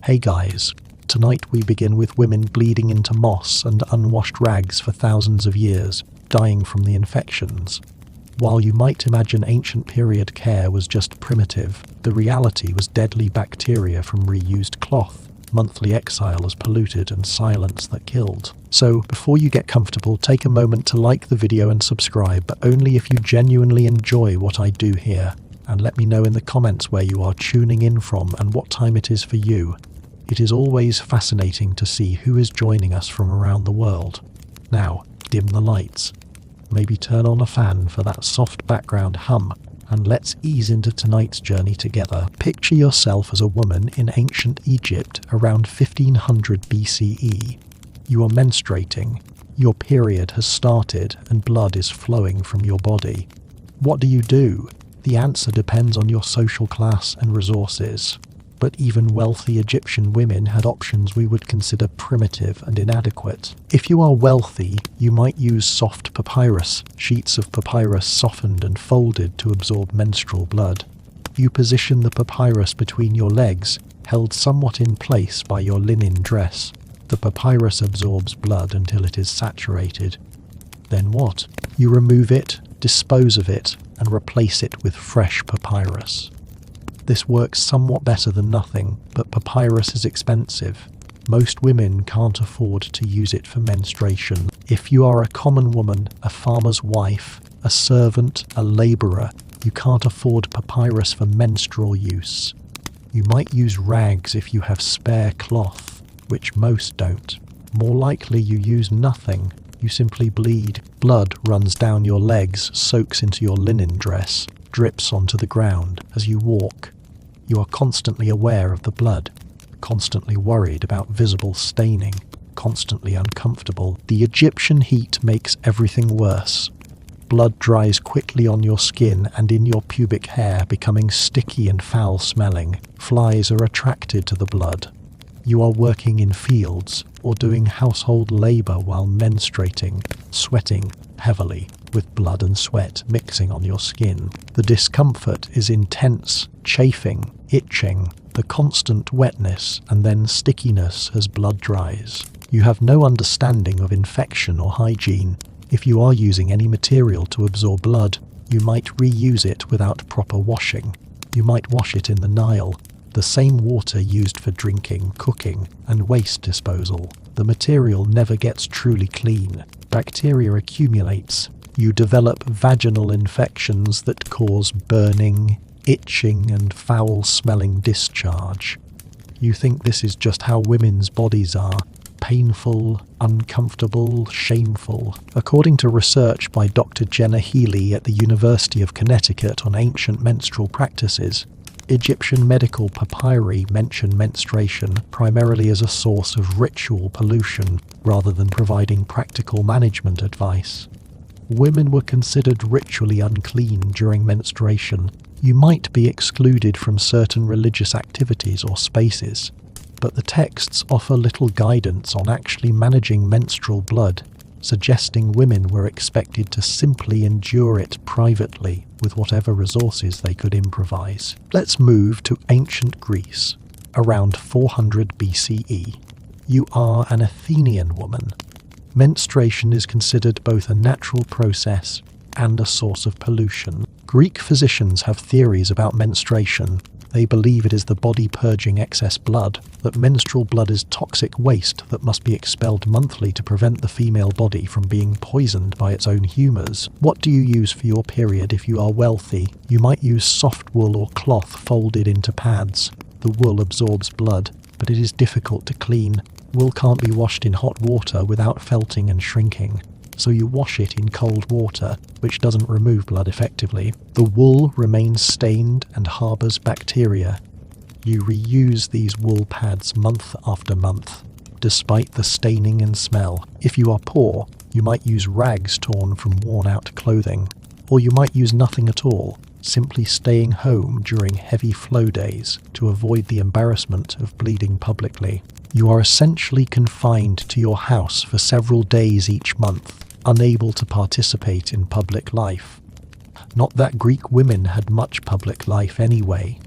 Hey guys, tonight we begin with women bleeding into moss and unwashed rags for thousands of years, dying from the infections. While you might imagine ancient period care was just primitive, the reality was deadly bacteria from reused cloth, monthly exile as polluted, and silence that killed. So, before you get comfortable, take a moment to like the video and subscribe, but only if you genuinely enjoy what I do here. And let me know in the comments where you are tuning in from and what time it is for you. It is always fascinating to see who is joining us from around the world. Now, dim the lights. Maybe turn on a fan for that soft background hum, and let's ease into tonight's journey together. Picture yourself as a woman in ancient Egypt around 1500 BCE. You are menstruating. Your period has started and blood is flowing from your body. What do? The answer depends on your social class and resources. But even wealthy Egyptian women had options we would consider primitive and inadequate. If you are wealthy, you might use soft papyrus, sheets of papyrus softened and folded to absorb menstrual blood. You position the papyrus between your legs, held somewhat in place by your linen dress. The papyrus absorbs blood until it is saturated. Then what? You remove it, dispose of it, and replace it with fresh papyrus. This works somewhat better than nothing, but papyrus is expensive. Most women can't afford to use it for menstruation. If you are a common woman, a farmer's wife, a servant, a labourer, you can't afford papyrus for menstrual use. You might use rags if you have spare cloth, which most don't. More likely you use nothing. You simply bleed. Blood runs down your legs, soaks into your linen dress, drips onto the ground as you walk. You are constantly aware of the blood, constantly worried about visible staining, constantly uncomfortable. The Egyptian heat makes everything worse. Blood dries quickly on your skin and in your pubic hair, becoming sticky and foul-smelling. Flies are attracted to the blood. You are working in fields or doing household labour while menstruating, sweating heavily, with blood and sweat mixing on your skin. The discomfort is intense, chafing, itching, the constant wetness and then stickiness as blood dries. You have no understanding of infection or hygiene. If you are using any material to absorb blood, you might reuse it without proper washing. You might wash it in the Nile, the same water used for drinking, cooking, and waste disposal. The material never gets truly clean. Bacteria accumulates. You develop vaginal infections that cause burning, itching, and foul-smelling discharge. You think this is just how women's bodies are: painful, uncomfortable, shameful. According to research by Dr. Jenna Healy at the University of Connecticut on ancient menstrual practices, Egyptian medical papyri mention menstruation primarily as a source of ritual pollution rather than providing practical management advice. Women were considered ritually unclean during menstruation. You might be excluded from certain religious activities or spaces, but the texts offer little guidance on actually managing menstrual blood, suggesting women were expected to simply endure it privately with whatever resources they could improvise. Let's move to ancient Greece, around 400 BCE. You are an Athenian woman. Menstruation is considered both a natural process and a source of pollution. Greek physicians have theories about menstruation. They believe it is the body purging excess blood, that menstrual blood is toxic waste that must be expelled monthly to prevent the female body from being poisoned by its own humours. What do you use for your period if you are wealthy? You might use soft wool or cloth folded into pads. The wool absorbs blood, but it is difficult to clean. Wool can't be washed in hot water without felting and shrinking, so you wash it in cold water, which doesn't remove blood effectively. The wool remains stained and harbours bacteria. You reuse these wool pads month after month, despite the staining and smell. If you are poor, you might use rags torn from worn-out clothing, or you might use nothing at all, simply staying home during heavy flow days to avoid the embarrassment of bleeding publicly. You are essentially confined to your house for several days each month, unable to participate in public life. Not that Greek women had much public life anyway.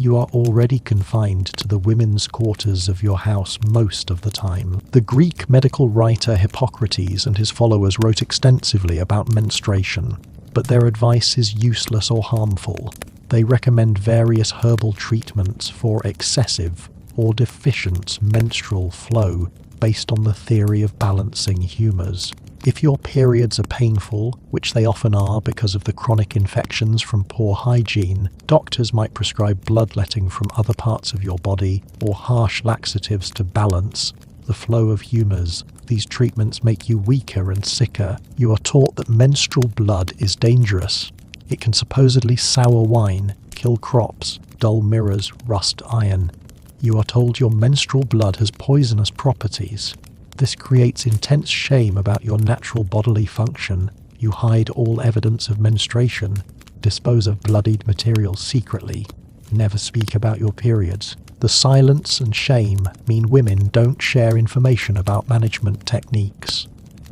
you are already confined to the women's quarters of your house most of the time. The Greek medical writer Hippocrates and his followers wrote extensively about menstruation, but their advice is useless or harmful. They recommend various herbal treatments for excessive or deficient menstrual flow based on the theory of balancing humours. If your periods are painful, which they often are because of the chronic infections from poor hygiene, doctors might prescribe bloodletting from other parts of your body or harsh laxatives to balance the flow of humours. These treatments make you weaker and sicker. You are taught that menstrual blood is dangerous. It can supposedly sour wine, kill crops, dull mirrors, rust iron. You are told your menstrual blood has poisonous properties. This creates intense shame about your natural bodily function. You hide all evidence of menstruation, dispose of bloodied material secretly, never speak about your periods. The silence and shame mean women don't share information about management techniques.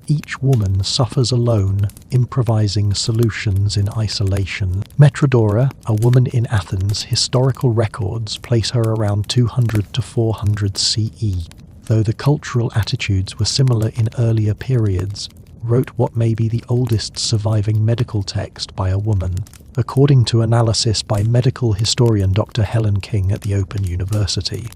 Each woman suffers alone, improvising solutions in isolation. Metrodora, a woman in Athens, historical records place her around 200 to 400 CE. Though the cultural attitudes were similar in earlier periods, wrote what may be the oldest surviving medical text by a woman, according to analysis by medical historian Dr. Helen King at the Open University.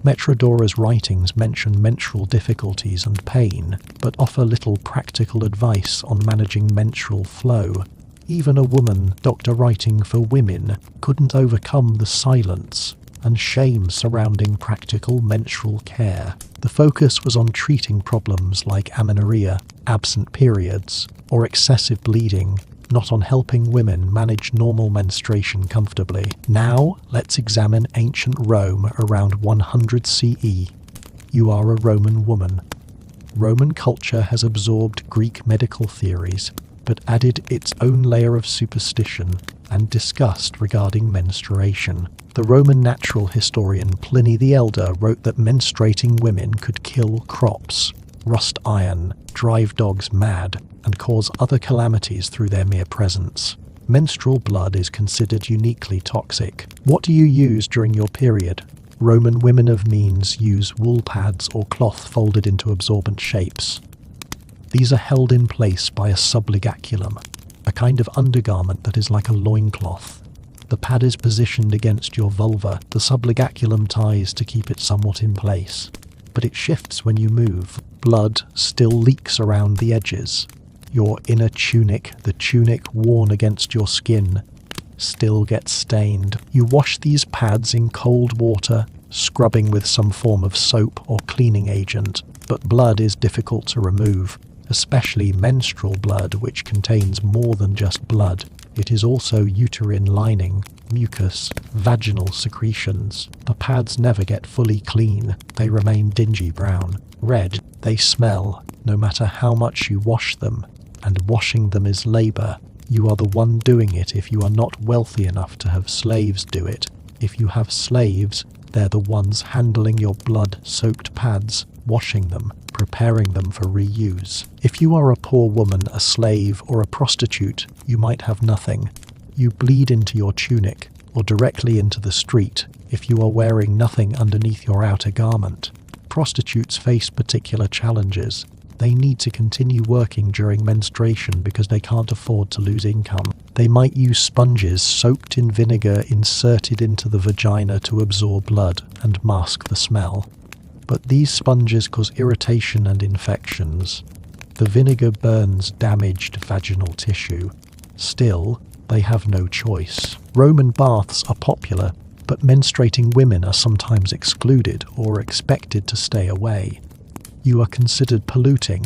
Metrodora's writings mention menstrual difficulties and pain, but offer little practical advice on managing menstrual flow. Even a woman, doctor writing for women, couldn't overcome the silence and shame surrounding practical menstrual care. The focus was on treating problems like amenorrhea, absent periods, or excessive bleeding, not on helping women manage normal menstruation comfortably. Now, let's examine ancient Rome around 100 CE. You are a Roman woman. Roman culture has absorbed Greek medical theories, but added its own layer of superstition and disgust regarding menstruation. The Roman natural historian Pliny the Elder wrote that menstruating women could kill crops, rust iron, drive dogs mad, and cause other calamities through their mere presence. Menstrual blood is considered uniquely toxic. What do you use during your period? Roman women of means use wool pads or cloth folded into absorbent shapes. These are held in place by a subligaculum, a kind of undergarment that is like a loincloth. The pad is positioned against your vulva. The subligaculum ties to keep it somewhat in place, but it shifts when you move. Blood still leaks around the edges. Your inner tunic, the tunic worn against your skin, still gets stained. You wash these pads in cold water, scrubbing with some form of soap or cleaning agent, but blood is difficult to remove, especially menstrual blood, which contains more than just blood. It is also uterine lining, mucus, vaginal secretions. The pads never get fully clean. They remain dingy brown, red. They smell, no matter how much you wash them, and washing them is labor. You are the one doing it if you are not wealthy enough to have slaves do it. If you have slaves, they're the ones handling your blood-soaked pads, washing them, preparing them for reuse. If you are a poor woman, a slave, or a prostitute, you might have nothing. You bleed into your tunic, or directly into the street, if you are wearing nothing underneath your outer garment. Prostitutes face particular challenges. They need to continue working during menstruation because they can't afford to lose income. They might use sponges soaked in vinegar inserted into the vagina to absorb blood and mask the smell. But these sponges cause irritation and infections. The vinegar burns damaged vaginal tissue. Still, they have no choice. Roman baths are popular, but menstruating women are sometimes excluded or expected to stay away. You are considered polluting.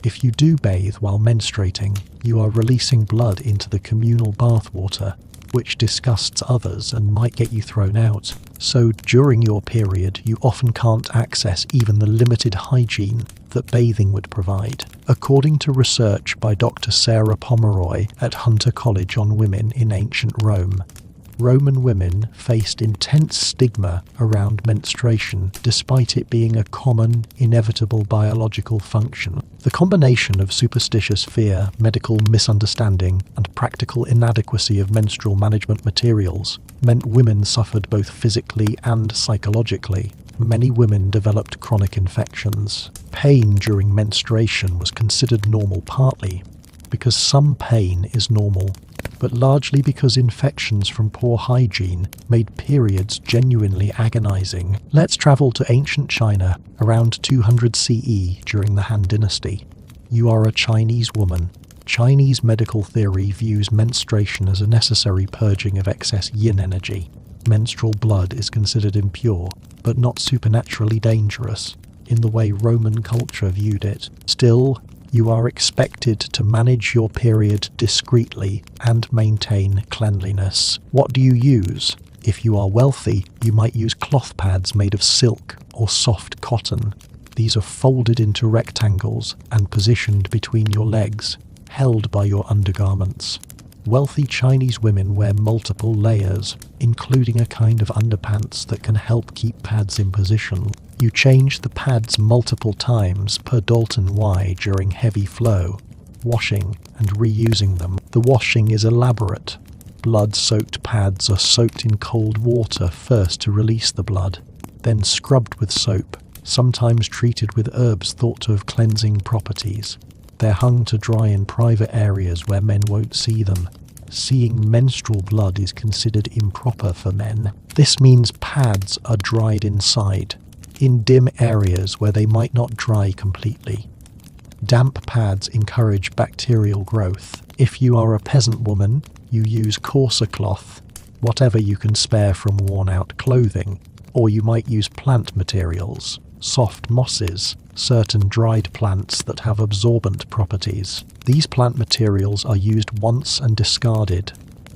If you do bathe while menstruating, you are releasing blood into the communal bathwater, which disgusts others and might get you thrown out. So during your period, you often can't access even the limited hygiene that bathing would provide. According to research by Dr. Sarah Pomeroy at Hunter College on Women in Ancient Rome, Roman women faced intense stigma around menstruation, despite it being a common, inevitable biological function. The combination of superstitious fear, medical misunderstanding, and practical inadequacy of menstrual management materials meant women suffered both physically and psychologically. Many women developed chronic infections. Pain during menstruation was considered normal, partly because some pain is normal, but largely because infections from poor hygiene made periods genuinely agonizing. Let's travel to ancient China around 200 CE during the Han Dynasty. You are a Chinese woman. Chinese medical theory views menstruation as a necessary purging of excess yin energy. Menstrual blood is considered impure, but not supernaturally dangerous, in the way Roman culture viewed it. Still, you are expected to manage your period discreetly and maintain cleanliness. What do you use? If you are wealthy, you might use cloth pads made of silk or soft cotton. These are folded into rectangles and positioned between your legs, held by your undergarments. Wealthy Chinese women wear multiple layers, including a kind of underpants that can help keep pads in position. You change the pads multiple times per Dalton Y during heavy flow, washing and reusing them. The washing is elaborate. Blood-soaked pads are soaked in cold water first to release the blood, then scrubbed with soap, sometimes treated with herbs thought to have cleansing properties. They're hung to dry in private areas where men won't see them. Seeing menstrual blood is considered improper for men. This means pads are dried inside, in dim areas where they might not dry completely. Damp pads encourage bacterial growth. If you are a peasant woman, you use coarser cloth, whatever you can spare from worn-out clothing, or you might use plant materials, soft mosses, certain dried plants that have absorbent properties. These plant materials are used once and discarded,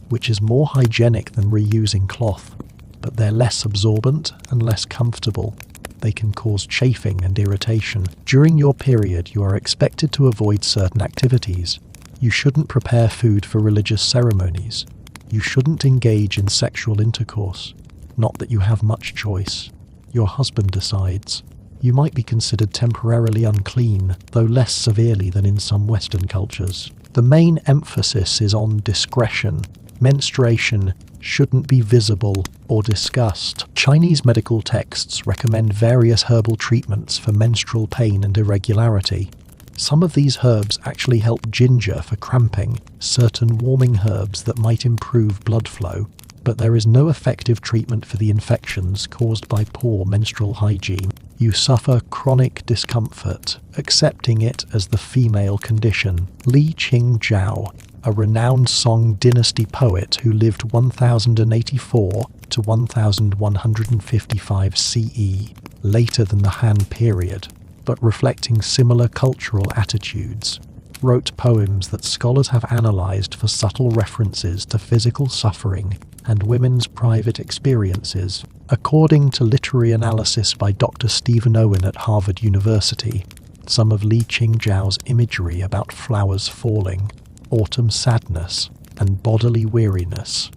which is more hygienic than reusing cloth, but they're less absorbent and less comfortable. They can cause chafing and irritation. During your period, you are expected to avoid certain activities. You shouldn't prepare food for religious ceremonies. You shouldn't engage in sexual intercourse. Not that you have much choice. Your husband decides. You might be considered temporarily unclean, though less severely than in some Western cultures. The main emphasis is on discretion. Menstruation shouldn't be visible or discussed. Chinese medical texts recommend various herbal treatments for menstrual pain and irregularity. Some of these herbs actually help ginger for cramping, certain warming herbs that might improve blood flow, but there is no effective treatment for the infections caused by poor menstrual hygiene. You suffer chronic discomfort, accepting it as the female condition. Li Qingzhao, a renowned Song dynasty poet who lived 1084 to 1155 CE, later than the Han period, but reflecting similar cultural attitudes, wrote poems that scholars have analysed for subtle references to physical suffering and women's private experiences. According to literary analysis by Dr. Stephen Owen at Harvard University, some of Li Qingzhao's imagery about flowers falling, autumn sadness, and bodily weariness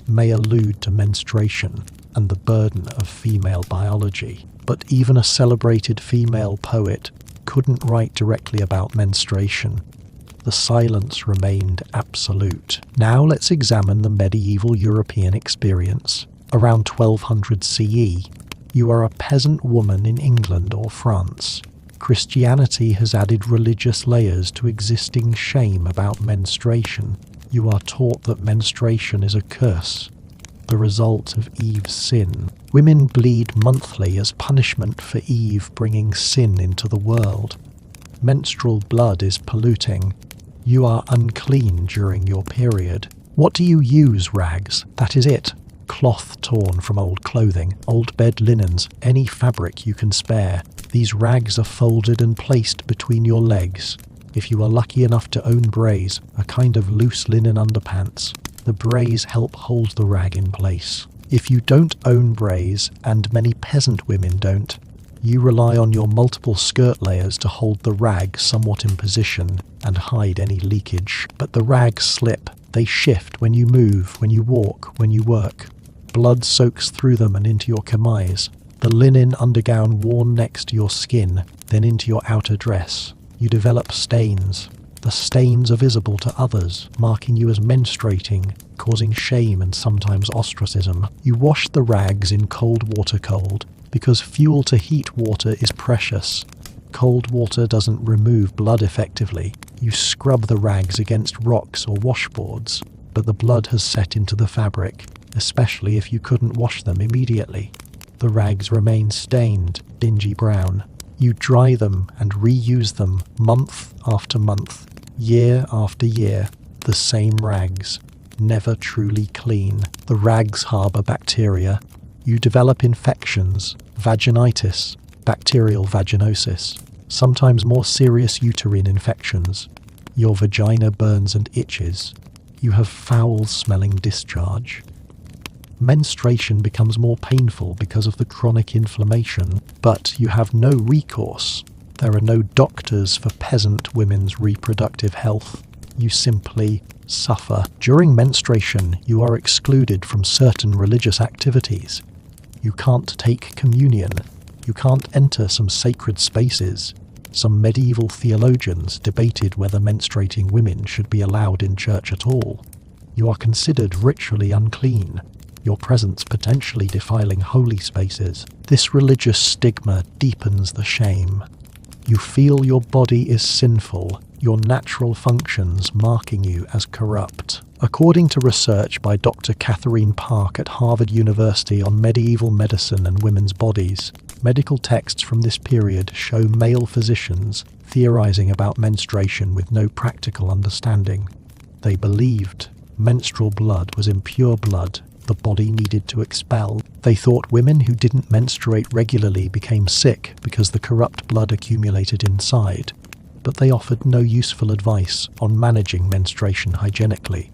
may allude to menstruation and the burden of female biology. But even a celebrated female poet couldn't write directly about menstruation. The silence remained absolute. Now let's examine the medieval European experience. Around 1200 CE, you are a peasant woman in England or France. Christianity has added religious layers to existing shame about menstruation. You are taught that menstruation is a curse, the result of Eve's sin. Women bleed monthly as punishment for Eve bringing sin into the world. Menstrual blood is polluting. You are unclean during your period. What do you use? Rags. That is it. Cloth torn from old clothing, old bed linens, any fabric you can spare. These rags are folded and placed between your legs. If you are lucky enough to own brays, a kind of loose linen underpants, the brays help hold the rag in place. If you don't own brays, and many peasant women don't, you rely on your multiple skirt layers to hold the rag somewhat in position and hide any leakage. But the rags slip, They shift when you move, when you walk, when you work. Blood soaks through them and into your chemise. The linen undergown worn next to your skin, then into your outer dress. You develop stains. The stains are visible to others, marking you as menstruating, causing shame and sometimes ostracism. You wash the rags in cold water because fuel to heat water is precious. Cold water doesn't remove blood effectively. You scrub the rags against rocks or washboards, but the blood has set into the fabric, especially if you couldn't wash them immediately. The rags remain stained, dingy brown. You dry them and reuse them month after month, year after year. The same rags, never truly clean. The rags harbour bacteria. You develop infections, vaginitis, bacterial vaginosis, sometimes more serious uterine infections. Your vagina burns and itches. You have foul-smelling discharge. Menstruation becomes more painful because of the chronic inflammation, but you have no recourse. There are no doctors for peasant women's reproductive health. You simply suffer. During menstruation, you are excluded from certain religious activities. You can't take communion. You can't enter some sacred spaces. Some medieval theologians debated whether menstruating women should be allowed in church at all. You are considered ritually unclean, your presence potentially defiling holy spaces. This religious stigma deepens the shame. You feel your body is sinful, your natural functions marking you as corrupt. According to research by Dr. Catherine Park at Harvard University on medieval medicine and women's bodies, medical texts from this period show male physicians theorizing about menstruation with no practical understanding. They believed menstrual blood was impure blood the body needed to expel. They thought women who didn't menstruate regularly became sick because the corrupt blood accumulated inside, but they offered no useful advice on managing menstruation hygienically.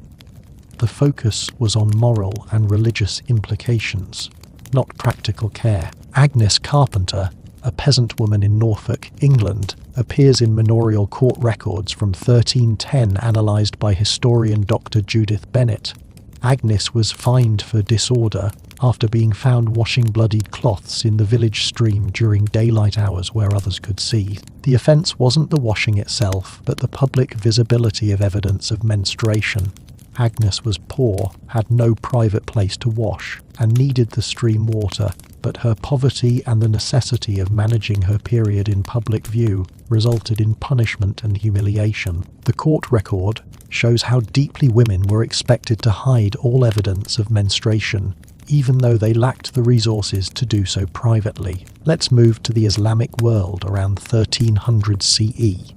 The focus was on moral and religious implications, not practical care. Agnes Carpenter, a peasant woman in Norfolk, England, appears in manorial court records from 1310 analysed by historian Dr. Judith Bennett. Agnes was fined for disorder after being found washing bloodied cloths in the village stream during daylight hours where others could see. The offence wasn't the washing itself, but the public visibility of evidence of menstruation. Agnes was poor, had no private place to wash, and needed the stream water, but her poverty and the necessity of managing her period in public view resulted in punishment and humiliation. The court record shows how deeply women were expected to hide all evidence of menstruation, even though they lacked the resources to do so privately. Let's move to the Islamic world around 1300 CE.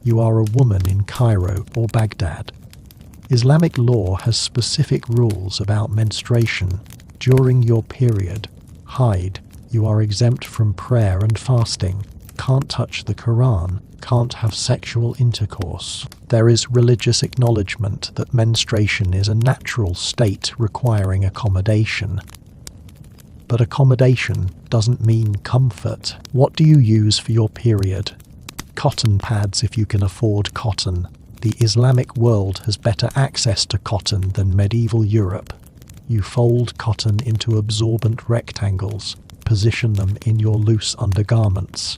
You are a woman in Cairo or Baghdad. Islamic law has specific rules about menstruation. During your period, hide. You are exempt from prayer and fasting. Can't touch the Quran. Can't have sexual intercourse. There is religious acknowledgement that menstruation is a natural state requiring accommodation. But accommodation doesn't mean comfort. What do you use for your period? Cotton pads if you can afford cotton. The Islamic world has better access to cotton than medieval Europe. You fold cotton into absorbent rectangles, position them in your loose undergarments.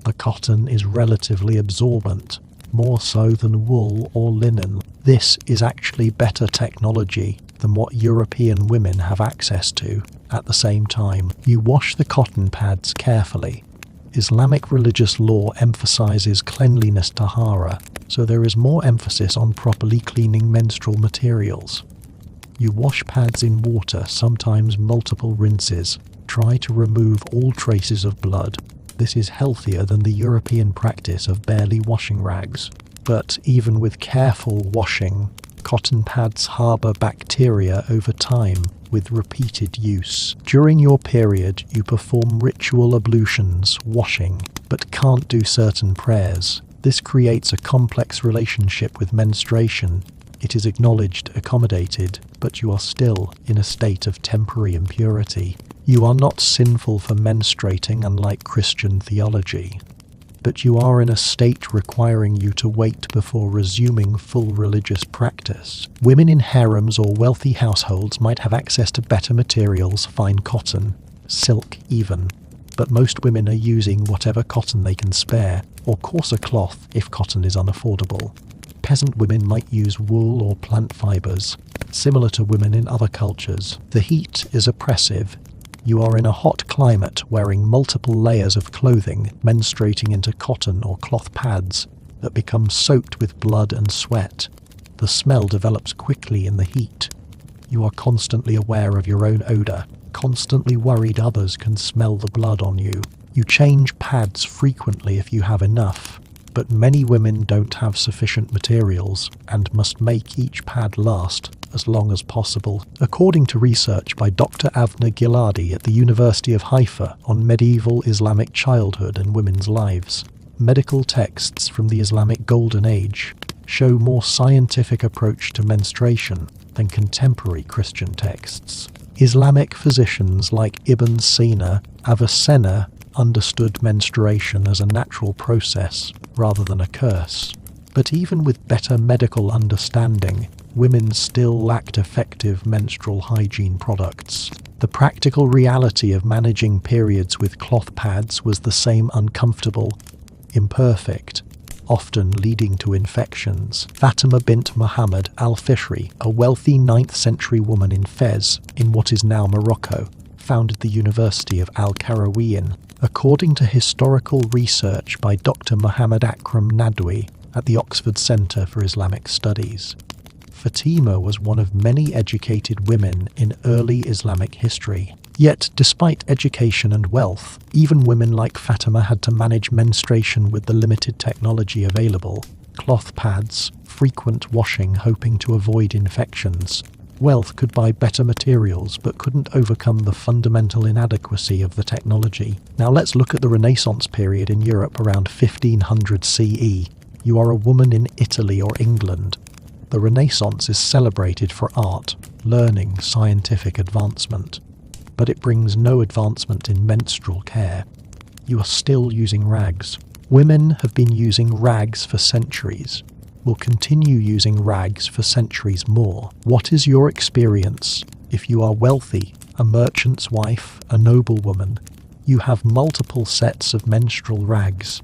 The cotton is relatively absorbent, more so than wool or linen. This is actually better technology than what European women have access to. At the same time, you wash the cotton pads carefully. Islamic religious law emphasizes cleanliness tahara, so there is more emphasis on properly cleaning menstrual materials. You wash pads in water, sometimes multiple rinses. Try to remove all traces of blood. This is healthier than the European practice of barely washing rags. But even with careful washing, cotton pads harbour bacteria over time with repeated use. During your period, you perform ritual ablutions, washing, but can't do certain prayers. This creates a complex relationship with menstruation. It is acknowledged, accommodated, but you are still in a state of temporary impurity. You are not sinful for menstruating, unlike Christian theology. but you are in a state requiring you to wait before resuming full religious practice. Women in harems or wealthy households might have access to better materials, fine cotton, silk even, but most women are using whatever cotton they can spare, or coarser cloth if cotton is unaffordable. Peasant women might use wool or plant fibers, similar to women in other cultures. The heat is oppressive. You are in a hot climate wearing multiple layers of clothing, menstruating into cotton or cloth pads that become soaked with blood and sweat. The smell develops quickly in the heat. You are constantly aware of your own odour, constantly worried others can smell the blood on you. You change pads frequently if you have enough, but many women don't have sufficient materials and must make each pad last as long as possible. According to research by Dr. Avner Giladi at the University of Haifa on medieval Islamic childhood and women's lives, medical texts from the Islamic Golden Age show more scientific approach to menstruation than contemporary Christian texts. Islamic physicians like Ibn Sina, Avicenna understood menstruation as a natural process rather than a curse. But even with better medical understanding, women still lacked effective menstrual hygiene products. The practical reality of managing periods with cloth pads was the same: uncomfortable, imperfect, often leading to infections. Fatima bint Muhammad al-Fishri, a wealthy 9th century woman in Fez, in what is now Morocco, founded the University of Al-Qarawiyyin. According to historical research by Dr. Muhammad Akram Nadwi at the Oxford Centre for Islamic Studies, Fatima was one of many educated women in early Islamic history. Yet, despite education and wealth, even women like Fatima had to manage menstruation with the limited technology available: cloth pads, frequent washing hoping to avoid infections. Wealth could buy better materials but couldn't overcome the fundamental inadequacy of the technology. Now let's look at the Renaissance period in Europe around 1500 CE. You are a woman in Italy or England. The Renaissance is celebrated for art, learning, scientific advancement. But it brings no advancement in menstrual care. You are still using rags. Women have been using rags for centuries, will continue using rags for centuries more. What is your experience? If you are wealthy, a merchant's wife, a noblewoman, you have multiple sets of menstrual rags.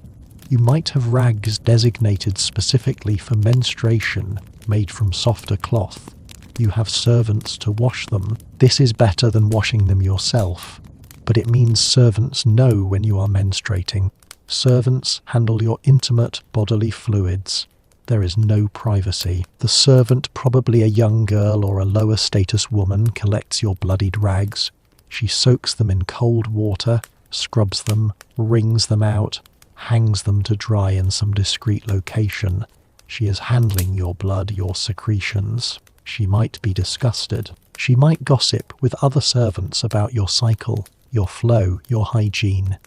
You might have rags designated specifically for menstruation, made from softer cloth. You have servants to wash them. This is better than washing them yourself, but it means servants know when you are menstruating. Servants handle your intimate bodily fluids. There is no privacy. The servant, probably a young girl or a lower status woman, collects your bloodied rags. She soaks them in cold water, scrubs them, wrings them out, hangs them to dry in some discreet location. She is handling your blood, your secretions. She might be disgusted. She might gossip with other servants about your cycle, your flow, your hygiene.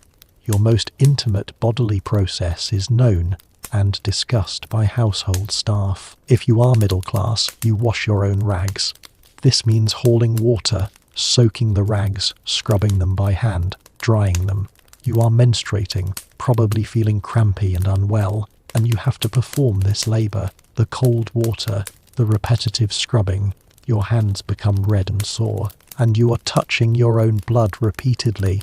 Your most intimate bodily process is known and discussed by household staff. If you are middle class, you wash your own rags. This means hauling water, soaking the rags, scrubbing them by hand, drying them. You are menstruating, probably feeling crampy and unwell, and you have to perform this labour. The cold water, the repetitive scrubbing, your hands become red and sore, and you are touching your own blood repeatedly,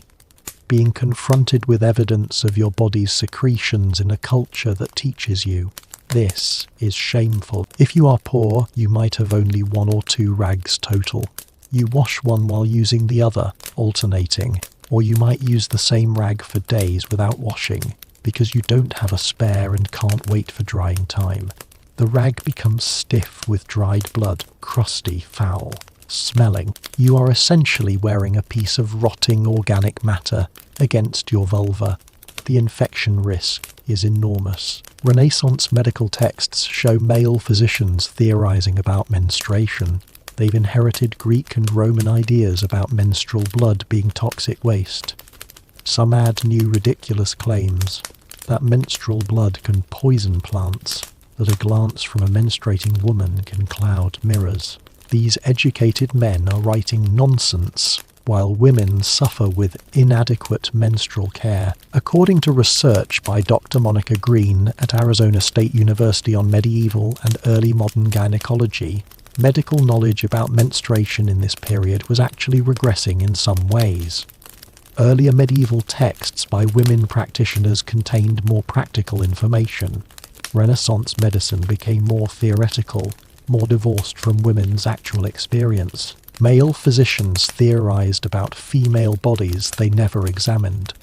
being confronted with evidence of your body's secretions in a culture that teaches you. This is shameful. If you are poor, you might have only 1 or 2 rags total. You wash one while using the other, alternating, or you might use the same rag for days without washing, because you don't have a spare and can't wait for drying time. The rag becomes stiff with dried blood, crusty, foul, smelling. You are essentially wearing a piece of rotting organic matter against your vulva. The infection risk is enormous. Renaissance medical texts show male physicians theorizing about menstruation. They've inherited Greek and Roman ideas about menstrual blood being toxic waste. Some add new ridiculous claims that menstrual blood can poison plants, that a glance from a menstruating woman can cloud mirrors. These educated men are writing nonsense while women suffer with inadequate menstrual care. According to research by Dr. Monica Green at Arizona State University on medieval and early modern gynecology, medical knowledge about menstruation in this period was actually regressing in some ways. Earlier medieval texts by women practitioners contained more practical information. Renaissance medicine became more theoretical, more divorced from women's actual experience. Male physicians theorized about female bodies they never examined.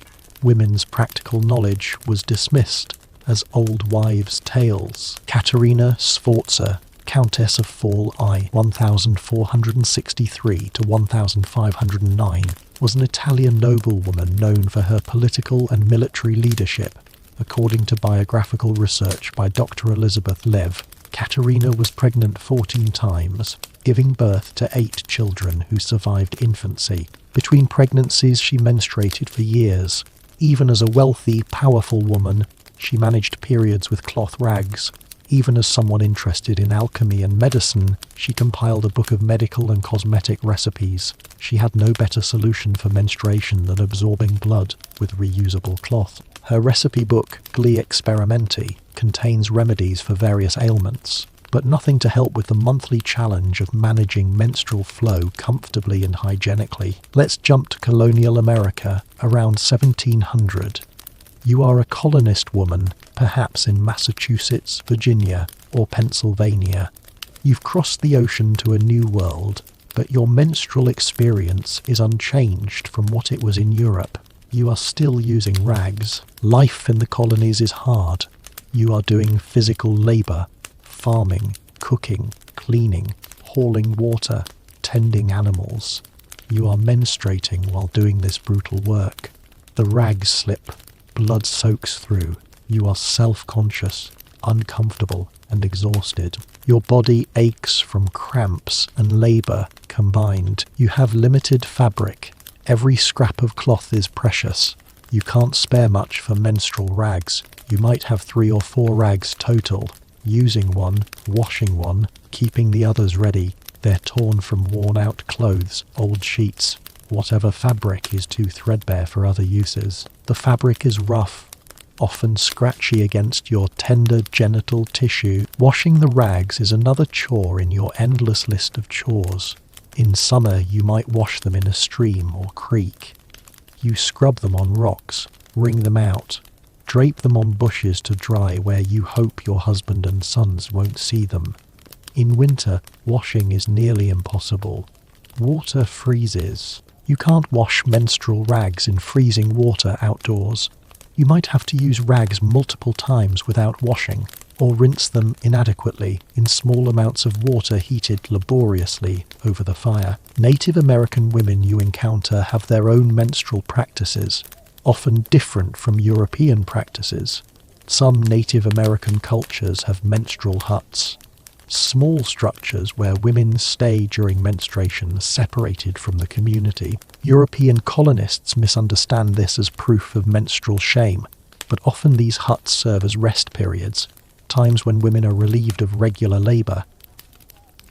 Women's practical knowledge was dismissed as old wives' tales. Caterina Sforza, Countess of Fall I, 1463 to 1509, was an Italian noblewoman known for her political and military leadership. According to biographical research by Dr. Elizabeth Lev, Caterina was pregnant 14 times, giving birth to 8 children who survived infancy. Between pregnancies, she menstruated for years. Even as a wealthy, powerful woman, she managed periods with cloth rags. Even as someone interested in alchemy and medicine, she compiled a book of medical and cosmetic recipes. She had no better solution for menstruation than absorbing blood with reusable cloth. Her recipe book, Gli Experimenti, contains remedies for various ailments, but nothing to help with the monthly challenge of managing menstrual flow comfortably and hygienically. Let's jump to colonial America around 1700. You are a colonist woman, perhaps in Massachusetts, Virginia, or Pennsylvania. You've crossed the ocean to a new world, but your menstrual experience is unchanged from what it was in Europe. You are still using rags. Life in the colonies is hard. You are doing physical labor, farming, cooking, cleaning, hauling water, tending animals. You are menstruating while doing this brutal work. The rags slip. Blood soaks through. You are self-conscious, uncomfortable, and exhausted. Your body aches from cramps and labor combined. You have limited fabric. Every scrap of cloth is precious. You can't spare much for menstrual rags. You might have 3 or 4 rags total. Using one, washing one, keeping the others ready. They're torn from worn-out clothes, old sheets. Whatever fabric is too threadbare for other uses. The fabric is rough, often scratchy against your tender genital tissue. Washing the rags is another chore in your endless list of chores. In summer, you might wash them in a stream or creek. You scrub them on rocks, wring them out, drape them on bushes to dry where you hope your husband and sons won't see them. In winter, washing is nearly impossible. Water freezes. You can't wash menstrual rags in freezing water outdoors. You might have to use rags multiple times without washing, or rinse them inadequately in small amounts of water heated laboriously over the fire. Native American women you encounter have their own menstrual practices, often different from European practices. Some Native American cultures have menstrual huts, small structures where women stay during menstruation separated from the community. European colonists misunderstand this as proof of menstrual shame, but often these huts serve as rest periods, times when women are relieved of regular labor.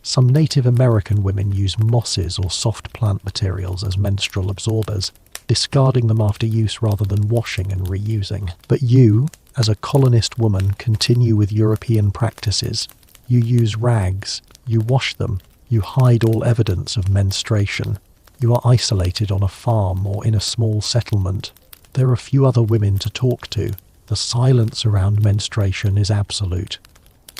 Some Native American women use mosses or soft plant materials as menstrual absorbers, discarding them after use rather than washing and reusing. But you, as a colonist woman, continue with European practices. You use rags, you wash them, you hide all evidence of menstruation. You are isolated on a farm or in a small settlement. There are few other women to talk to. The silence around menstruation is absolute.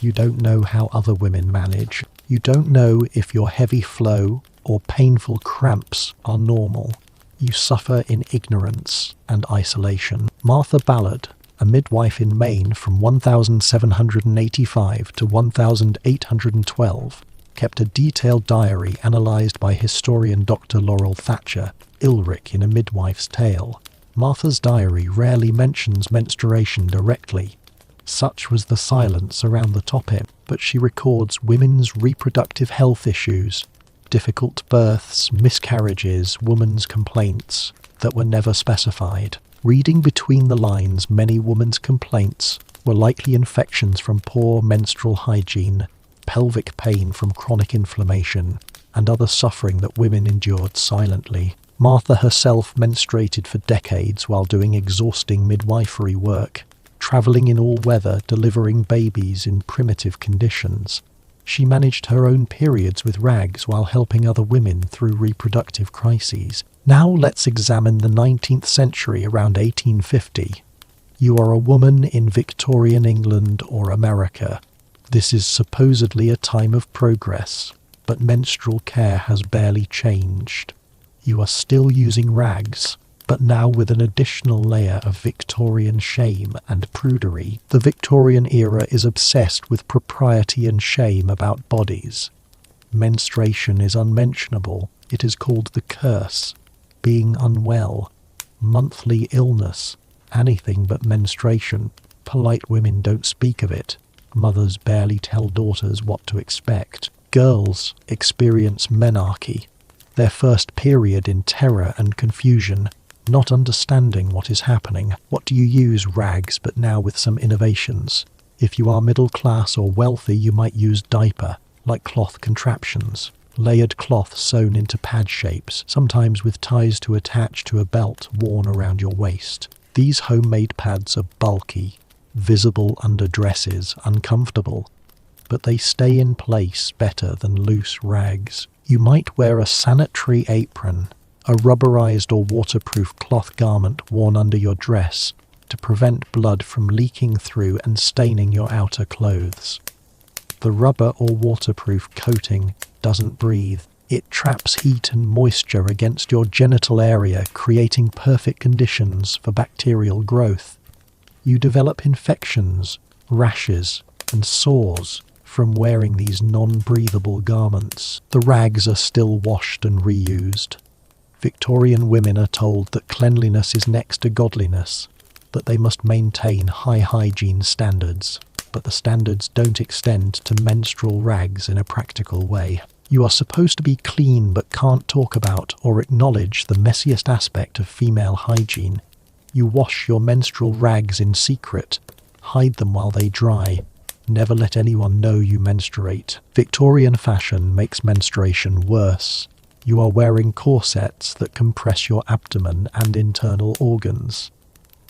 You don't know how other women manage. You don't know if your heavy flow or painful cramps are normal. You suffer in ignorance and isolation. Martha Ballard, a midwife in Maine from 1785 to 1812, kept a detailed diary analysed by historian Dr. Laurel Thatcher, Ilric in A Midwife's Tale. Martha's diary rarely mentions menstruation directly. Such was the silence around the topic, but she records women's reproductive health issues, difficult births, miscarriages, women's complaints that were never specified. Reading between the lines, many women's complaints were likely infections from poor menstrual hygiene, pelvic pain from chronic inflammation, and other suffering that women endured silently. Martha herself menstruated for decades while doing exhausting midwifery work, traveling in all weather, delivering babies in primitive conditions. She managed her own periods with rags while helping other women through reproductive crises. Now let's examine the 19th century around 1850. You are a woman in Victorian England or America. This is supposedly a time of progress, but menstrual care has barely changed. You are still using rags, but now with an additional layer of Victorian shame and prudery. The Victorian era is obsessed with propriety and shame about bodies. Menstruation is unmentionable. It is called the curse, being unwell, monthly illness, anything but menstruation. Polite women don't speak of it. Mothers barely tell daughters what to expect. Girls experience menarche, their first period in terror and confusion, not understanding what is happening. What do you use? Rags, but now with some innovations. If you are middle class or wealthy, you might use diaper, like cloth contraptions. Layered cloth sewn into pad shapes, sometimes with ties to attach to a belt worn around your waist. These homemade pads are bulky, visible under dresses, uncomfortable, but they stay in place better than loose rags. You might wear a sanitary apron, a rubberized or waterproof cloth garment worn under your dress to prevent blood from leaking through and staining your outer clothes. The rubber or waterproof coating doesn't breathe. It traps heat and moisture against your genital area, creating perfect conditions for bacterial growth. You develop infections, rashes, and sores from wearing these non-breathable garments. The rags are still washed and reused. Victorian women are told that cleanliness is next to godliness, that they must maintain high hygiene standards, but the standards don't extend to menstrual rags in a practical way. You are supposed to be clean but can't talk about or acknowledge the messiest aspect of female hygiene. You wash your menstrual rags in secret, hide them while they dry, never let anyone know you menstruate. Victorian fashion makes menstruation worse. You are wearing corsets that compress your abdomen and internal organs.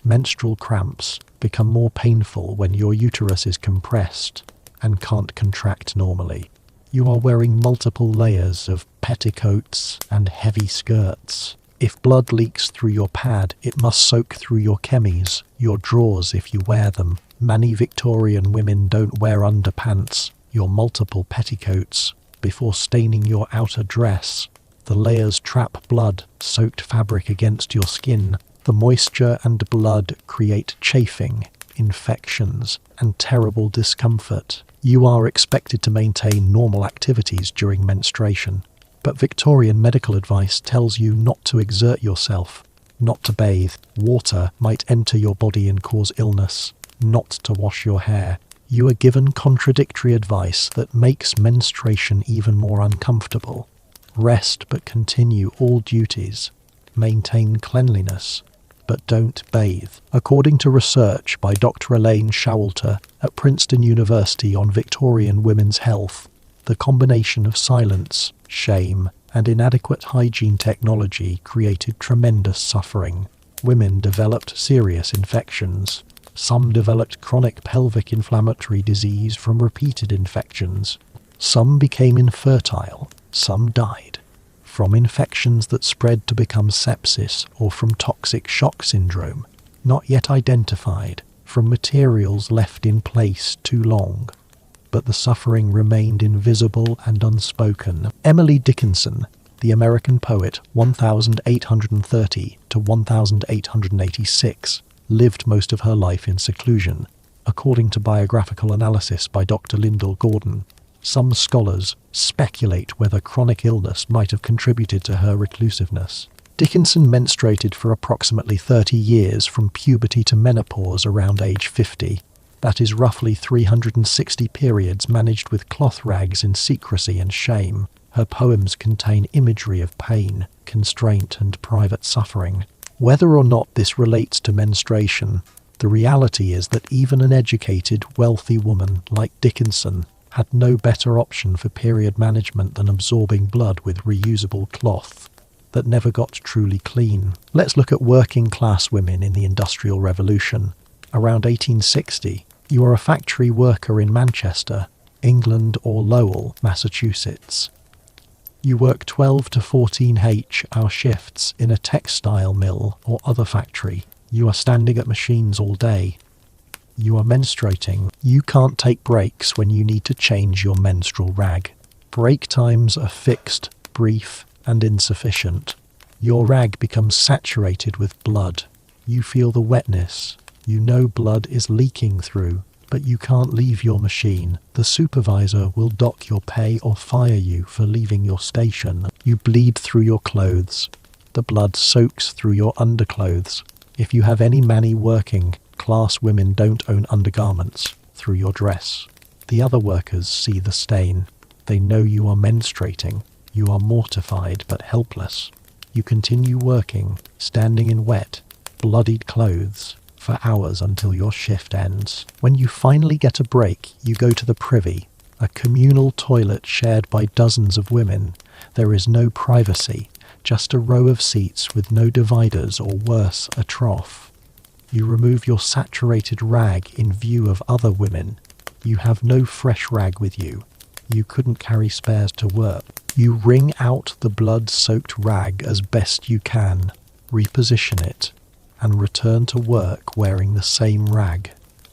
Menstrual cramps become more painful when your uterus is compressed and can't contract normally. You are wearing multiple layers of petticoats and heavy skirts. If blood leaks through your pad, it must soak through your chemise, your drawers if you wear them. Many Victorian women don't wear underpants, your multiple petticoats, before staining your outer dress. The layers trap blood-soaked fabric against your skin. The moisture and blood create chafing, infections, and terrible discomfort. You are expected to maintain normal activities during menstruation, but Victorian medical advice tells you not to exert yourself, not to bathe. Water might enter your body and cause illness, not to wash your hair. You are given contradictory advice that makes menstruation even more uncomfortable. Rest but continue all duties. Maintain cleanliness, but don't bathe. According to research by Dr. Elaine Showalter at Princeton University on Victorian women's health, the combination of silence, shame, and inadequate hygiene technology created tremendous suffering. Women developed serious infections. Some developed chronic pelvic inflammatory disease from repeated infections. Some became infertile. Some died from infections that spread to become sepsis or from toxic shock syndrome, not yet identified, from materials left in place too long. But the suffering remained invisible and unspoken. Emily Dickinson, the American poet 1830 to 1886, lived most of her life in seclusion, according to biographical analysis by Dr. Lyndall Gordon. Some scholars speculate whether chronic illness might have contributed to her reclusiveness. Dickinson menstruated for approximately 30 years from puberty to menopause around age 50. That is roughly 360 periods managed with cloth rags in secrecy and shame. Her poems contain imagery of pain, constraint, and private suffering. Whether or not this relates to menstruation, the reality is that even an educated, wealthy woman like Dickinson had no better option for period management than absorbing blood with reusable cloth. that never got truly clean. Let's look at working class women in the Industrial Revolution. Around 1860, you are a factory worker in Manchester, England, or Lowell, Massachusetts. You work 12 to 14 hour shifts in a textile mill or other factory. You are standing at machines all day. You are menstruating. You can't take breaks when you need to change your menstrual rag. Break times are fixed, brief, and insufficient. Your rag becomes saturated with blood. You feel the wetness. You know blood is leaking through, but you can't leave your machine. The supervisor will dock your pay or fire you for leaving your station. You bleed through your clothes. The blood soaks through your underclothes. If you have any many working class women don't own undergarments through your dress. The other workers see the stain. They know you are menstruating. You are mortified but helpless. You continue working, standing in wet, bloodied clothes, for hours until your shift ends. When you finally get a break, you go to the privy, a communal toilet shared by dozens of women. There is no privacy, just a row of seats with no dividers or worse, a trough. You remove your saturated rag in view of other women. You have no fresh rag with you. You couldn't carry spares to work. You wring out the blood-soaked rag as best you can, reposition it, and return to work wearing the same rag,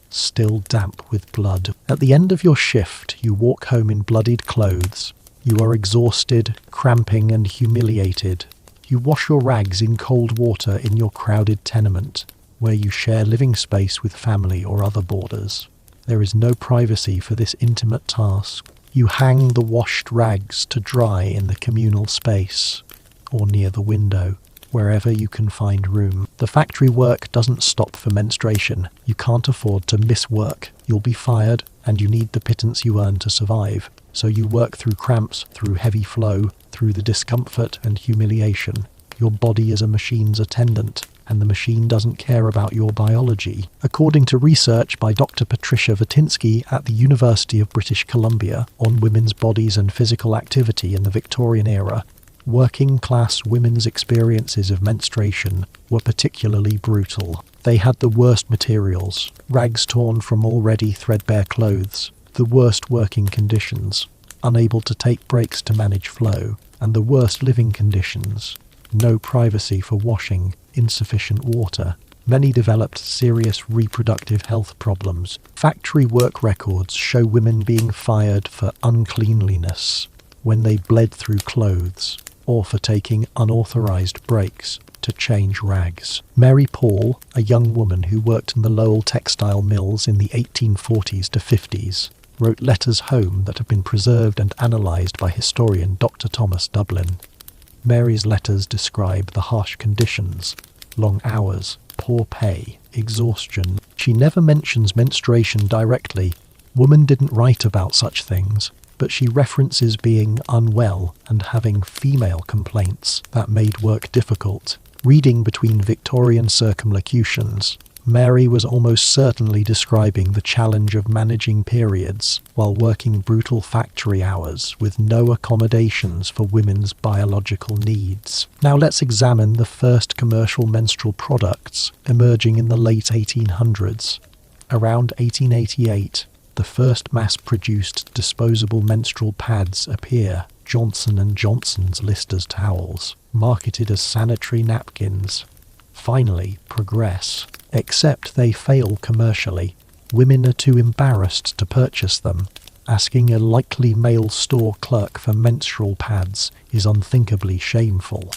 still damp with blood. At the end of your shift, you walk home in bloodied clothes. You are exhausted, cramping, and humiliated. You wash your rags in cold water in your crowded tenement, where you share living space with family or other boarders. There is no privacy for this intimate task. You hang the washed rags to dry in the communal space, or near the window, wherever you can find room. The factory work doesn't stop for menstruation. You can't afford to miss work. You'll be fired, and you need the pittance you earn to survive. So you work through cramps, through heavy flow, through the discomfort and humiliation. Your body is a machine's attendant, and the machine doesn't care about your biology. According to research by Dr. Patricia Vatinsky at the University of British Columbia on women's bodies and physical activity in the Victorian era, working-class women's experiences of menstruation were particularly brutal. They had the worst materials, rags torn from already threadbare clothes, the worst working conditions, unable to take breaks to manage flow, and the worst living conditions. No privacy for washing, insufficient water. Many developed serious reproductive health problems. Factory work records show women being fired for uncleanliness, when they bled through clothes, or for taking unauthorized breaks to change rags. Mary Paul, a young woman who worked in the Lowell textile mills in the 1840s to 50s, wrote letters home that have been preserved and analysed by historian Dr. Thomas Dublin. Mary's letters describe the harsh conditions, long hours, poor pay, exhaustion. She never mentions menstruation directly. Woman didn't write about such things, but she references being unwell and having female complaints that made work difficult. Reading between Victorian circumlocutions, Mary was almost certainly describing the challenge of managing periods while working brutal factory hours with no accommodations for women's biological needs. Now let's examine the first commercial menstrual products emerging in the late 1800s. Around 1888, the first mass-produced disposable menstrual pads appear. Johnson & Johnson's Lister's towels, marketed as sanitary napkins, finally progress. Except they fail commercially. Women are too embarrassed to purchase them. Asking a likely male store clerk for menstrual pads is unthinkably shameful.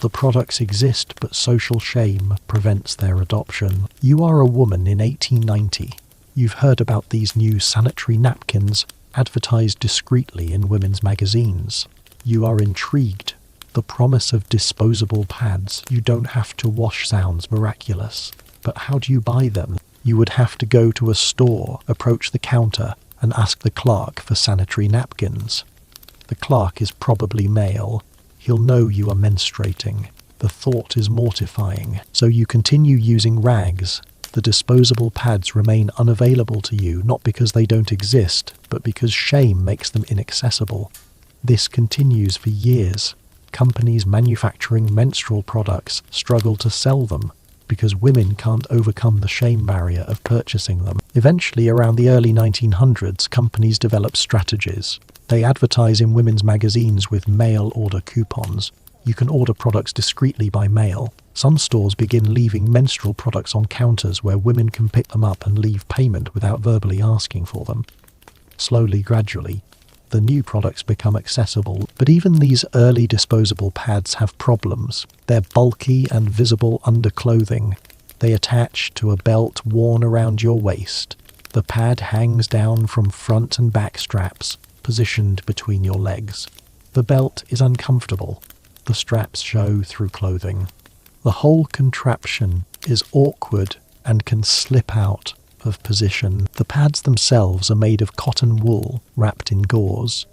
The products exist, but social shame prevents their adoption. You are a woman in 1890. You've heard about these new sanitary napkins advertised discreetly in women's magazines. You are intrigued. The promise of disposable pads you don't have to wash sounds miraculous. But how do you buy them? You would have to go to a store, approach the counter, and ask the clerk for sanitary napkins. The clerk is probably male. He'll know you are menstruating. The thought is mortifying. So you continue using rags. The disposable pads remain unavailable to you, not because they don't exist, but because shame makes them inaccessible. This continues for years. companies manufacturing menstrual products struggle to sell them because women can't overcome the shame barrier of purchasing them. Eventually, around the early 1900s, companies developed strategies. They advertise in women's magazines with mail order coupons. You can order products discreetly by mail. Some stores begin leaving menstrual products on counters where women can pick them up and leave payment without verbally asking for them. Slowly, gradually, the new products become accessible, but even these early disposable pads have problems. They're bulky and visible under clothing. They attach to a belt worn around your waist. The pad hangs down from front and back straps, positioned between your legs. The belt is uncomfortable. The straps show through clothing. The whole contraption is awkward and can slip out of position. The pads themselves are made of cotton wool wrapped in gauze.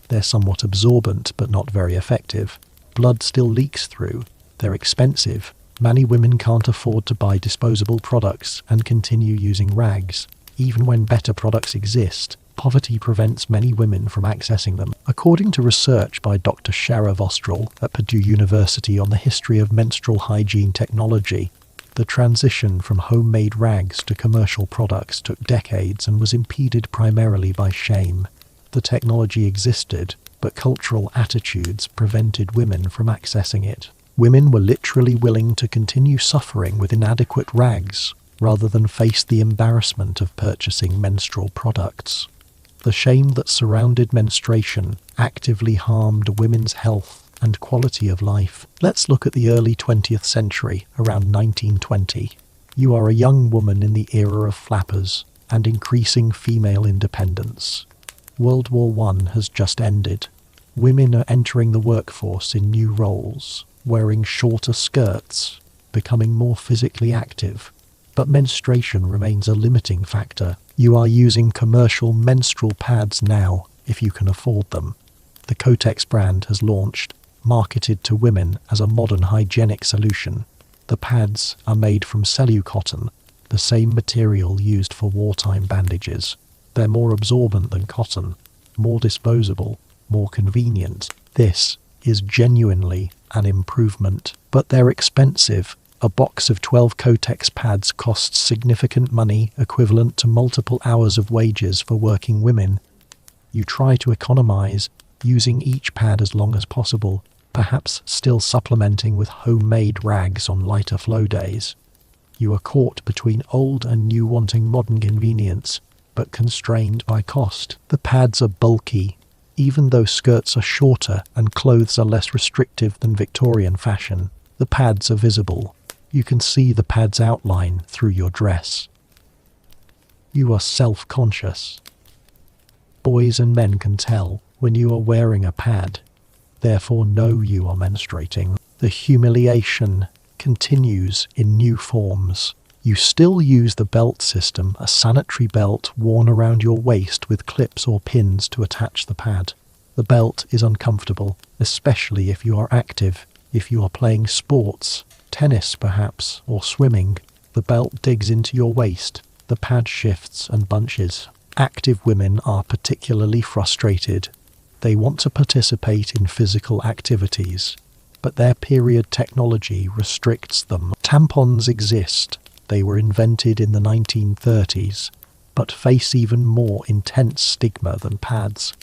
They're somewhat absorbent but not very effective. Blood still leaks through. They're expensive. Many women can't afford to buy disposable products and continue using rags. Even when better products exist, poverty prevents many women from accessing them. According to research by Dr. Shara Vostral at Purdue University on the history of menstrual hygiene technology, the transition from homemade rags to commercial products took decades and was impeded primarily by shame. The technology existed, but cultural attitudes prevented women from accessing it. Women were literally willing to continue suffering with inadequate rags rather than face the embarrassment of purchasing menstrual products. The shame that surrounded menstruation actively harmed women's health and quality of life. Let's look at the early 20th century, around 1920. You are a young woman in the era of flappers and increasing female independence. World War I has just ended. Women are entering the workforce in new roles, wearing shorter skirts, becoming more physically active. But menstruation remains a limiting factor. You are using commercial menstrual pads now, if you can afford them. The Kotex brand has launched, marketed to women as a modern hygienic solution. The pads are made from cellucotton, the same material used for wartime bandages. They're more absorbent than cotton, more disposable, more convenient. This is genuinely an improvement, but they're expensive. A box of 12 Kotex pads costs significant money, equivalent to multiple hours of wages for working women. You try to economize, using each pad as long as possible, perhaps still supplementing with homemade rags on lighter flow days. You are caught between old and new, wanting modern convenience, but constrained by cost. The pads are bulky, even though skirts are shorter and clothes are less restrictive than Victorian fashion. The pads are visible. You can see the pad's outline through your dress. You are self-conscious. Boys and men can tell when you are wearing a pad, therefore know you are menstruating. The humiliation continues in new forms. You still use the belt system, a sanitary belt worn around your waist with clips or pins to attach the pad. The belt is uncomfortable, especially if you are active. If you are playing sports, tennis perhaps, or swimming, the belt digs into your waist. The pad shifts and bunches. Active women are particularly frustrated. They want to participate in physical activities, but their period technology restricts them. Tampons exist. They were invented in the 1930s, but face even more intense stigma than pads.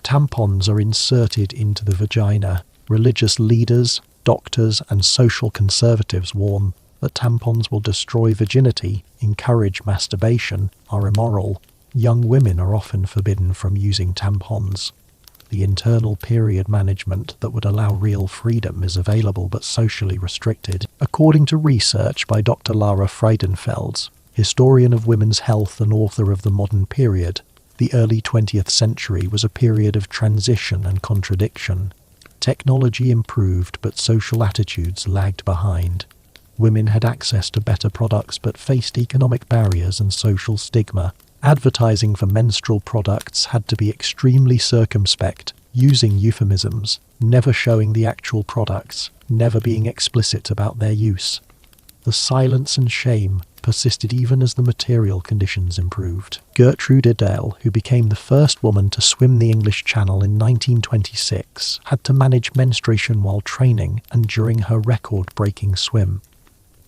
Tampons are inserted into the vagina. Religious leaders, doctors, and social conservatives warn that tampons will destroy virginity, encourage masturbation, are immoral. Young women are often forbidden from using tampons. The internal period management that would allow real freedom is available but socially restricted. According to research by Dr. Lara Friedenfeld, historian of women's health and author of The Modern Period, the early 20th century was a period of transition and contradiction. Technology improved, but social attitudes lagged behind. Women had access to better products but faced economic barriers and social stigma. Advertising for menstrual products had to be extremely circumspect, using euphemisms, never showing the actual products, never being explicit about their use. The silence and shame persisted even as the material conditions improved. Gertrude Adele, who became the first woman to swim the English Channel in 1926, had to manage menstruation while training and during her record-breaking swim.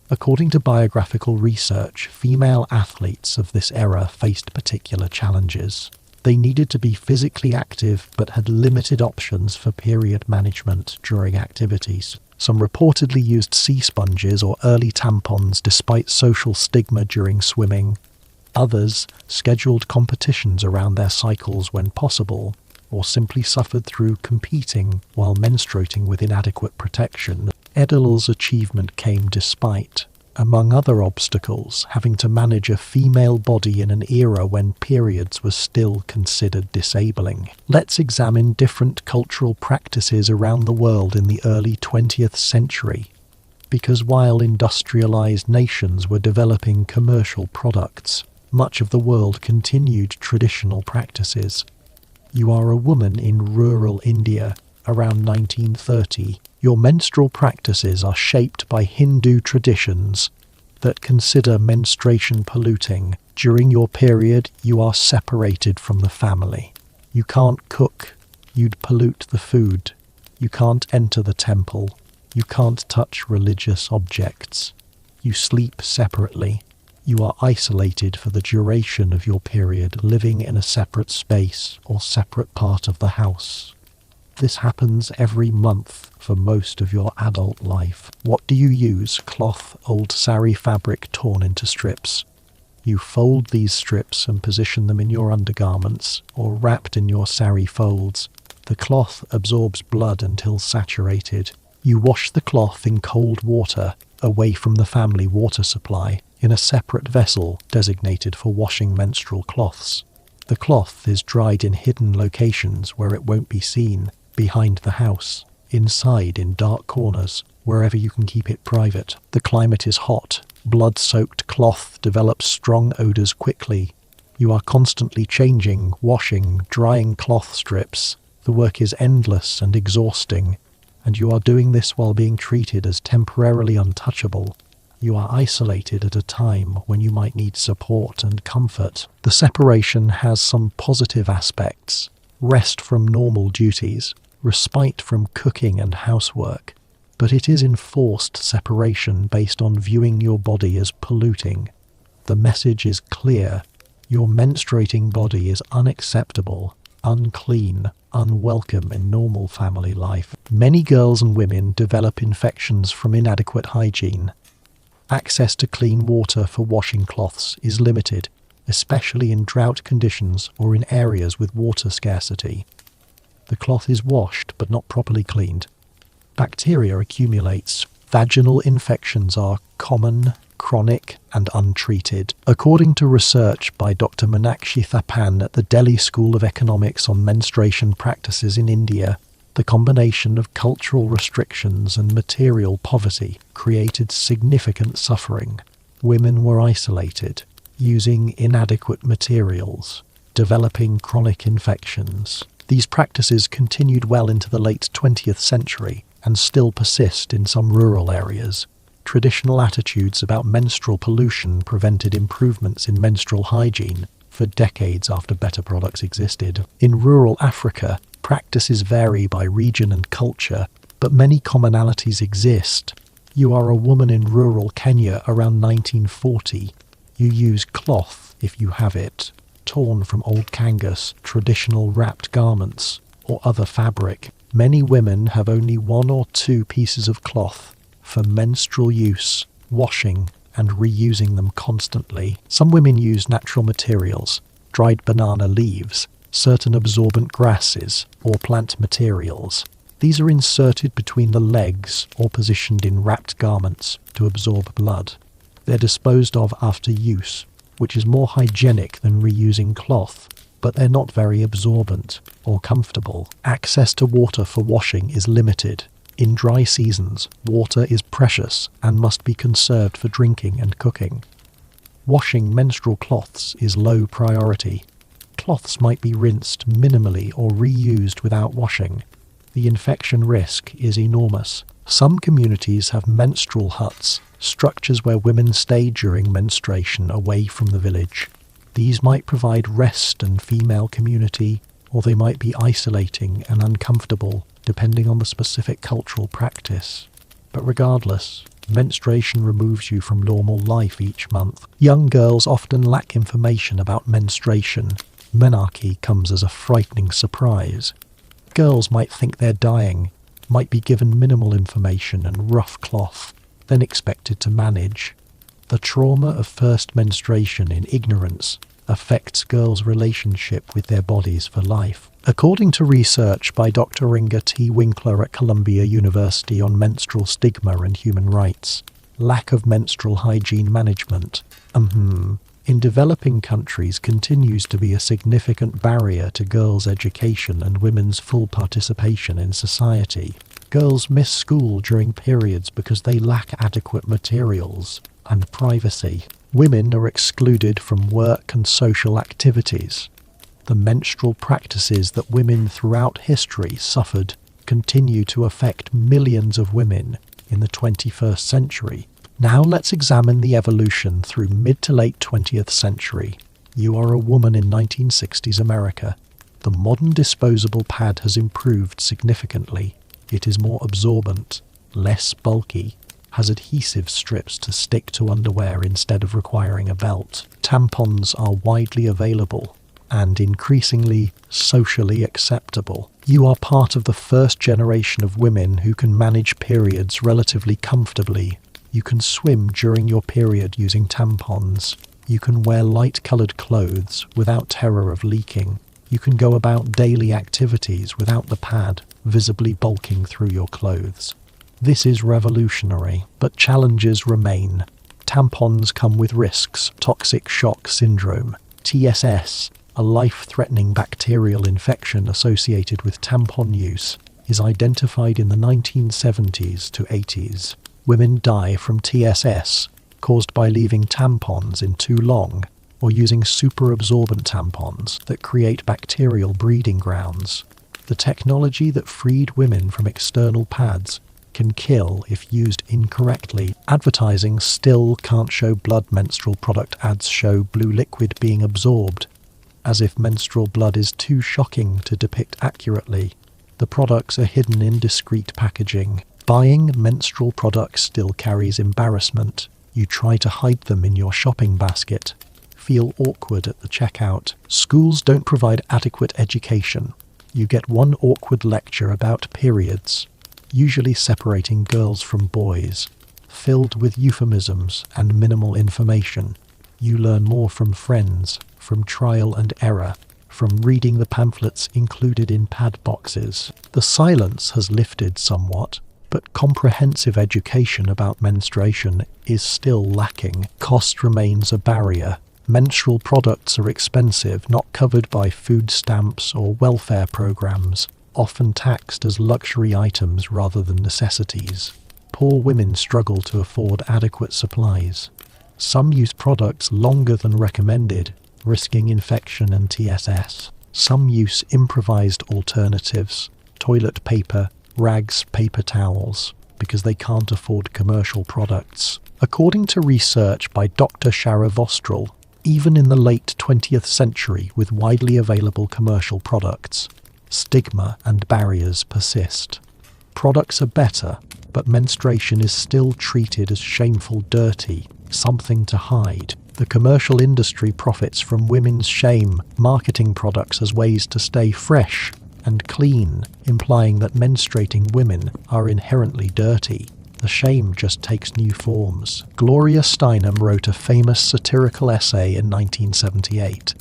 According to biographical research, female athletes of this era faced particular challenges. They needed to be physically active but had limited options for period management during activities. Some reportedly used sea sponges or early tampons despite social stigma during swimming. Others scheduled competitions around their cycles when possible, or simply suffered through competing while menstruating with inadequate protection. Adele's achievement came despite, among other obstacles, having to manage a female body in an era when periods were still considered disabling. Let's examine different cultural practices around the world in the early 20th century. Because while industrialized nations were developing commercial products, much of the world continued traditional practices. You are a woman in rural India around 1930. Your menstrual practices are shaped by Hindu traditions that consider menstruation polluting. During your period, you are separated from the family. You can't cook. You'd pollute the food. You can't enter the temple. You can't touch religious objects. You sleep separately. You are isolated for the duration of your period, living in a separate space or separate part of the house. This happens every month for most of your adult life. What do you use? Cloth, old sari fabric torn into strips. You fold these strips and position them in your undergarments or wrapped in your sari folds. The cloth absorbs blood until saturated. You wash the cloth in cold water, away from the family water supply, in a separate vessel designated for washing menstrual cloths. The cloth is dried in hidden locations where it won't be seen, behind the house, inside in dark corners, wherever you can keep it private. The climate is hot. Blood-soaked cloth develops strong odours quickly. You are constantly changing, washing, drying cloth strips. The work is endless and exhausting, and you are doing this while being treated as temporarily untouchable. You are isolated at a time when you might need support and comfort. The separation has some positive aspects. Rest from normal duties, respite from cooking and housework, but it is enforced separation based on viewing your body as polluting. The message is clear. Your menstruating body is unacceptable, unclean, unwelcome in normal family life. Many girls and women develop infections from inadequate hygiene. Access to clean water for washing cloths is limited, especially in drought conditions or in areas with water scarcity. The cloth is washed but not properly cleaned. Bacteria accumulates. Vaginal infections are common, chronic, and untreated. According to research by Dr. Meenakshi Thapan at the Delhi School of Economics on menstruation practices in India, the combination of cultural restrictions and material poverty created significant suffering. Women were isolated, using inadequate materials, developing chronic infections. These practices continued well into the late 20th century and still persist in some rural areas. Traditional attitudes about menstrual pollution prevented improvements in menstrual hygiene for decades after better products existed. In rural Africa, practices vary by region and culture, but many commonalities exist. You are a woman in rural Kenya around 1940. You use cloth, if you have it, torn from old kangas, traditional wrapped garments, or other fabric. Many women have only one or two pieces of cloth for menstrual use, washing, and reusing them constantly. Some women use natural materials, dried banana leaves, certain absorbent grasses, or plant materials. These are inserted between the legs or positioned in wrapped garments to absorb blood. They're disposed of after use, which is more hygienic than reusing cloth, but they're not very absorbent or comfortable. Access to water for washing is limited. In dry seasons, water is precious and must be conserved for drinking and cooking. Washing menstrual cloths is low priority. Cloths might be rinsed minimally or reused without washing. the infection risk is enormous. Some communities have menstrual huts, structures where women stay during menstruation away from the village. These might provide rest and female community, or they might be isolating and uncomfortable, depending on the specific cultural practice. But regardless, menstruation removes you from normal life each month. Young girls often lack information about menstruation. Menarche comes as a frightening surprise. Girls might think they're dying, might be given minimal information and rough cloth, then expected to manage. The trauma of first menstruation in ignorance affects girls' relationship with their bodies for life. According to research by Dr. Inga T. Winkler at Columbia University on menstrual stigma and human rights, lack of menstrual hygiene management, in developing countries continues to be a significant barrier to girls' education and women's full participation in society. Girls miss school during periods because they lack adequate materials and privacy. Women are excluded from work and social activities. The menstrual practices that women throughout history suffered continue to affect millions of women in the 21st century. Now let's examine the evolution through mid to late 20th century. You are a woman in 1960s America. The modern disposable pad has improved significantly. It is more absorbent, less bulky, has adhesive strips to stick to underwear instead of requiring a belt. Tampons are widely available and increasingly socially acceptable. You are part of the first generation of women who can manage periods relatively comfortably. You can swim during your period using tampons. You can wear light-coloured clothes without terror of leaking. You can go about daily activities without the pad visibly bulking through your clothes. This is revolutionary, but challenges remain. Tampons come with risks. Toxic shock syndrome, TSS, a life-threatening bacterial infection associated with tampon use, is identified in the 1970s to 80s. Women die from TSS, caused by leaving tampons in too long, or using super-absorbent tampons that create bacterial breeding grounds. The technology that freed women from external pads can kill if used incorrectly. Advertising still can't show blood. Menstrual product ads show blue liquid being absorbed, as if menstrual blood is too shocking to depict accurately. The products are hidden in discreet packaging. Buying menstrual products still carries embarrassment. You try to hide them in your shopping basket. Feel awkward at the checkout. Schools don't provide adequate education. You get one awkward lecture about periods, usually separating girls from boys, filled with euphemisms and minimal information. You learn more from friends, from trial and error, from reading the pamphlets included in pad boxes. The silence has lifted somewhat, but comprehensive education about menstruation is still lacking. Cost remains a barrier. Menstrual products are expensive, not covered by food stamps or welfare programs, often taxed as luxury items rather than necessities. Poor women struggle to afford adequate supplies. Some use products longer than recommended, risking infection and TSS. Some use improvised alternatives, toilet paper, rags, paper towels, because they can't afford commercial products. According to research by Dr. Shara Vostral, even in the late 20th century with widely available commercial products, stigma and barriers persist. Products are better, but menstruation is still treated as shameful, dirty, something to hide. The commercial industry profits from women's shame, marketing products as ways to stay fresh and clean, implying that menstruating women are inherently dirty. The shame just takes new forms. Gloria Steinem wrote a famous satirical essay in 1978,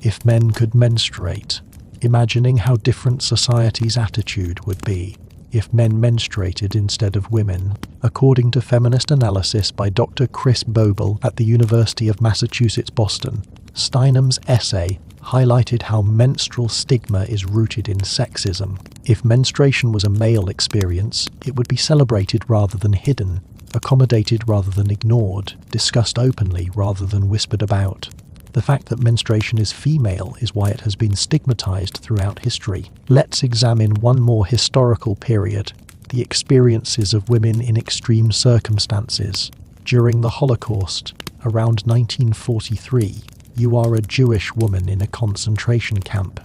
"If Men Could Menstruate," imagining how different society's attitude would be if men menstruated instead of women. According to feminist analysis by Dr. Chris Bobel at the University of Massachusetts, Boston, Steinem's essay highlighted how menstrual stigma is rooted in sexism. If menstruation was a male experience, it would be celebrated rather than hidden, accommodated rather than ignored, discussed openly rather than whispered about. The fact that menstruation is female is why it has been stigmatized throughout history. Let's examine one more historical period, the experiences of women in extreme circumstances. During the Holocaust, around 1943, you are a Jewish woman in a concentration camp.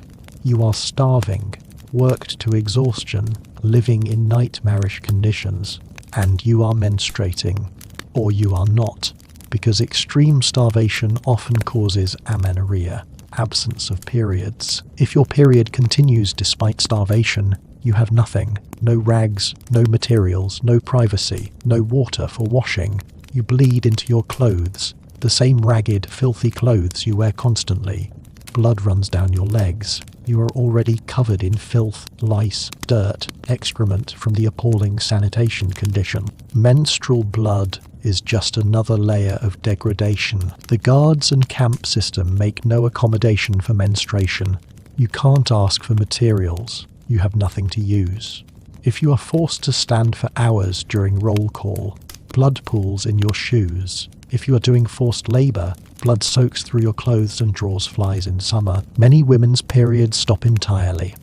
You are starving, worked to exhaustion, living in nightmarish conditions, and you are menstruating. Or you are not, because extreme starvation often causes amenorrhea, absence of periods. If your period continues despite starvation, you have nothing. No rags, no materials, no privacy, no water for washing. You bleed into your clothes, the same ragged, filthy clothes you wear constantly. Blood runs down your legs. You are already covered in filth, lice, dirt, excrement from the appalling sanitation condition. Menstrual blood is just another layer of degradation. The guards and camp system make no accommodation for menstruation. You can't ask for materials. You have nothing to use. If you are forced to stand for hours during roll call, blood pools in your shoes. If you are doing forced labor, blood soaks through your clothes and draws flies in summer. Many women's periods stop entirely.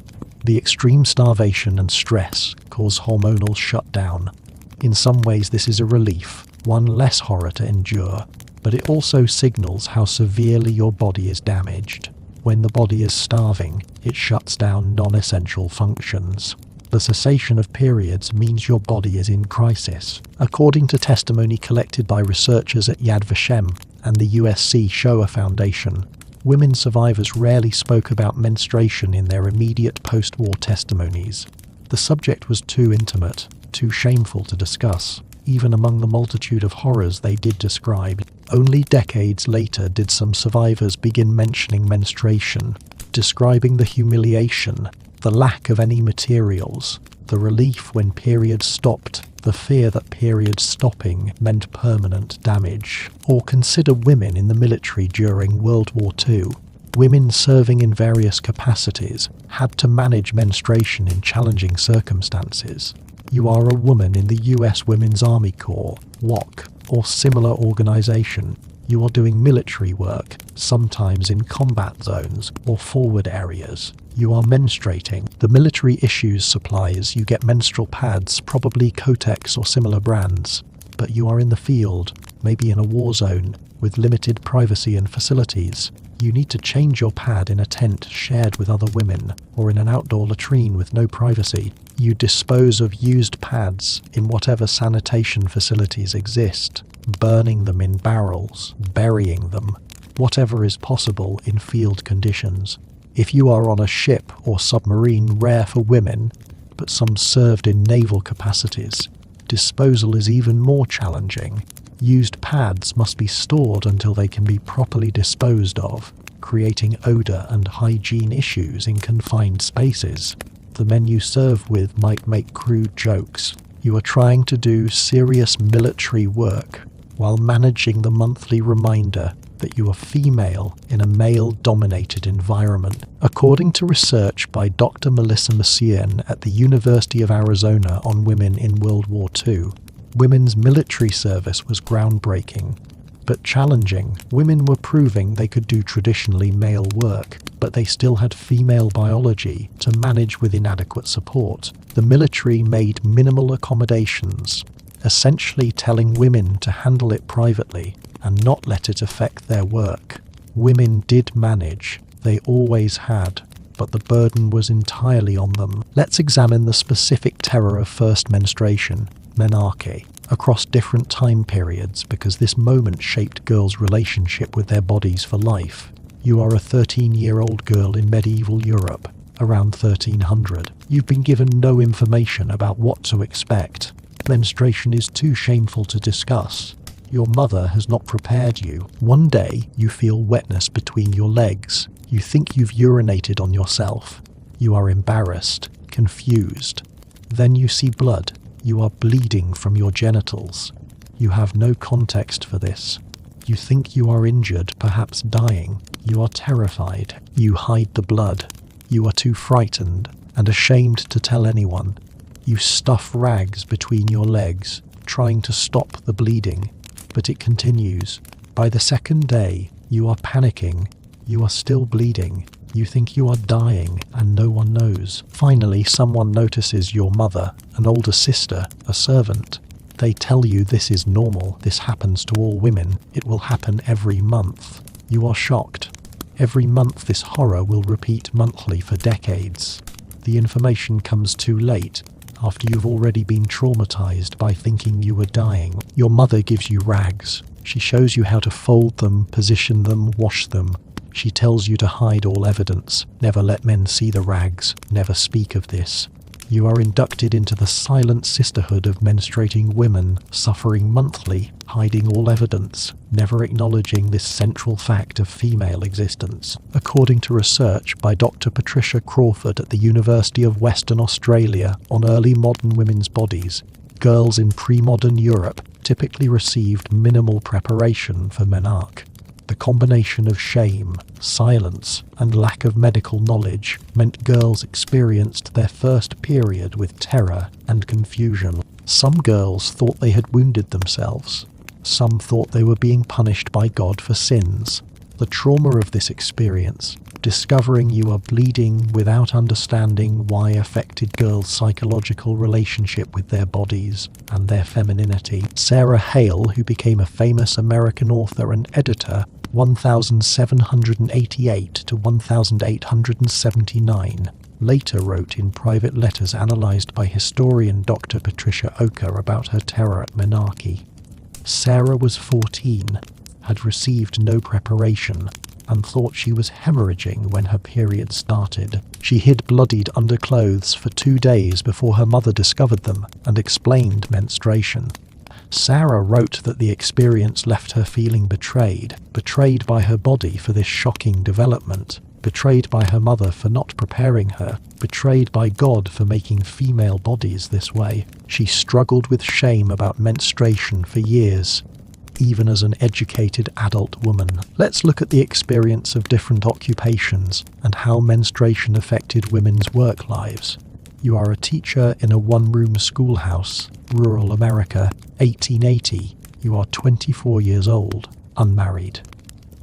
The extreme starvation and stress cause hormonal shutdown. In some ways this is a relief, one less horror to endure, but it also signals how severely your body is damaged. When the body is starving, it shuts down non-essential functions. The cessation of periods means your body is in crisis. According to testimony collected by researchers at Yad Vashem and the USC Shoah Foundation, women survivors rarely spoke about menstruation in their immediate post-war testimonies. The subject was too intimate, too shameful to discuss, even among the multitude of horrors they did describe. Only decades later did some survivors begin mentioning menstruation, describing the humiliation, the lack of any materials, the relief when periods stopped, the fear that periods stopping meant permanent damage. Or consider women in the military during World War II. Women serving in various capacities had to manage menstruation in challenging circumstances. You are a woman in the US Women's Army Corps, WOC, or similar organization. You are doing military work, sometimes in combat zones or forward areas. You are menstruating. The military issues supplies you get menstrual pads, probably Kotex or similar brands. But you are in the field, maybe in a war zone, with limited privacy and facilities. You need to change your pad in a tent shared with other women, or in an outdoor latrine with no privacy. You dispose of used pads in whatever sanitation facilities exist, burning them in barrels, burying them, whatever is possible in field conditions. If you are on a ship or submarine, rare for women, but some served in naval capacities, disposal is even more challenging. Used pads must be stored until they can be properly disposed of, creating odor and hygiene issues in confined spaces. The men you serve with might make crude jokes. You are trying to do serious military work while managing the monthly reminder that you are female in a male-dominated environment. According to research by Dr. Melissa Messian at the University of Arizona on women in World War II, women's military service was groundbreaking, but challenging. Women were proving they could do traditionally male work, but they still had female biology to manage with inadequate support. The military made minimal accommodations, essentially telling women to handle it privately and not let it affect their work. Women did manage, they always had, but the burden was entirely on them. Let's examine the specific terror of first menstruation, menarche, across different time periods, because this moment shaped girls' relationship with their bodies for life. You are a 13-year-old girl in medieval Europe, around 1300. You've been given no information about what to expect. Menstruation is too shameful to discuss. Your mother has not prepared you. One day, you feel wetness between your legs. You think you've urinated on yourself. You are embarrassed, confused. Then you see blood. You are bleeding from your genitals. You have no context for this. You think you are injured, perhaps dying. You are terrified. You hide the blood. You are too frightened and ashamed to tell anyone. You stuff rags between your legs, trying to stop the bleeding, but it continues. By the second day, You are panicking. You are still bleeding. You think you are dying and no one knows. Finally, someone notices your mother, an older sister, a servant. They tell you this is normal, this happens to all women, it will happen every month. You are shocked. Every month this horror will repeat monthly for decades. The information comes too late, after you've already been traumatized by thinking you were dying. Your mother gives you rags. She shows you how to fold them, position them, wash them. She tells you to hide all evidence, never let men see the rags, never speak of this. You are inducted into the silent sisterhood of menstruating women, suffering monthly, hiding all evidence, never acknowledging this central fact of female existence. According to research by Dr. Patricia Crawford at the University of Western Australia on early modern women's bodies, girls in pre-modern Europe typically received minimal preparation for menarche. The combination of shame, silence, and lack of medical knowledge meant girls experienced their first period with terror and confusion. Some girls thought they had wounded themselves. Some thought they were being punished by God for sins. The trauma of this experience, discovering you are bleeding without understanding why, affected girls' psychological relationship with their bodies and their femininity. Sarah Hale, who became a famous American author and editor, 1788 to 1879, later wrote in private letters analysed by historian Dr. Patricia Oker about her terror at menarche. Sarah was 14, had received no preparation, and thought she was hemorrhaging when her period started. She hid bloodied underclothes for 2 days before her mother discovered them and explained menstruation. Sarah wrote that the experience left her feeling betrayed by her body for this shocking development, betrayed by her mother for not preparing her, betrayed by God for making female bodies this way. She struggled with shame about menstruation for years, even as an educated adult woman. Let's look at the experience of different occupations and how menstruation affected women's work lives. You are a teacher in a one-room schoolhouse, rural America, 1880. You are 24 years old, unmarried.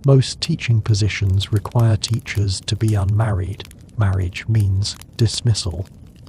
Most teaching positions require teachers to be unmarried. Marriage means dismissal.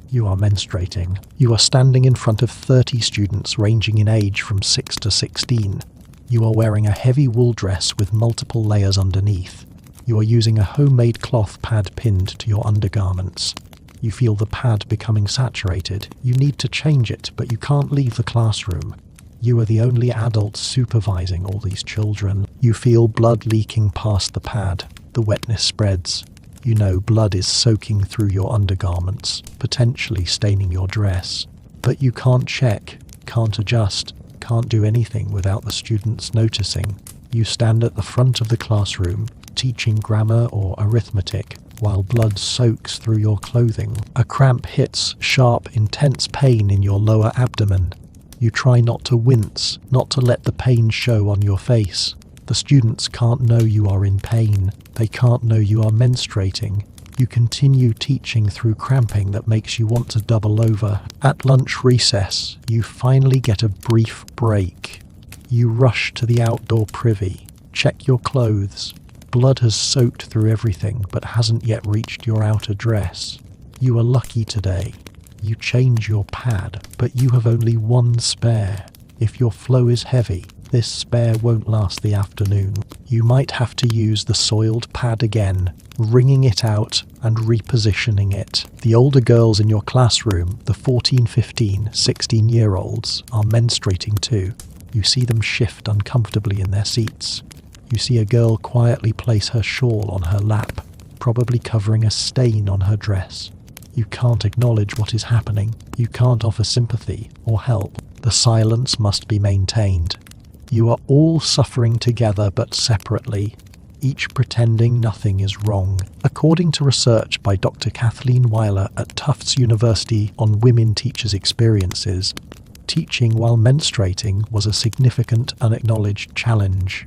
You are menstruating. You are standing in front of 30 students ranging in age from 6 to 16. You are wearing a heavy wool dress with multiple layers underneath. You are using a homemade cloth pad pinned to your undergarments. You feel the pad becoming saturated. You need to change it, but you can't leave the classroom. You are the only adult supervising all these children. You feel blood leaking past the pad. The wetness spreads. You know blood is soaking through your undergarments, potentially staining your dress. But you can't check, can't adjust, can't do anything without the students noticing. You stand at the front of the classroom, teaching grammar or arithmetic, while blood soaks through your clothing. A cramp hits, sharp, intense pain in your lower abdomen. You try not to wince, not to let the pain show on your face. The students can't know you are in pain. They can't know you are menstruating. You continue teaching through cramping that makes you want to double over. At lunch recess, you finally get a brief break. You rush to the outdoor privy, check your clothes. Blood has soaked through everything but hasn't yet reached your outer dress. You are lucky today. You change your pad, but you have only one spare. If your flow is heavy, this spare won't last the afternoon. You might have to use the soiled pad again, wringing it out and repositioning it. The older girls in your classroom, the 14, 15, 16-year-olds, are menstruating too. You see them shift uncomfortably in their seats. You see a girl quietly place her shawl on her lap, probably covering a stain on her dress. You can't acknowledge what is happening. You can't offer sympathy or help. The silence must be maintained. You are all suffering together but separately, each pretending nothing is wrong. According to research by Dr. Kathleen Weiler at Tufts University on women teachers' experiences, teaching while menstruating was a significant unacknowledged challenge.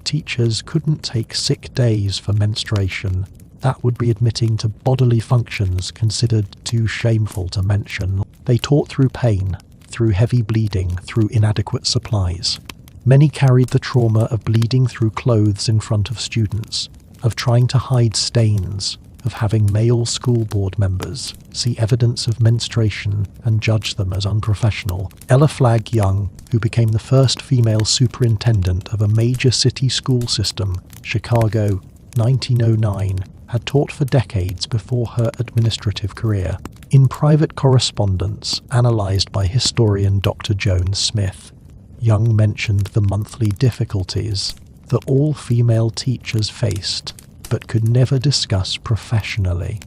Teachers couldn't take sick days for menstruation. That would be admitting to bodily functions considered too shameful to mention. They taught through pain, through heavy bleeding, through inadequate supplies. Many carried the trauma of bleeding through clothes in front of students, of trying to hide stains, of having male school board members see evidence of menstruation and judge them as unprofessional. Ella Flagg Young, who became the first female superintendent of a major city school system, Chicago, 1909, had taught for decades before her administrative career. In private correspondence analysed by historian Dr. Jones Smith, Young mentioned the monthly difficulties that all female teachers faced but could never discuss professionally.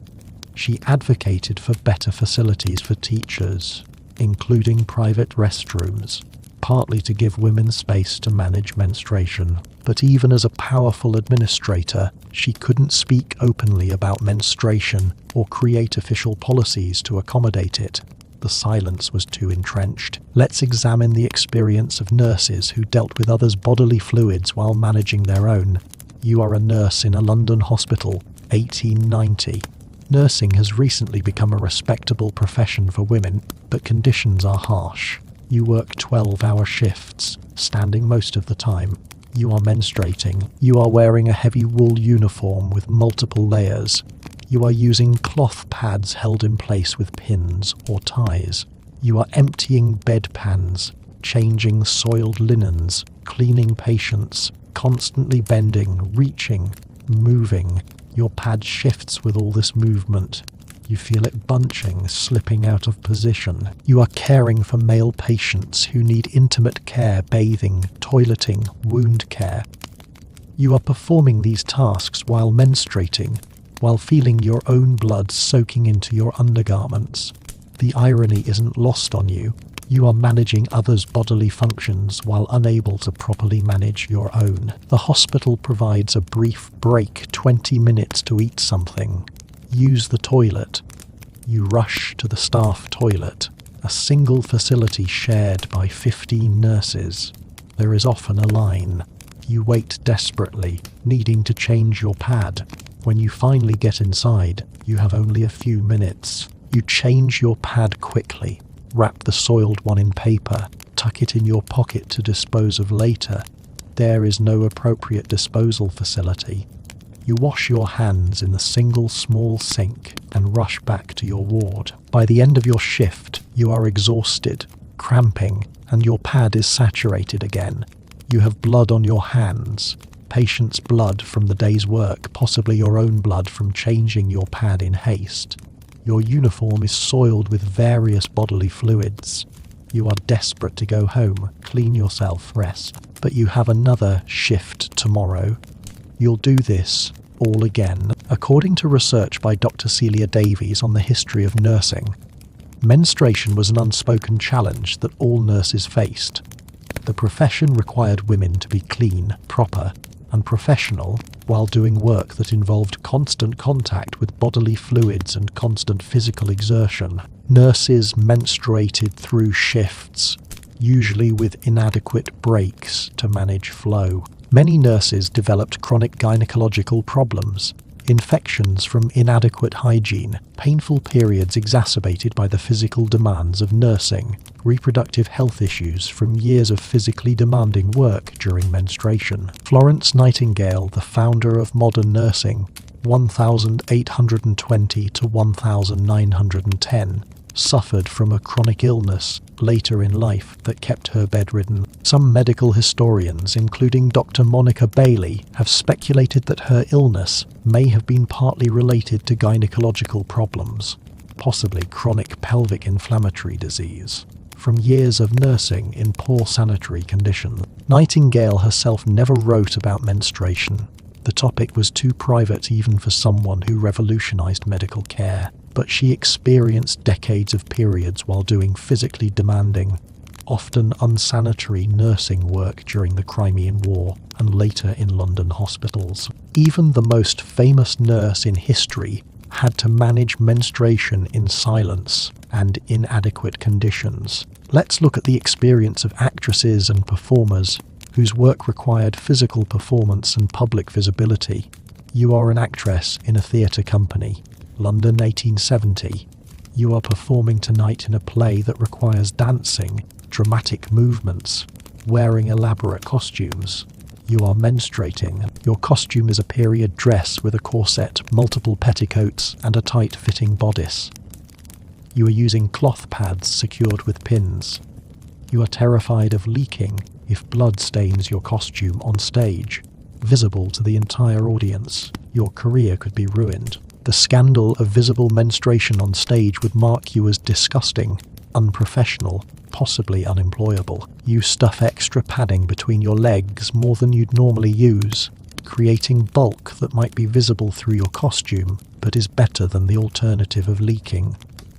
She advocated for better facilities for teachers, including private restrooms, partly to give women space to manage menstruation. But even as a powerful administrator, she couldn't speak openly about menstruation or create official policies to accommodate it. The silence was too entrenched. Let's examine the experience of nurses who dealt with others' bodily fluids while managing their own. You are a nurse in a London hospital, 1890. Nursing has recently become a respectable profession for women, but conditions are harsh. You work 12-hour shifts, standing most of the time. You are menstruating. You are wearing a heavy wool uniform with multiple layers. You are using cloth pads held in place with pins or ties. You are emptying bedpans, changing soiled linens, cleaning patients, constantly bending, reaching, moving. Your pad shifts with all this movement. You feel it bunching, slipping out of position. You are caring for male patients who need intimate care, bathing, toileting, wound care. You are performing these tasks while menstruating, while feeling your own blood soaking into your undergarments. The irony isn't lost on you. You are managing others' bodily functions while unable to properly manage your own. The hospital provides a brief break, 20 minutes to eat something. Use the toilet. You rush to the staff toilet, a single facility shared by 15 nurses. There is often a line. You wait desperately, needing to change your pad. When you finally get inside, you have only a few minutes. You change your pad quickly. Wrap the soiled one in paper, tuck it in your pocket to dispose of later. There is no appropriate disposal facility. You wash your hands in the single small sink and rush back to your ward. By the end of your shift, you are exhausted, cramping, and your pad is saturated again. You have blood on your hands, patient's blood from the day's work, possibly your own blood from changing your pad in haste. Your uniform is soiled with various bodily fluids. You are desperate to go home, clean yourself, rest. But you have another shift tomorrow. You'll do this all again. According to research by Dr. Celia Davies on the history of nursing, menstruation was an unspoken challenge that all nurses faced. The profession required women to be clean, proper, and professional while doing work that involved constant contact with bodily fluids and constant physical exertion. Nurses menstruated through shifts, usually with inadequate breaks to manage flow. Many nurses developed chronic gynecological problems, infections from inadequate hygiene, painful periods exacerbated by the physical demands of nursing, reproductive health issues from years of physically demanding work during menstruation. Florence Nightingale, the founder of modern nursing, 1820 to 1910, suffered from a chronic illness later in life that kept her bedridden. Some medical historians, including Dr. Monica Bailey, have speculated that her illness may have been partly related to gynecological problems, possibly chronic pelvic inflammatory disease, from years of nursing in poor sanitary conditions. Nightingale herself never wrote about menstruation. The topic was too private even for someone who revolutionized medical care. But she experienced decades of periods while doing physically demanding, often unsanitary nursing work during the Crimean War and later in London hospitals. Even the most famous nurse in history had to manage menstruation in silence and inadequate conditions. Let's look at the experience of actresses and performers whose work required physical performance and public visibility. You are an actress in a theatre company. London, 1870. You are performing tonight in a play that requires dancing, dramatic movements. wearing elaborate costumes. You are menstruating. Your costume is a period dress with a corset, multiple petticoats, and a tight-fitting bodice. You are using cloth pads secured with pins. You are terrified of leaking if blood stains your costume on stage. Visible to the entire audience, your career could be ruined. The scandal of visible menstruation on stage would mark you as disgusting, unprofessional, possibly unemployable. You stuff extra padding between your legs more than you'd normally use, creating bulk that might be visible through your costume, but is better than the alternative of leaking.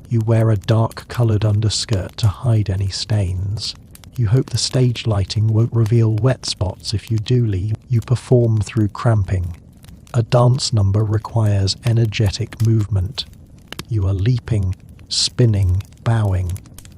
You wear a dark-coloured underskirt to hide any stains. You hope the stage lighting won't reveal wet spots if you do leave. You perform through cramping. A dance number requires energetic movement. You are leaping, spinning, bowing.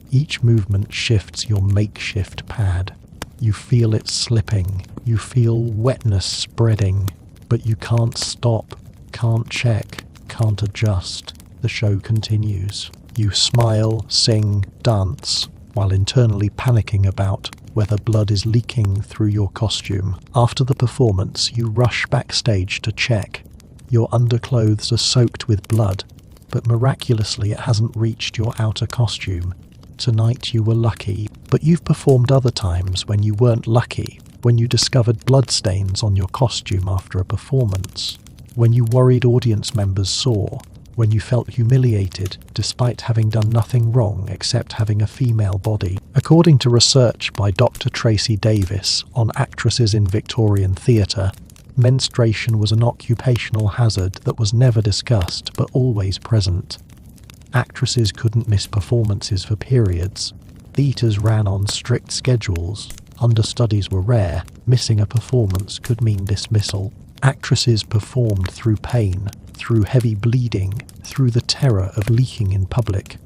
Each movement shifts your makeshift pad. You feel it slipping. You feel wetness spreading. But you can't stop, can't check, can't adjust. The show continues. You smile, sing, dance, while internally panicking about whether blood is leaking through your costume. After the performance, you rush backstage to check. Your underclothes are soaked with blood, but miraculously it hasn't reached your outer costume. Tonight you were lucky, but you've performed other times when you weren't lucky, when you discovered bloodstains on your costume after a performance, when you worried audience members saw, when you felt humiliated despite having done nothing wrong except having a female body. According to research by Dr. Tracy Davis on actresses in Victorian theatre, menstruation was an occupational hazard that was never discussed but always present. Actresses couldn't miss performances for periods. Theatres ran on strict schedules. Understudies were rare. Missing a performance could mean dismissal. Actresses performed through pain, through heavy bleeding, through the terror of leaking in public.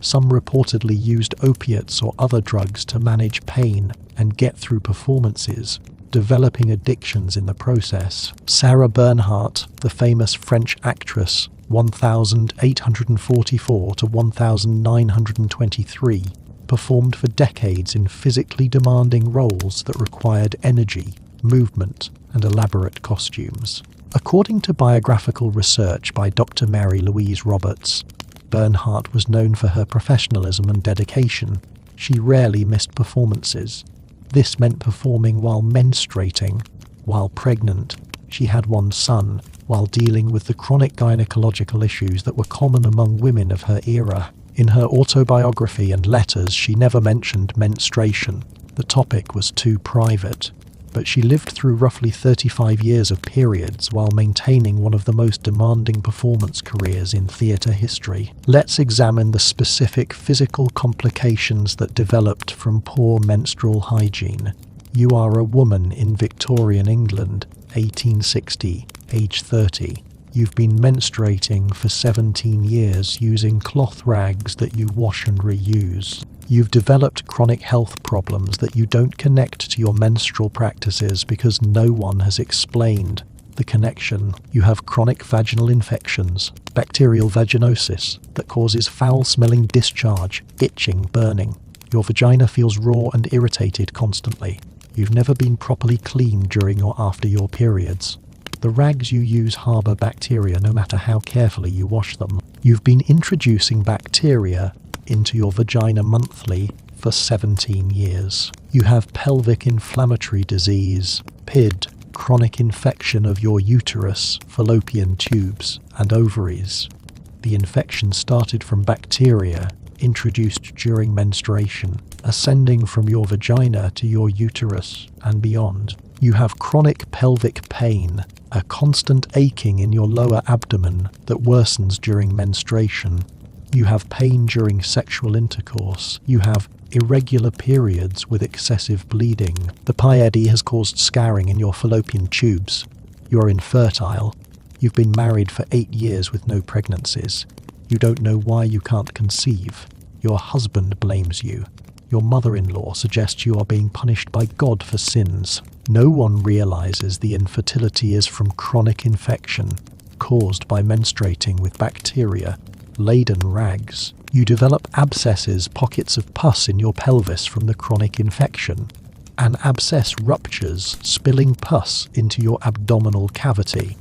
Some reportedly used opiates or other drugs to manage pain and get through performances, developing addictions in the process. Sarah Bernhardt, the famous French actress, 1844 to 1923, performed for decades in physically demanding roles that required energy, movement, and elaborate costumes. According to biographical research by Dr. Mary Louise Roberts, Bernhardt was known for her professionalism and dedication. She rarely missed performances. This meant performing while menstruating, while pregnant. She had one son, while dealing with the chronic gynecological issues that were common among women of her era. In her autobiography and letters, she never mentioned menstruation. The topic was too private. But she lived through roughly 35 years of periods while maintaining one of the most demanding performance careers in theatre history. Let's examine the specific physical complications that developed from poor menstrual hygiene. You are a woman in Victorian England, 1860, age 30. You've been menstruating for 17 years using cloth rags that you wash and reuse. You've developed chronic health problems that you don't connect to your menstrual practices because no one has explained the connection. You have chronic vaginal infections, bacterial vaginosis that causes foul-smelling discharge, itching, burning. Your vagina feels raw and irritated constantly. You've never been properly cleaned during or after your periods. The rags you use harbour bacteria no matter how carefully you wash them. You've been introducing bacteria into your vagina monthly for 17 years. You have pelvic inflammatory disease, PID, chronic infection of your uterus, fallopian tubes, and ovaries. The infection started from bacteria introduced during menstruation, ascending from your vagina to your uterus and beyond. You have chronic pelvic pain, a constant aching in your lower abdomen that worsens during menstruation. You have pain during sexual intercourse. You have irregular periods with excessive bleeding. The PID has caused scarring in your fallopian tubes. You are infertile. You've been married for 8 years with no pregnancies. You don't know why you can't conceive. Your husband blames you. Your mother-in-law suggests you are being punished by God for sins. No one realizes the infertility is from chronic infection caused by menstruating with bacteria-laden rags. You develop abscesses, pockets of pus in your pelvis from the chronic infection. An abscess ruptures, spilling pus into your abdominal cavity.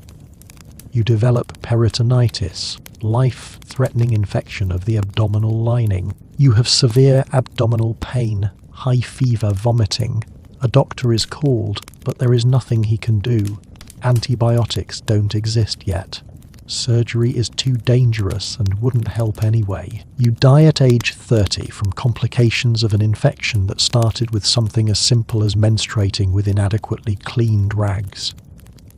You develop peritonitis, life-threatening infection of the abdominal lining. You have severe abdominal pain, high fever, vomiting. A doctor is called, but there is nothing he can do. Antibiotics don't exist yet. Surgery is too dangerous and wouldn't help anyway. You die at age 30 from complications of an infection that started with something as simple as menstruating with inadequately cleaned rags.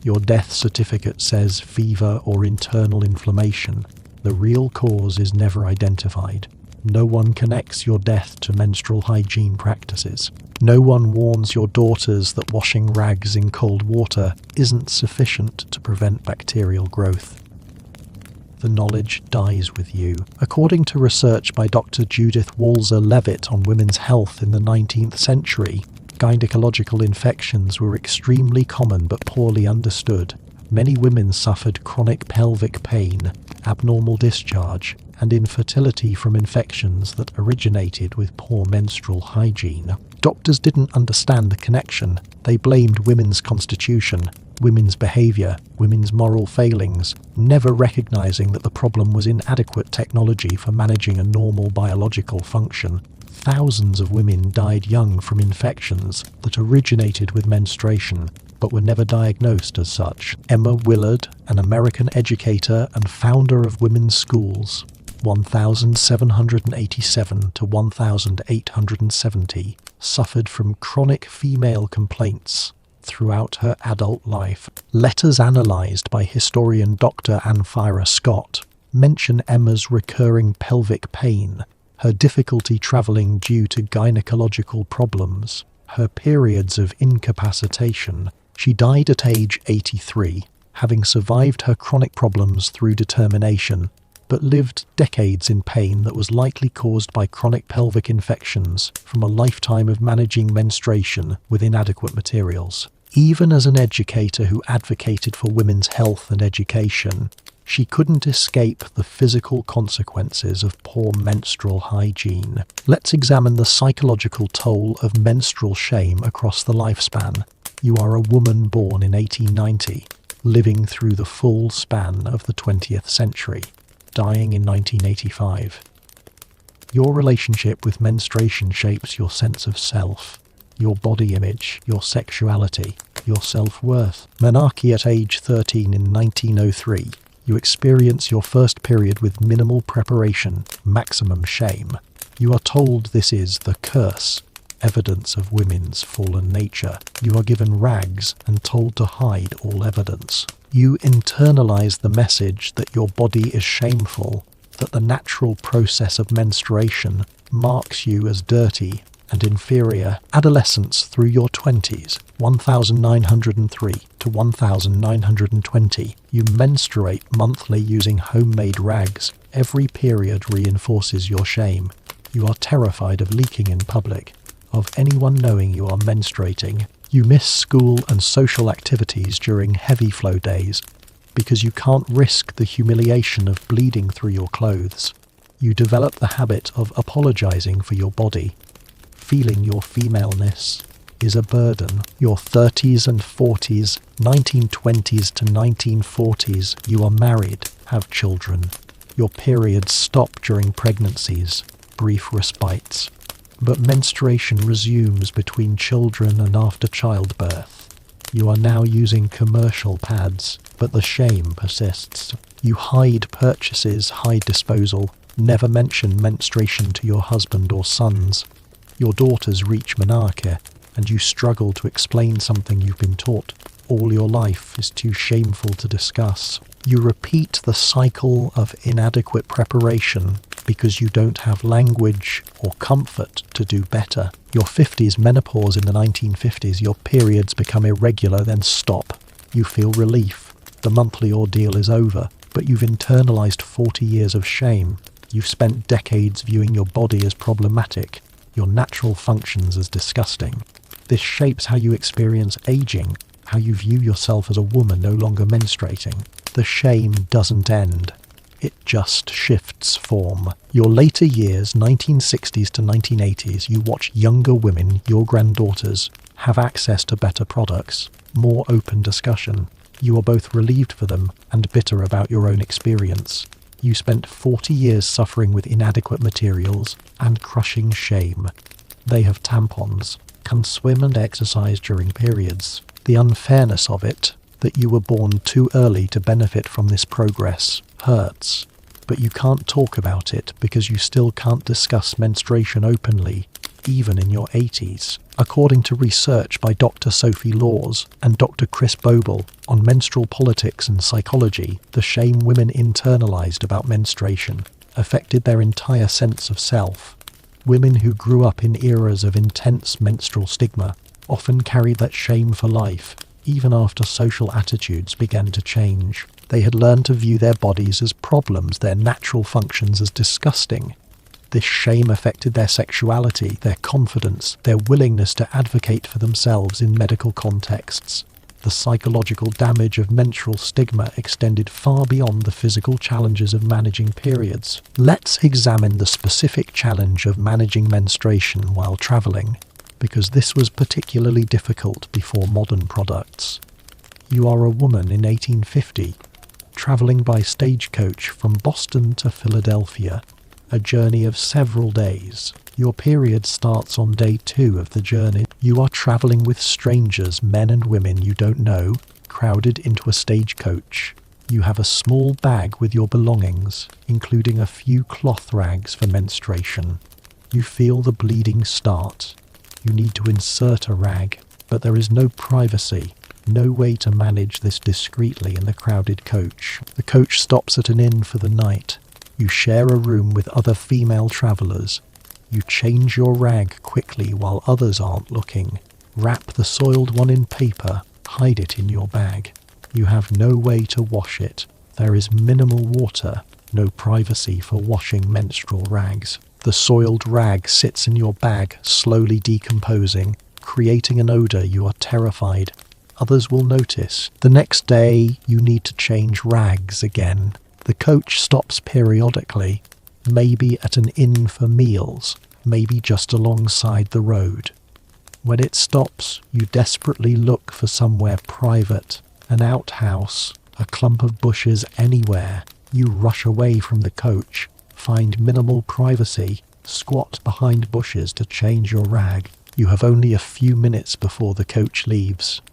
Your death certificate says fever or internal inflammation. The real cause is never identified. No one connects your death to menstrual hygiene practices. No one warns your daughters that washing rags in cold water isn't sufficient to prevent bacterial growth. The knowledge dies with you. According to research by Dr. Judith Walser-Levitt on women's health in the 19th century, gynecological infections were extremely common but poorly understood. Many women suffered chronic pelvic pain, abnormal discharge, and infertility from infections that originated with poor menstrual hygiene. Doctors didn't understand the connection. They blamed women's constitution, women's behavior, women's moral failings, never recognizing that the problem was inadequate technology for managing a normal biological function. Thousands of women died young from infections that originated with menstruation, but were never diagnosed as such. Emma Willard, an American educator and founder of women's schools, 1787 to 1870, suffered from chronic female complaints throughout her adult life. Letters analysed by historian Dr. Anphira Scott mention Emma's recurring pelvic pain, her difficulty travelling due to gynecological problems, her periods of incapacitation. She died at age 83, having survived her chronic problems through determination, but lived decades in pain that was likely caused by chronic pelvic infections from a lifetime of managing menstruation with inadequate materials. Even as an educator who advocated for women's health and education, she couldn't escape the physical consequences of poor menstrual hygiene. Let's examine the psychological toll of menstrual shame across the lifespan. You are a woman born in 1890, living through the full span of the 20th century, dying in 1985. Your relationship with menstruation shapes your sense of self, your body image, your sexuality, your self-worth. Menarche at age 13 in 1903. You experience your first period with minimal preparation, maximum shame. You are told this is the curse, evidence of women's fallen nature. You are given rags and told to hide all evidence. You internalize the message that your body is shameful, that the natural process of menstruation marks you as dirty and inferior. Adolescence through your 20s, 1903 to 1920. You menstruate monthly using homemade rags. Every period reinforces your shame. You are terrified of leaking in public, of anyone knowing you are menstruating. You miss school and social activities during heavy flow days because you can't risk the humiliation of bleeding through your clothes. You develop the habit of apologizing for your body. Feeling your femaleness is a burden. Your 30s and 40s, 1920s to 1940s, you are married, have children. Your periods stop during pregnancies, brief respites. But menstruation resumes between children and after childbirth. You are now using commercial pads, but the shame persists. You hide purchases, hide disposal, never mention menstruation to your husband or sons. Your daughters reach menarche, and you struggle to explain something you've been taught all your life is too shameful to discuss. You repeat the cycle of inadequate preparation because you don't have language or comfort to do better. Your 50s, menopause in the 1950s, your periods become irregular, then stop. You feel relief. The monthly ordeal is over, but you've internalized 40 years of shame. You've spent decades viewing your body as problematic, your natural functions as disgusting. This shapes how you experience aging, how you view yourself as a woman no longer menstruating. The shame doesn't end. It just shifts form. Your later years, 1960s to 1980s, you watch younger women, your granddaughters, have access to better products, more open discussion. You are both relieved for them and bitter about your own experience. You spent 40 years suffering with inadequate materials and crushing shame. They have tampons, can swim and exercise during periods. The unfairness of it, that you were born too early to benefit from this progress, hurts. But you can't talk about it because you still can't discuss menstruation openly, even in your 80s. According to research by Dr. Sophie Laws and Dr. Chris Boble on menstrual politics and psychology, the shame women internalized about menstruation affected their entire sense of self. Women who grew up in eras of intense menstrual stigma often carried that shame for life, even after social attitudes began to change. They had learned to view their bodies as problems, their natural functions as disgusting. This shame affected their sexuality, their confidence, their willingness to advocate for themselves in medical contexts. The psychological damage of menstrual stigma extended far beyond the physical challenges of managing periods. Let's examine the specific challenge of managing menstruation while traveling, because this was particularly difficult before modern products. You are a woman in 1850, traveling by stagecoach from Boston to Philadelphia, a journey of several days. Your period starts on day 2 of the journey. You are traveling with strangers, men and women you don't know, crowded into a stagecoach. You have a small bag with your belongings, including a few cloth rags for menstruation. You feel the bleeding start. You need to insert a rag, but there is no privacy, no way to manage this discreetly in the crowded coach. The coach stops at an inn for the night. You share a room with other female travellers. You change your rag quickly while others aren't looking. Wrap the soiled one in paper, hide it in your bag. You have no way to wash it. There is minimal water, no privacy for washing menstrual rags. The soiled rag sits in your bag, slowly decomposing, creating an odour. You are terrified. Others will notice. The next day, you need to change rags again. The coach stops periodically, maybe at an inn for meals, maybe just alongside the road. When it stops, you desperately look for somewhere private, an outhouse, a clump of bushes, anywhere. You rush away from the coach, find minimal privacy, squat behind bushes to change your rag. You have only a few minutes before the coach leaves.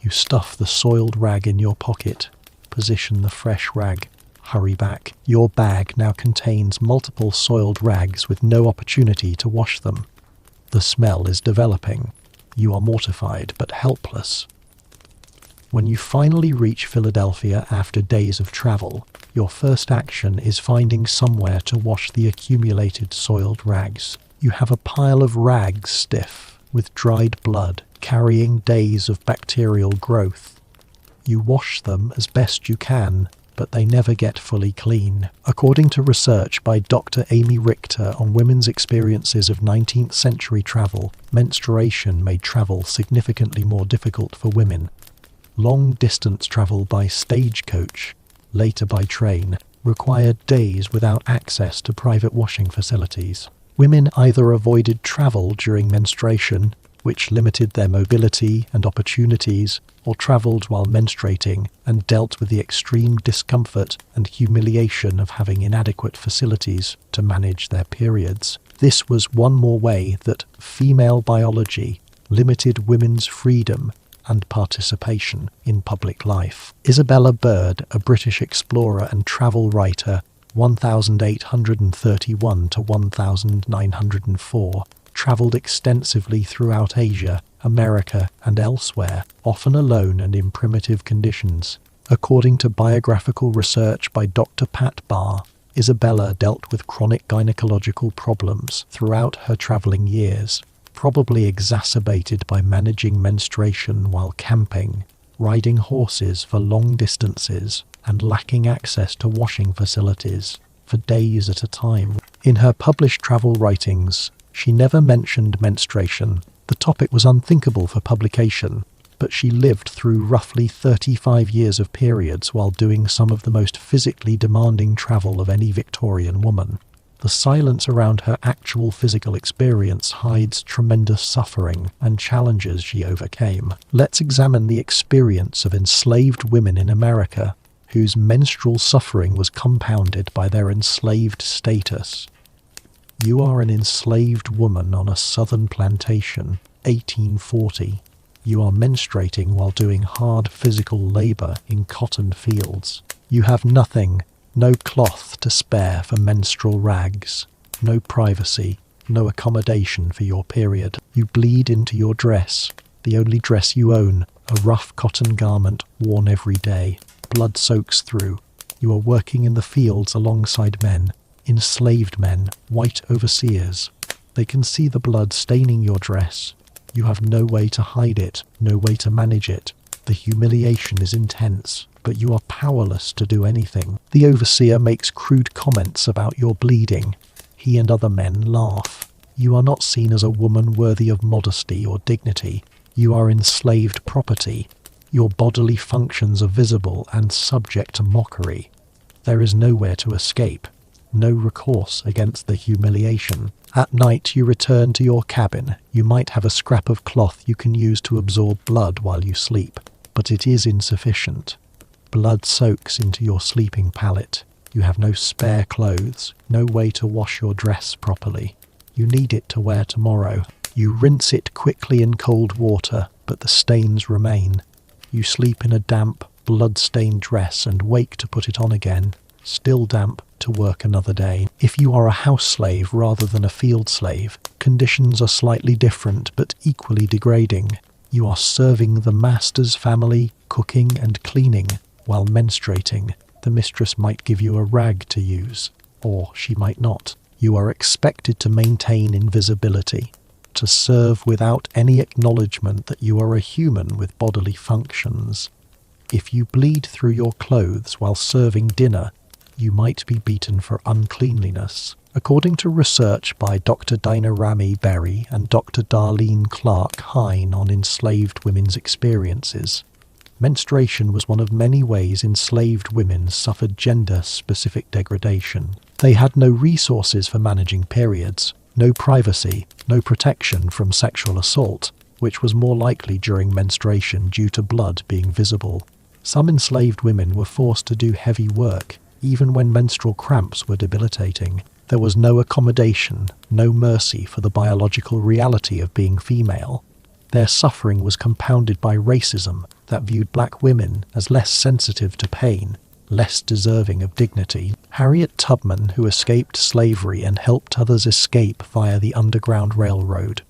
You stuff the soiled rag in your pocket, position the fresh rag, hurry back. Your bag now contains multiple soiled rags with no opportunity to wash them. The smell is developing. You are mortified but helpless. When you finally reach Philadelphia after days of travel, your first action is finding somewhere to wash the accumulated soiled rags. You have a pile of rags stiff, with dried blood, carrying days of bacterial growth. You wash them as best you can, but they never get fully clean. According to research by Dr. Amy Richter on women's experiences of 19th century travel, menstruation made travel significantly more difficult for women. Long-distance travel by stagecoach, later by train, required days without access to private washing facilities. Women either avoided travel during menstruation, which limited their mobility and opportunities, or travelled while menstruating and dealt with the extreme discomfort and humiliation of having inadequate facilities to manage their periods. This was one more way that female biology limited women's freedom and participation in public life. Isabella Bird, a British explorer and travel writer, 1831 to 1904, travelled extensively throughout Asia, America, and elsewhere, often alone and in primitive conditions. According to biographical research by Dr. Pat Barr, Isabella dealt with chronic gynecological problems throughout her travelling years, probably exacerbated by managing menstruation while camping, riding horses for long distances, and lacking access to washing facilities for days at a time. In her published travel writings, she never mentioned menstruation. The topic was unthinkable for publication, but she lived through roughly 35 years of periods while doing some of the most physically demanding travel of any Victorian woman. The silence around her actual physical experience hides tremendous suffering and challenges she overcame. Let's examine the experience of enslaved women in America, whose menstrual suffering was compounded by their enslaved status. You are an enslaved woman on a southern plantation, 1840. You are menstruating while doing hard physical labor in cotton fields. You have nothing, no cloth to spare for menstrual rags, no privacy, no accommodation for your period. You bleed into your dress, the only dress you own, a rough cotton garment worn every day. Blood soaks through. You are working in the fields alongside men, enslaved men, white overseers. They can see the blood staining your dress. You have no way to hide it, no way to manage it. The humiliation is intense, but you are powerless to do anything. The overseer makes crude comments about your bleeding. He and other men laugh. You are not seen as a woman worthy of modesty or dignity. You are enslaved property. Your bodily functions are visible and subject to mockery. There is nowhere to escape, no recourse against the humiliation. At night you return to your cabin. You might have a scrap of cloth you can use to absorb blood while you sleep, but it is insufficient. Blood soaks into your sleeping pallet. You have no spare clothes, no way to wash your dress properly. You need it to wear tomorrow. You rinse it quickly in cold water, but the stains remain. You sleep in a damp, blood-stained dress and wake to put it on again, still damp, to work another day. If you are a house slave rather than a field slave, conditions are slightly different but equally degrading. You are serving the master's family, cooking and cleaning, while menstruating. The mistress might give you a rag to use, or she might not. You are expected to maintain invisibility, to serve without any acknowledgement that you are a human with bodily functions. If you bleed through your clothes while serving dinner, you might be beaten for uncleanliness. According to research by Dr. Dinah Rami Berry and Dr. Darlene Clark Hine on enslaved women's experiences, menstruation was one of many ways enslaved women suffered gender-specific degradation. They had no resources for managing periods, no privacy, no protection from sexual assault, which was more likely during menstruation due to blood being visible. Some enslaved women were forced to do heavy work, even when menstrual cramps were debilitating. There was no accommodation, no mercy for the biological reality of being female. Their suffering was compounded by racism that viewed black women as less sensitive to pain, less deserving of dignity. Harriet Tubman, who escaped slavery and helped others escape via the Underground Railroad,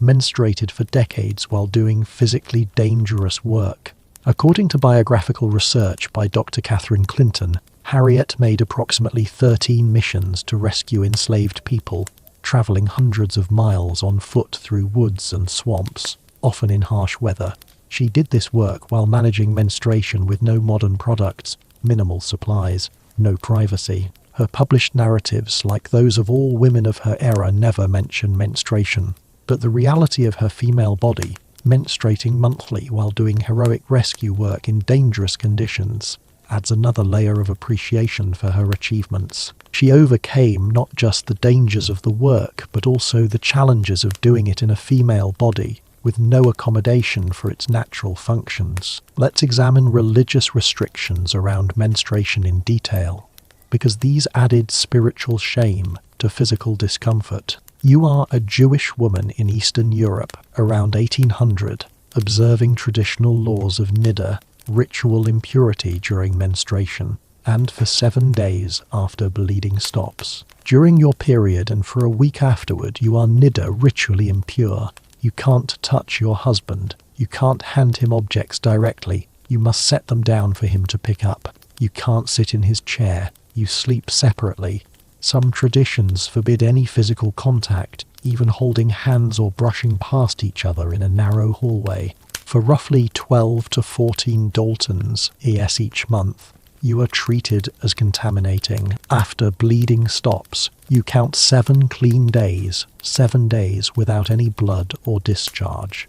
menstruated for decades while doing physically dangerous work. According to biographical research by Dr. Catherine Clinton, Harriet made approximately 13 missions to rescue enslaved people, traveling hundreds of miles on foot through woods and swamps, often in harsh weather. She did this work while managing menstruation with no modern products, minimal supplies, no privacy. Her published narratives, like those of all women of her era, never mention menstruation, but the reality of her female body, menstruating monthly while doing heroic rescue work in dangerous conditions, adds another layer of appreciation for her achievements. She overcame not just the dangers of the work, but also the challenges of doing it in a female body, with no accommodation for its natural functions. Let's examine religious restrictions around menstruation in detail, because these added spiritual shame to physical discomfort. You are a Jewish woman in Eastern Europe around 1800, observing traditional laws of niddah, ritual impurity during menstruation, and for 7 days after bleeding stops. During your period and for a week afterward, you are niddah, ritually impure. You can't touch your husband. You can't hand him objects directly. You must set them down for him to pick up. You can't sit in his chair. You sleep separately. Some traditions forbid any physical contact, even holding hands or brushing past each other in a narrow hallway. For roughly 12 to 14 Daltons ES each month, you are treated as contaminating. After bleeding stops, you count 7 clean days, 7 days without any blood or discharge.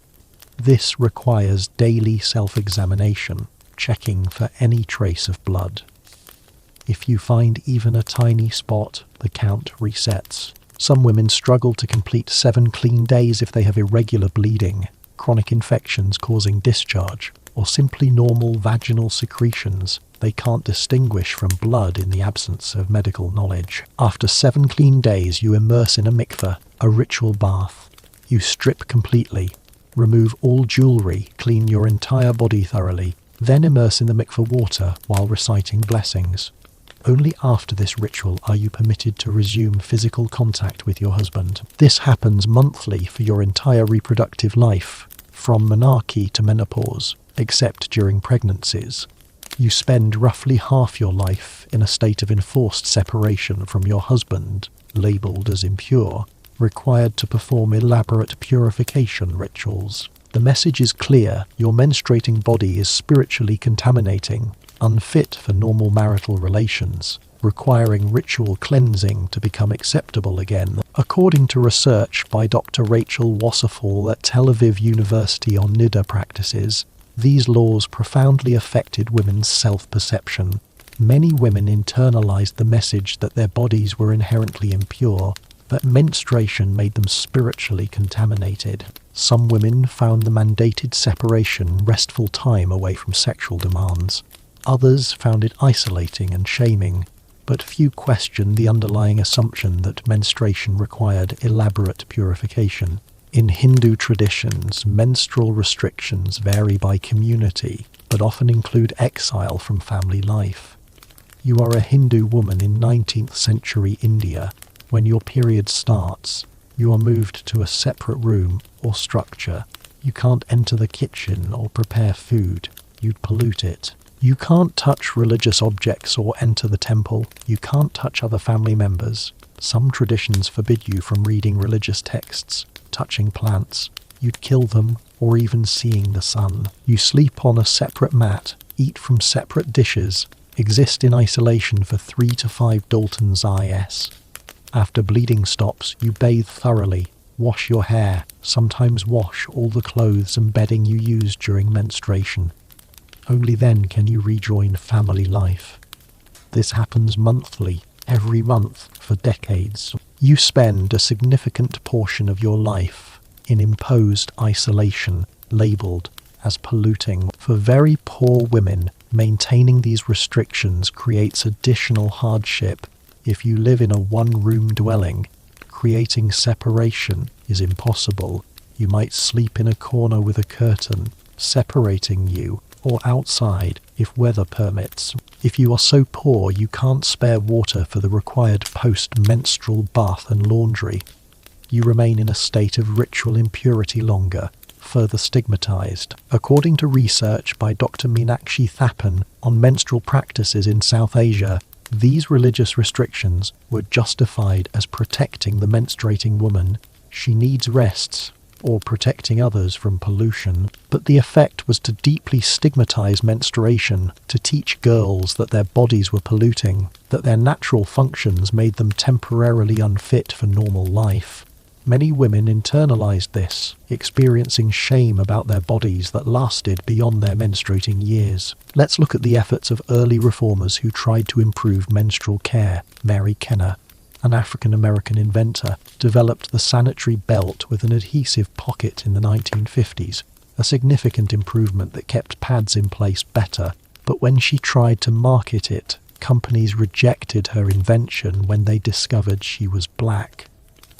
This requires daily self-examination, checking for any trace of blood. If you find even a tiny spot, the count resets. Some women struggle to complete 7 clean days if they have irregular bleeding, chronic infections causing discharge, or simply normal vaginal secretions they can't distinguish from blood in the absence of medical knowledge. After 7 clean days, you immerse in a mikveh, a ritual bath. You strip completely, remove all jewelry, clean your entire body thoroughly, then immerse in the mikveh water while reciting blessings. Only after this ritual are you permitted to resume physical contact with your husband. This happens monthly for your entire reproductive life, from menarche to menopause, except during pregnancies. You spend roughly half your life in a state of enforced separation from your husband, labelled as impure, required to perform elaborate purification rituals. The message is clear: your menstruating body is spiritually contaminating, unfit for normal marital relations, requiring ritual cleansing to become acceptable again. According to research by Dr. Rachel Wasserfall at Tel Aviv University on Niddah practices, these laws profoundly affected women's self-perception. Many women internalized the message that their bodies were inherently impure, that menstruation made them spiritually contaminated. Some women found the mandated separation restful time away from sexual demands. Others found it isolating and shaming, but few questioned the underlying assumption that menstruation required elaborate purification. In Hindu traditions, menstrual restrictions vary by community, but often include exile from family life. You are a Hindu woman in 19th century India. When your period starts, you are moved to a separate room or structure. You can't enter the kitchen or prepare food. You'd pollute it. You can't touch religious objects or enter the temple. You can't touch other family members. Some traditions forbid you from reading religious texts, touching plants. You'd kill them, or even seeing the sun. You sleep on a separate mat, eat from separate dishes, exist in isolation for 3 to 5 Dalton's IS. After bleeding stops, you bathe thoroughly, wash your hair, sometimes wash all the clothes and bedding you used during menstruation. Only then can you rejoin family life. This happens monthly, every month, for decades. You spend a significant portion of your life in imposed isolation, labelled as polluting. For very poor women, maintaining these restrictions creates additional hardship. If you live in a one-room dwelling, creating separation is impossible. You might sleep in a corner with a curtain, separating you, or outside, if weather permits. If you are so poor you can't spare water for the required post-menstrual bath and laundry, you remain in a state of ritual impurity longer, further stigmatized. According to research by Dr. Meenakshi Thapan on menstrual practices in South Asia, these religious restrictions were justified as protecting the menstruating woman. She needs rests, or protecting others from pollution. But the effect was to deeply stigmatize menstruation, to teach girls that their bodies were polluting, that their natural functions made them temporarily unfit for normal life. Many women internalized this, experiencing shame about their bodies that lasted beyond their menstruating years. Let's look at the efforts of early reformers who tried to improve menstrual care. Mary Kenner, an African-American inventor, developed the sanitary belt with an adhesive pocket in the 1950s, a significant improvement that kept pads in place better. But when she tried to market it, companies rejected her invention when they discovered she was black.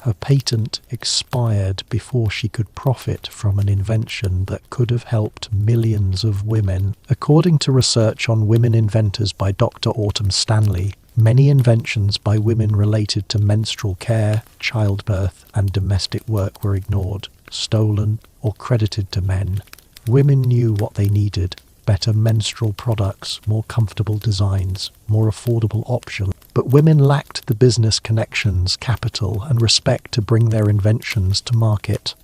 Her patent expired before she could profit from an invention that could have helped millions of women. According to research on women inventors by Dr. Autumn Stanley, many inventions by women related to menstrual care, childbirth, and domestic work were ignored, stolen, or credited to men. Women knew what they needed: better menstrual products, more comfortable designs, more affordable options. But women lacked the business connections, capital, and respect to bring their inventions to market.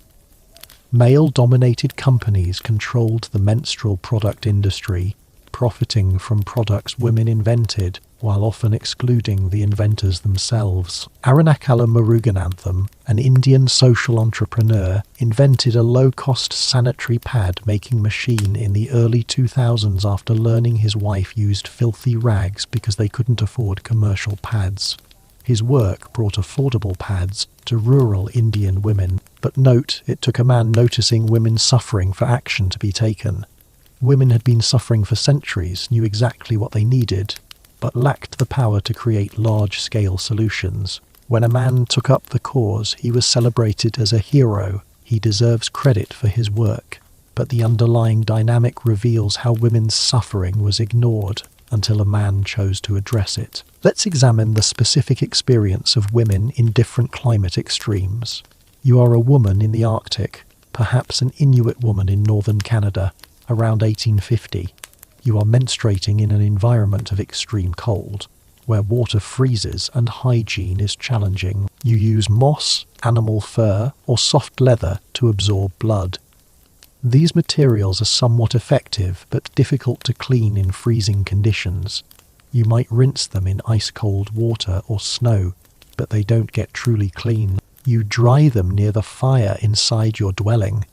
Male-dominated companies controlled the menstrual product industry, profiting from products women invented while often excluding the inventors themselves. Aranakala Muruganantham, an Indian social entrepreneur, invented a low-cost sanitary pad-making machine in the early 2000s after learning his wife used filthy rags because they couldn't afford commercial pads. His work brought affordable pads to rural Indian women, but note, it took a man noticing women suffering for action to be taken. Women had been suffering for centuries, knew exactly what they needed, but lacked the power to create large-scale solutions. When a man took up the cause, he was celebrated as a hero. He deserves credit for his work, but the underlying dynamic reveals how women's suffering was ignored until a man chose to address it. Let's examine the specific experience of women in different climate extremes. You are a woman in the Arctic, perhaps an Inuit woman in northern Canada, around 1850. You are menstruating in an environment of extreme cold, where water freezes and hygiene is challenging. You use moss, animal fur, or soft leather to absorb blood. These materials are somewhat effective but difficult to clean in freezing conditions. You might rinse them in ice-cold water or snow, but they don't get truly clean. You dry them near the fire inside your dwelling,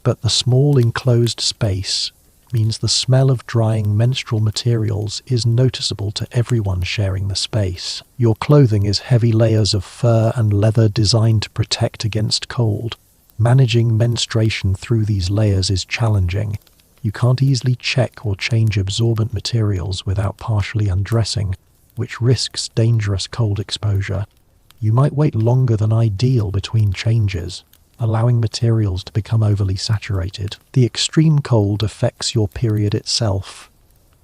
but the small enclosed space means the smell of drying menstrual materials is noticeable to everyone sharing the space. Your clothing is heavy layers of fur and leather designed to protect against cold. Managing menstruation through these layers is challenging. You can't easily check or change absorbent materials without partially undressing, which risks dangerous cold exposure. You might wait longer than ideal between changes, allowing materials to become overly saturated. The extreme cold affects your period itself.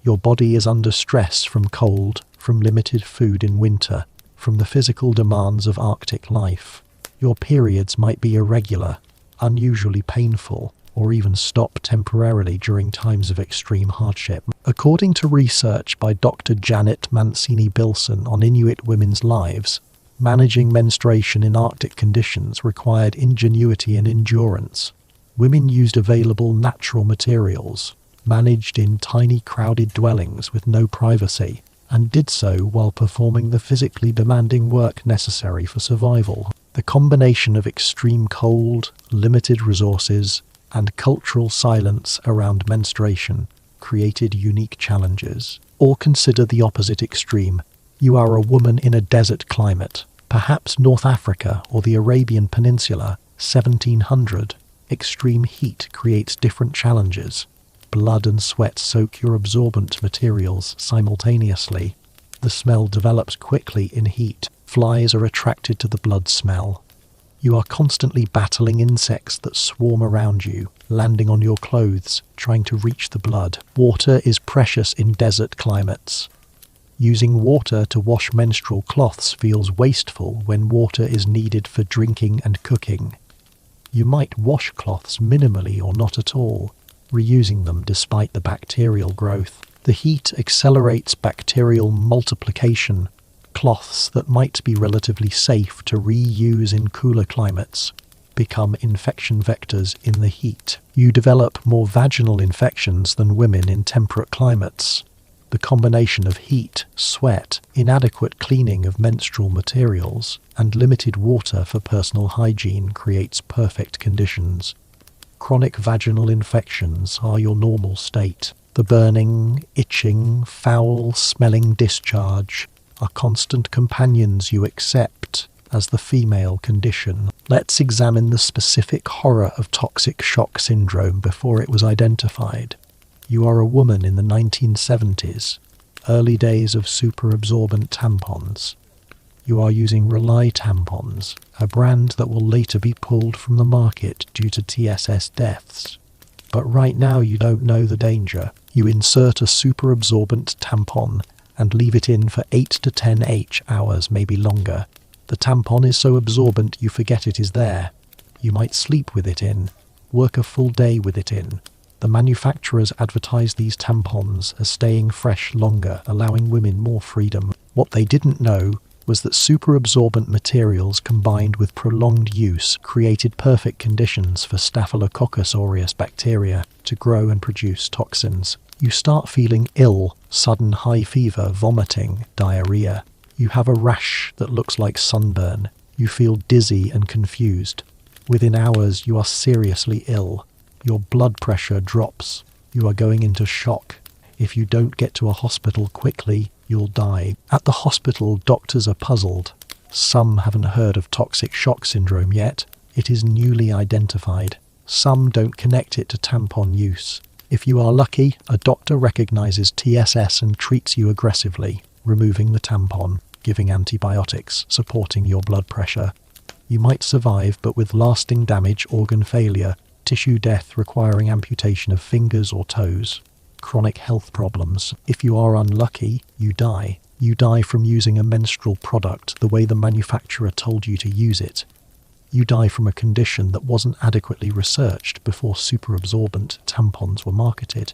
Your body is under stress from cold, from limited food in winter, from the physical demands of Arctic life. Your periods might be irregular, unusually painful, or even stop temporarily during times of extreme hardship. According to research by Dr. Janet Mancini-Bilson on Inuit women's lives, managing menstruation in Arctic conditions required ingenuity and endurance. Women used available natural materials, managed in tiny crowded dwellings with no privacy, and did so while performing the physically demanding work necessary for survival. The combination of extreme cold, limited resources, and cultural silence around menstruation created unique challenges. Or consider the opposite extreme. You are a woman in a desert climate, perhaps North Africa or the Arabian Peninsula, 1700. Extreme heat creates different challenges. Blood and sweat soak your absorbent materials simultaneously. The smell develops quickly in heat. Flies are attracted to the blood smell. You are constantly battling insects that swarm around you, landing on your clothes, trying to reach the blood. Water is precious in desert climates. Using water to wash menstrual cloths feels wasteful when water is needed for drinking and cooking. You might wash cloths minimally or not at all, reusing them despite the bacterial growth. The heat accelerates bacterial multiplication. Cloths that might be relatively safe to reuse in cooler climates become infection vectors in the heat. You develop more vaginal infections than women in temperate climates. The combination of heat, sweat, inadequate cleaning of menstrual materials, and limited water for personal hygiene creates perfect conditions. Chronic vaginal infections are your normal state. The burning, itching, foul-smelling discharge are constant companions you accept as the female condition. Let's examine the specific horror of toxic shock syndrome before it was identified. You are a woman in the 1970s, early days of super-absorbent tampons. You are using Rely tampons, a brand that will later be pulled from the market due to TSS deaths. But right now you don't know the danger. You insert a super-absorbent tampon and leave it in for 8 to 10 hours, maybe longer. The tampon is so absorbent you forget it is there. You might sleep with it in, work a full day with it in. The manufacturers advertise these tampons as staying fresh longer, allowing women more freedom. What they didn't know was that super-absorbent materials combined with prolonged use created perfect conditions for Staphylococcus aureus bacteria to grow and produce toxins. You start feeling ill, sudden high fever, vomiting, diarrhea. You have a rash that looks like sunburn. You feel dizzy and confused. Within hours, you are seriously ill. Your blood pressure drops. You are going into shock. If you don't get to a hospital quickly, you'll die. At the hospital, doctors are puzzled. Some haven't heard of toxic shock syndrome yet. It is newly identified. Some don't connect it to tampon use. If you are lucky, a doctor recognizes TSS and treats you aggressively, removing the tampon, giving antibiotics, supporting your blood pressure. You might survive, but with lasting damage, organ failure, tissue death requiring amputation of fingers or toes, chronic health problems. If you are unlucky, you die. You die from using a menstrual product the way the manufacturer told you to use it. You die from a condition that wasn't adequately researched before superabsorbent tampons were marketed.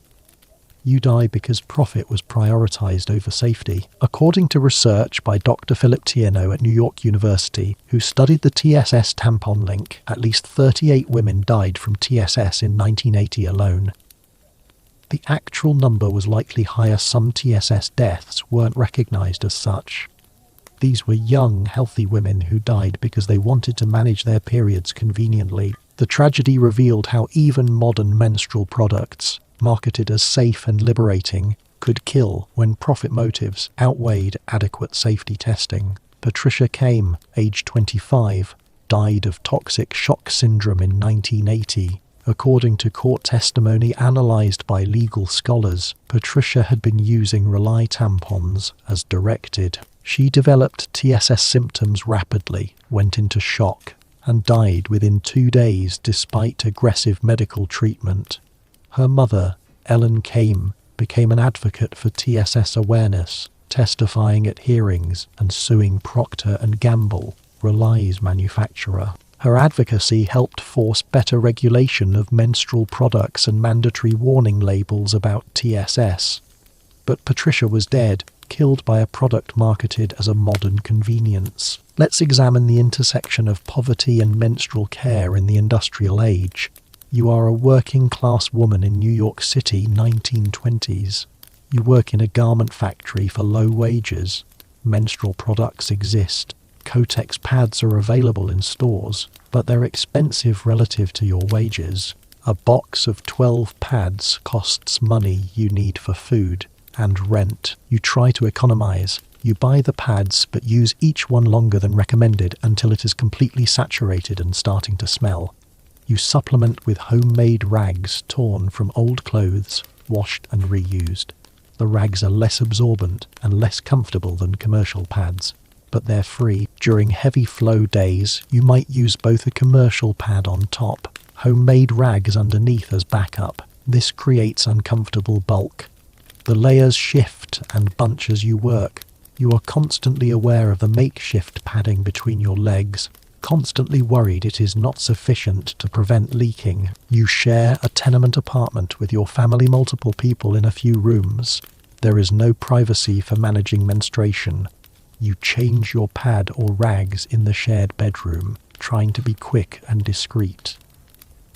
You die because profit was prioritized over safety. According to research by Dr. Philip Tierno at New York University, who studied the TSS tampon link, at least 38 women died from TSS in 1980 alone. The actual number was likely higher. Some TSS deaths weren't recognized as such. These were young, healthy women who died because they wanted to manage their periods conveniently. The tragedy revealed how even modern menstrual products, marketed as safe and liberating, could kill when profit motives outweighed adequate safety testing. Patricia Kame, aged 25, died of toxic shock syndrome in 1980. According to court testimony analysed by legal scholars, Patricia had been using Rely tampons as directed. She developed TSS symptoms rapidly, went into shock, and died within 2 days despite aggressive medical treatment. Her mother, Ellen Kame, became an advocate for TSS awareness, testifying at hearings and suing Procter & Gamble, Rely's manufacturer. Her advocacy helped force better regulation of menstrual products and mandatory warning labels about TSS. But Patricia was dead, killed by a product marketed as a modern convenience. Let's examine the intersection of poverty and menstrual care in the industrial age. You are a working-class woman in New York City, 1920s. You work in a garment factory for low wages. Menstrual products exist. Kotex pads are available in stores, but they're expensive relative to your wages. A box of 12 pads costs money you need for food and rent. You try to economize. You buy the pads, but use each one longer than recommended until it is completely saturated and starting to smell. You supplement with homemade rags torn from old clothes, washed and reused. The rags are less absorbent and less comfortable than commercial pads, but they're free. During heavy flow days, you might use both a commercial pad on top, homemade rags underneath as backup. This creates uncomfortable bulk. The layers shift and bunch as you work. You are constantly aware of the makeshift padding between your legs, constantly worried it is not sufficient to prevent leaking. You share a tenement apartment with your family, multiple people in a few rooms. There is no privacy for managing menstruation. You change your pad or rags in the shared bedroom, trying to be quick and discreet.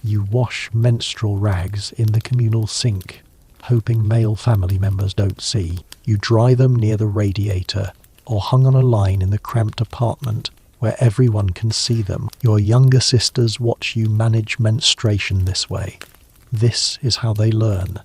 You wash menstrual rags in the communal sink, hoping male family members don't see. You dry them near the radiator, or hung on a line in the cramped apartment where everyone can see them. Your younger sisters watch you manage menstruation this way. This is how they learn.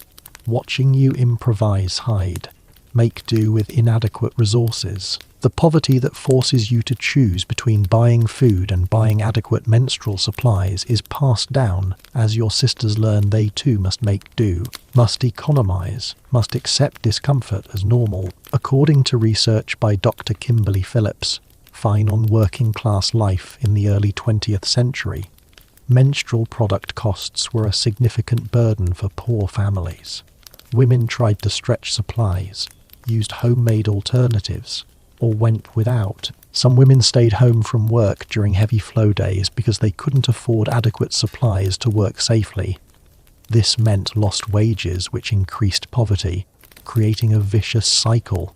Watching you improvise, hide, make do with inadequate resources. The poverty that forces you to choose between buying food and buying adequate menstrual supplies is passed down as your sisters learn they too must make do, must economize, must accept discomfort as normal. According to research by Dr. Kimberly Phillips, Fine on Working Class Life in the Early 20th Century, menstrual product costs were a significant burden for poor families. Women tried to stretch supplies, used homemade alternatives, or went without. Some women stayed home from work during heavy flow days because they couldn't afford adequate supplies to work safely. This meant lost wages, which increased poverty, creating a vicious cycle.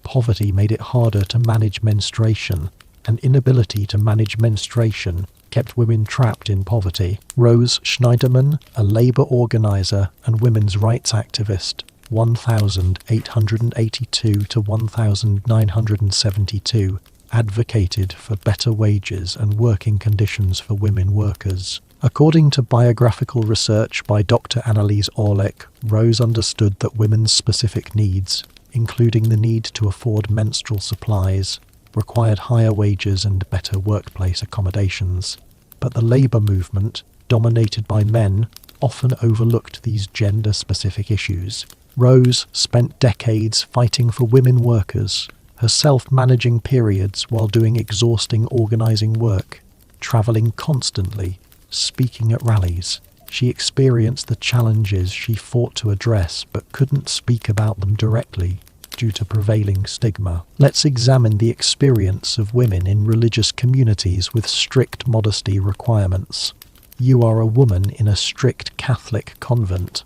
Poverty made it harder to manage menstruation, and inability to manage menstruation kept women trapped in poverty. Rose Schneiderman, a labor organizer and women's rights activist, 1882 to 1972, advocated for better wages and working conditions for women workers. According to biographical research by Dr. Anneliese Orlik, Rose understood that women's specific needs, including the need to afford menstrual supplies, required higher wages and better workplace accommodations. But the labour movement, dominated by men, often overlooked these gender-specific issues. Rose spent decades fighting for women workers, herself managing periods while doing exhausting organising work, travelling constantly, speaking at rallies. She experienced the challenges she fought to address but couldn't speak about them directly due to prevailing stigma. Let's examine the experience of women in religious communities with strict modesty requirements. You are a woman in a strict Catholic convent.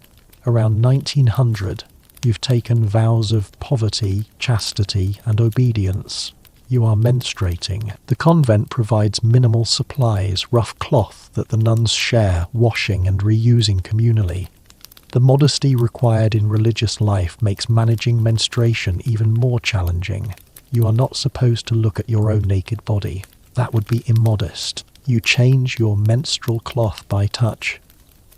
Around 1900, you've taken vows of poverty, chastity, and obedience. You are menstruating. The convent provides minimal supplies, rough cloth that the nuns share, washing and reusing communally. The modesty required in religious life makes managing menstruation even more challenging. You are not supposed to look at your own naked body. That would be immodest. You change your menstrual cloth by touch,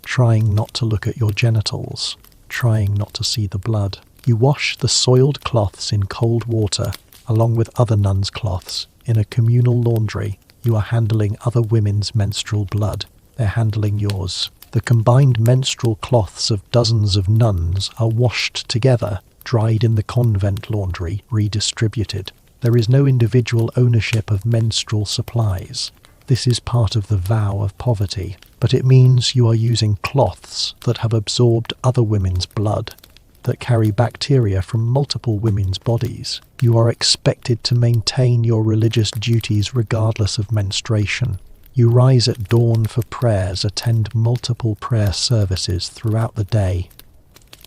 trying not to look at your genitals, trying not to see the blood. You wash the soiled cloths in cold water, along with other nuns' cloths, in a communal laundry. You are handling other women's menstrual blood. They're handling yours. The combined menstrual cloths of dozens of nuns are washed together, dried in the convent laundry, redistributed. There is no individual ownership of menstrual supplies. This is part of the vow of poverty, but it means you are using cloths that have absorbed other women's blood, that carry bacteria from multiple women's bodies. You are expected to maintain your religious duties regardless of menstruation. You rise at dawn for prayers, attend multiple prayer services throughout the day,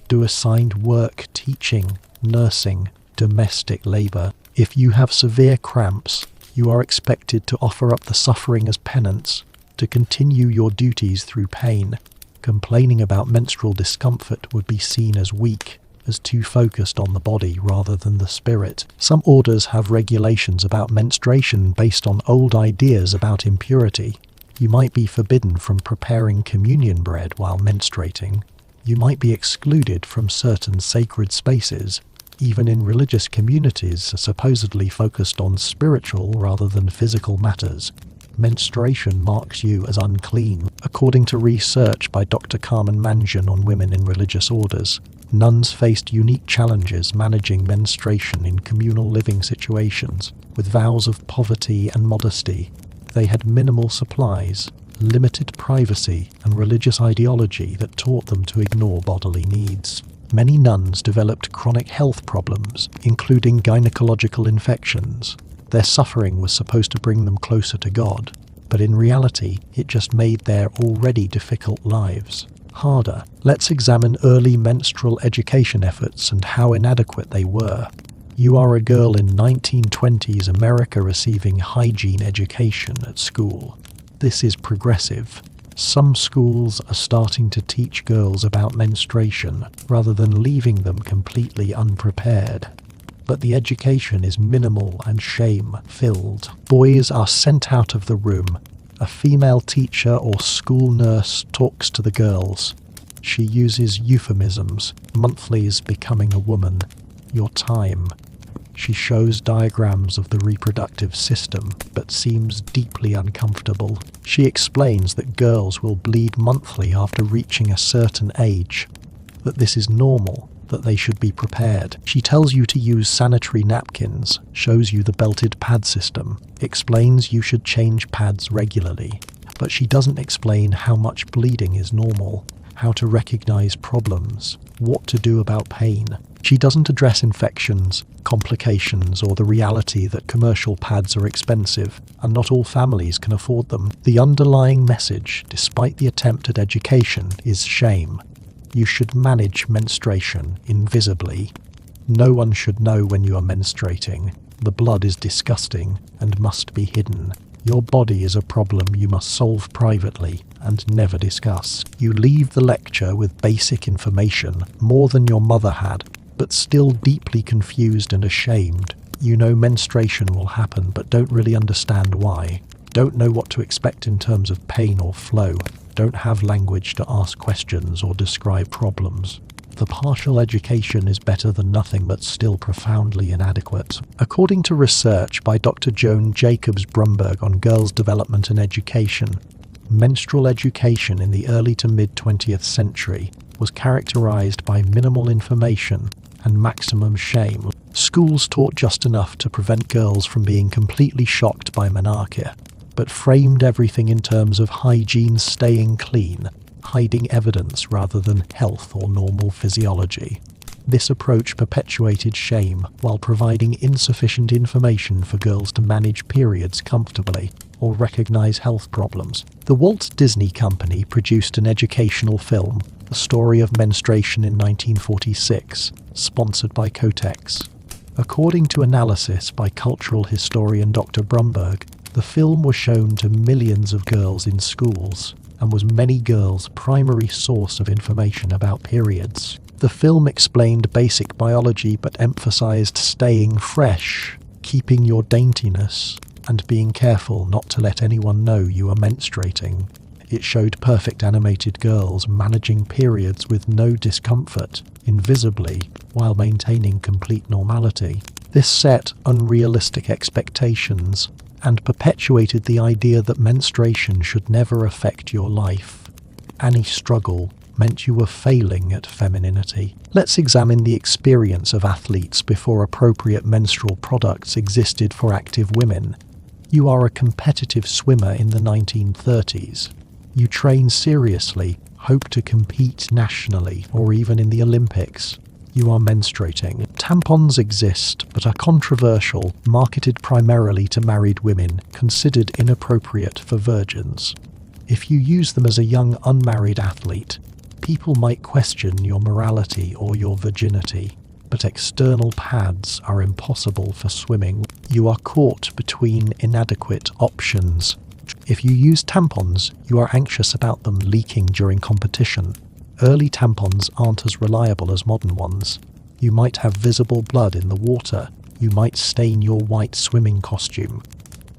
do assigned work, teaching, nursing, domestic labour. If you have severe cramps, you are expected to offer up the suffering as penance, to continue your duties through pain. Complaining about menstrual discomfort would be seen as weak, as too focused on the body rather than the spirit. Some orders have regulations about menstruation based on old ideas about impurity. You might be forbidden from preparing communion bread while menstruating. You might be excluded from certain sacred spaces. Even in religious communities supposedly focused on spiritual rather than physical matters, menstruation marks you as unclean. According to research by Dr. Carmen Manjan on women in religious orders, nuns faced unique challenges managing menstruation in communal living situations. With vows of poverty and modesty, they had minimal supplies, limited privacy, and religious ideology that taught them to ignore bodily needs. Many nuns developed chronic health problems, including gynecological infections. Their suffering was supposed to bring them closer to God, but in reality, it just made their already difficult lives harder. Let's examine early menstrual education efforts and how inadequate they were. You are a girl in 1920s America receiving hygiene education at school. This is progressive. Some schools are starting to teach girls about menstruation rather than leaving them completely unprepared. But the education is minimal and shame-filled. Boys are sent out of the room. A female teacher or school nurse talks to the girls. She uses euphemisms. Monthly is becoming a woman. Your time. She shows diagrams of the reproductive system, but seems deeply uncomfortable. She explains that girls will bleed monthly after reaching a certain age, that this is normal, that they should be prepared. She tells you to use sanitary napkins, shows you the belted pad system, explains you should change pads regularly, but she doesn't explain how much bleeding is normal, how to recognize problems, what to do about pain. She doesn't address infections, complications, or the reality that commercial pads are expensive, and not all families can afford them. The underlying message, despite the attempt at education, is shame. You should manage menstruation invisibly. No one should know when you are menstruating. The blood is disgusting and must be hidden. Your body is a problem you must solve privately. and never discuss. You leave the lecture with basic information, more than your mother had, but still deeply confused and ashamed. You know menstruation will happen, but don't really understand why. Don't know what to expect in terms of pain or flow. Don't have language to ask questions or describe problems. The partial education is better than nothing, but still profoundly inadequate. According to research by Dr. Joan Jacobs Brumberg on girls' development and education, menstrual education in the early to mid-20th century was characterized by minimal information and maximum shame. Schools taught just enough to prevent girls from being completely shocked by menarche, but framed everything in terms of hygiene, staying clean, hiding evidence rather than health or normal physiology. This approach perpetuated shame while providing insufficient information for girls to manage periods comfortably or recognize health problems. The Walt Disney Company produced an educational film, The Story of Menstruation, in 1946, sponsored by Kotex. According to analysis by cultural historian Dr. Brumberg, the film was shown to millions of girls in schools and was many girls' primary source of information about periods. The film explained basic biology but emphasized staying fresh, keeping your daintiness, and being careful not to let anyone know you are menstruating. It showed perfect animated girls managing periods with no discomfort, invisibly, while maintaining complete normality. This set unrealistic expectations and perpetuated the idea that menstruation should never affect your life. Any struggle meant you were failing at femininity. Let's examine the experience of athletes before appropriate menstrual products existed for active women. You are a competitive swimmer in the 1930s. You train seriously, hope to compete nationally or even in the Olympics. You are menstruating. Tampons exist, but are controversial, marketed primarily to married women, considered inappropriate for virgins. If you use them as a young unmarried athlete, people might question your morality or your virginity. But external pads are impossible for swimming. You are caught between inadequate options. If you use tampons, you are anxious about them leaking during competition. Early tampons aren't as reliable as modern ones. You might have visible blood in the water. You might stain your white swimming costume.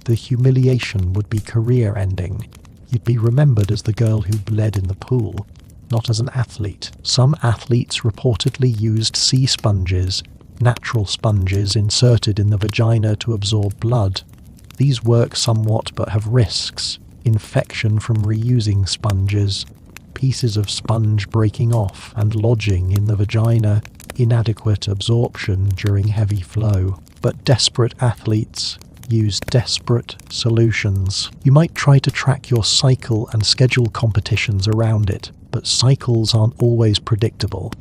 The humiliation would be career-ending. You'd be remembered as the girl who bled in the pool, not as an athlete. Some athletes reportedly used sea sponges, natural sponges inserted in the vagina to absorb blood. These work somewhat but have risks. Infection from reusing sponges, pieces of sponge breaking off and lodging in the vagina, inadequate absorption during heavy flow. But desperate athletes use desperate solutions. You might try to track your cycle and schedule competitions around it, but cycles aren't always predictable.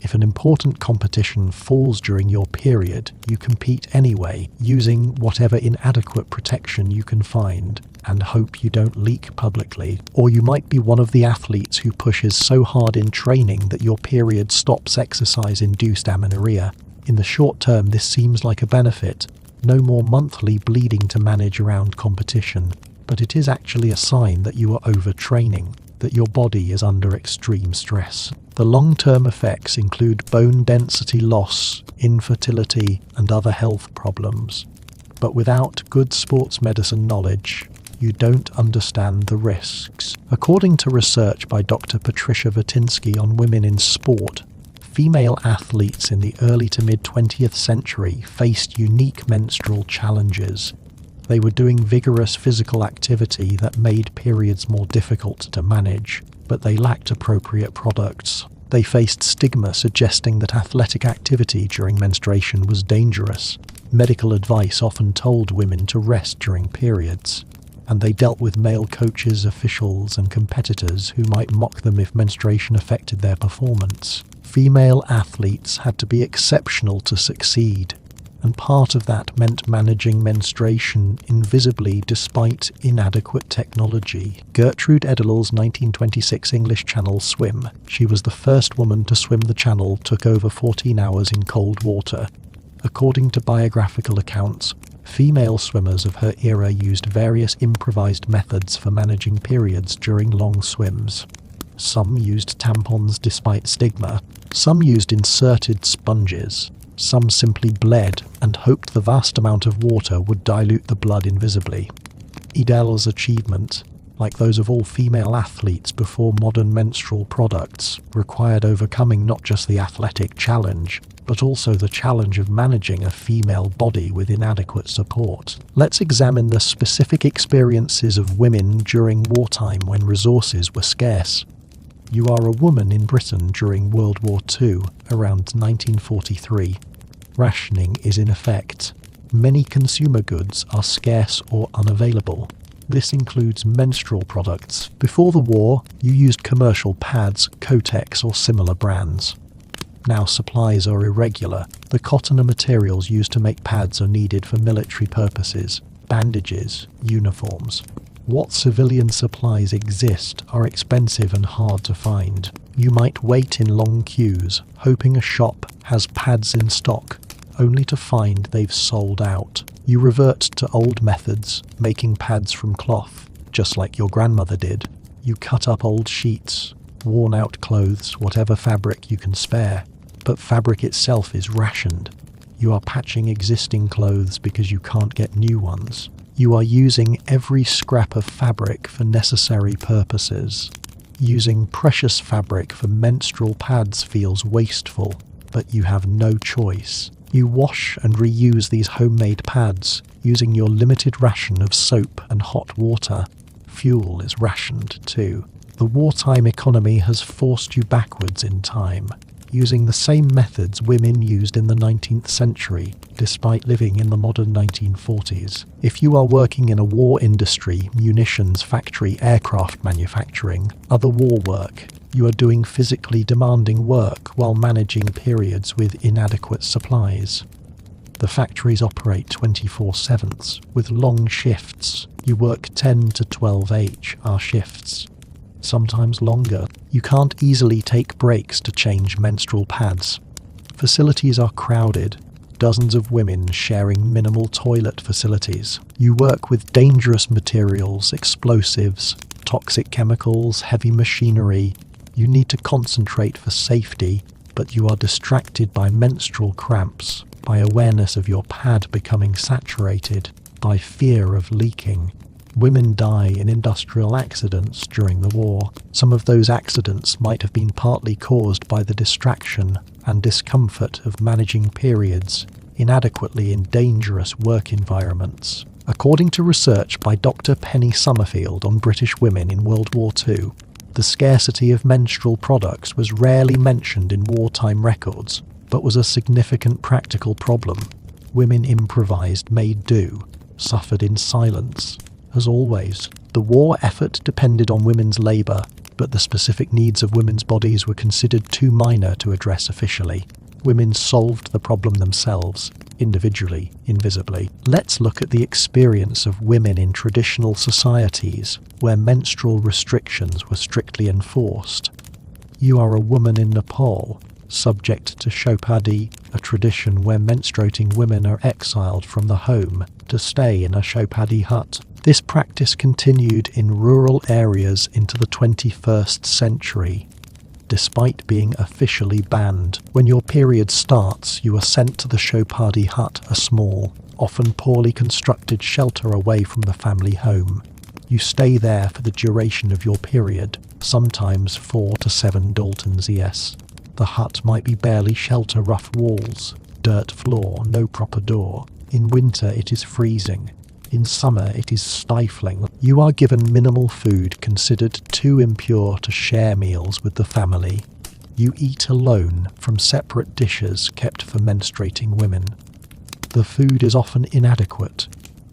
If an important competition falls during your period, you compete anyway, using whatever inadequate protection you can find, and hope you don't leak publicly. Or you might be one of the athletes who pushes so hard in training that your period stops exercise-induced amenorrhea. In the short term, this seems like a benefit. No more monthly bleeding to manage around competition, but it is actually a sign that you are overtraining, that your body is under extreme stress. The long-term effects include bone density loss, infertility, and other health problems. But without good sports medicine knowledge, you don't understand the risks. According to research by Dr. Patricia Vatinsky on women in sport, female athletes in the early to mid-20th century faced unique menstrual challenges. They were doing vigorous physical activity that made periods more difficult to manage, but they lacked appropriate products. They faced stigma suggesting that athletic activity during menstruation was dangerous. Medical advice often told women to rest during periods, and they dealt with male coaches, officials, and competitors who might mock them if menstruation affected their performance. Female athletes had to be exceptional to succeed, and part of that meant managing menstruation invisibly despite inadequate technology. Gertrude Edel's 1926 English Channel swim. She was the first woman to swim the channel, took over 14 hours in cold water. According to biographical accounts, Female swimmers of her era used various improvised methods for managing periods during long swims. Some used tampons despite stigma, some used inserted sponges, some simply bled and hoped the vast amount of water would dilute the blood invisibly. Edele's achievement, like those of all female athletes before modern menstrual products, required overcoming not just the athletic challenge, but also the challenge of managing a female body with inadequate support. Let's examine the specific experiences of women during wartime when resources were scarce. You are a woman in Britain during World War II, around 1943. Rationing is in effect. Many consumer goods are scarce or unavailable. This includes menstrual products. Before the war, you used commercial pads, Kotex or similar brands. Now supplies are irregular. The cotton and materials used to make pads are needed for military purposes, bandages, uniforms. What civilian supplies exist are expensive and hard to find. You might wait in long queues, hoping a shop has pads in stock, only to find they've sold out. You revert to old methods, making pads from cloth, just like your grandmother did. You cut up old sheets, worn out clothes, whatever fabric you can spare. But fabric itself is rationed. You are patching existing clothes because you can't get new ones. You are using every scrap of fabric for necessary purposes. Using precious fabric for menstrual pads feels wasteful, but you have no choice. You wash and reuse these homemade pads, using your limited ration of soap and hot water. Fuel is rationed too. The wartime economy has forced you backwards in time, using the same methods women used in the 19th century, despite living in the modern 1940s. If you are working in a war industry, munitions factory, aircraft manufacturing, other war work, you are doing physically demanding work while managing periods with inadequate supplies. The factories operate 24/7 with long shifts. You work 10 to 12-hour shifts, sometimes longer. You can't easily take breaks to change menstrual pads. Facilities are crowded, dozens of women sharing minimal toilet facilities. You work with dangerous materials, explosives, toxic chemicals, heavy machinery. You need to concentrate for safety, but you are distracted by menstrual cramps, by awareness of your pad becoming saturated, by fear of leaking. Women die in industrial accidents during the war. Some of those accidents might have been partly caused by the distraction and discomfort of managing periods inadequately in dangerous work environments. According to research by Dr. Penny Summerfield on British women in World War II, the scarcity of menstrual products was rarely mentioned in wartime records, but was a significant practical problem. Women improvised, made do, suffered in silence. As always, the war effort depended on women's labour, but the specific needs of women's bodies were considered too minor to address officially. Women solved the problem themselves, individually, invisibly. Let's look at the experience of women in traditional societies where menstrual restrictions were strictly enforced. You are a woman in Nepal, subject to Chopadi, a tradition where menstruating women are exiled from the home to stay in a Chopadi hut. This practice continued in rural areas into the 21st century, despite being officially banned. When your period starts, you are sent to the Chopadi hut, a small, often poorly constructed shelter away from the family home. You stay there for the duration of your period, sometimes 4 to 7 Daltons ES. The hut might be barely shelter, rough walls, dirt floor, no proper door. In winter it is freezing. In summer it is stifling. You are given minimal food, considered too impure to share meals with the family. You eat alone from separate dishes kept for menstruating women. The food is often inadequate.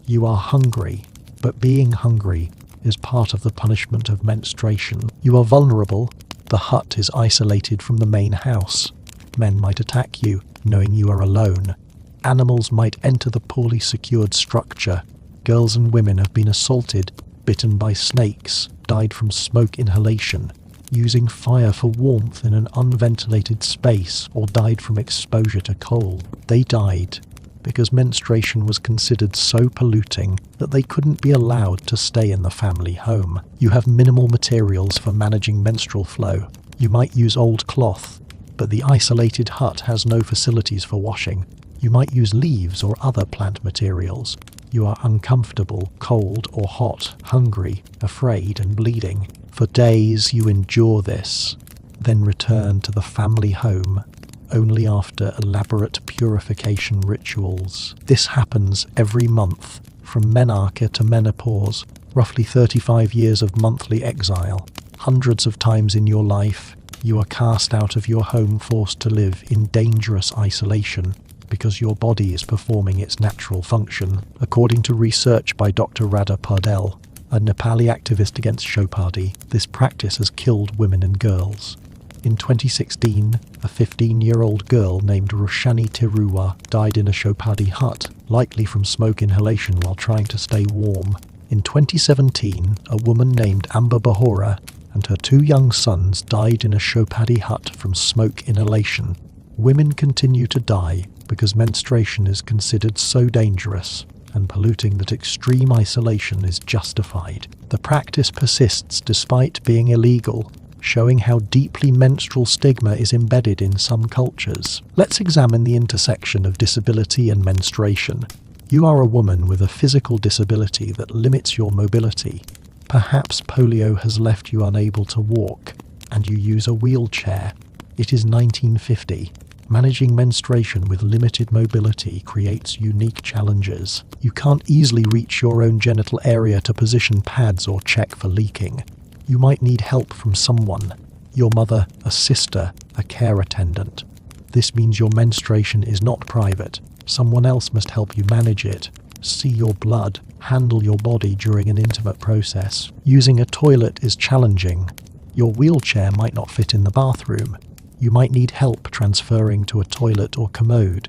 You are hungry, but being hungry is part of the punishment of menstruation. You are vulnerable. The hut is isolated from the main house. Men might attack you, knowing you are alone. Animals might enter the poorly secured structure. Girls and women have been assaulted, bitten by snakes, died from smoke inhalation, using fire for warmth in an unventilated space, or died from exposure to coal. They died because menstruation was considered so polluting that they couldn't be allowed to stay in the family home. You have minimal materials for managing menstrual flow. You might use old cloth, but the isolated hut has no facilities for washing. You might use leaves or other plant materials. You are uncomfortable, cold or hot, hungry, afraid and bleeding. For days you endure this, then return to the family home only after elaborate purification rituals. This happens every month, from menarche to menopause, roughly 35 years of monthly exile. Hundreds of times in your life, you are cast out of your home, forced to live in dangerous isolation because your body is performing its natural function. According to research by Dr. Radha Pardel, a Nepali activist against Chopadi, this practice has killed women and girls. In 2016, a 15-year-old girl named Roshani Tiruwa died in a Chopadi hut, likely from smoke inhalation while trying to stay warm. In 2017, a woman named Amber Bahora and her 2 young sons died in a Chopadi hut from smoke inhalation. Women continue to die because menstruation is considered so dangerous and polluting that extreme isolation is justified. The practice persists despite being illegal, showing how deeply menstrual stigma is embedded in some cultures. Let's examine the intersection of disability and menstruation. You are a woman with a physical disability that limits your mobility. Perhaps polio has left you unable to walk, and you use a wheelchair. It is 1950. Managing menstruation with limited mobility creates unique challenges. You can't easily reach your own genital area to position pads or check for leaking. You might need help from someone, your mother, a sister, a care attendant. This means your menstruation is not private. Someone else must help you manage it, see your blood, handle your body during an intimate process. Using a toilet is challenging. Your wheelchair might not fit in the bathroom. You might need help transferring to a toilet or commode.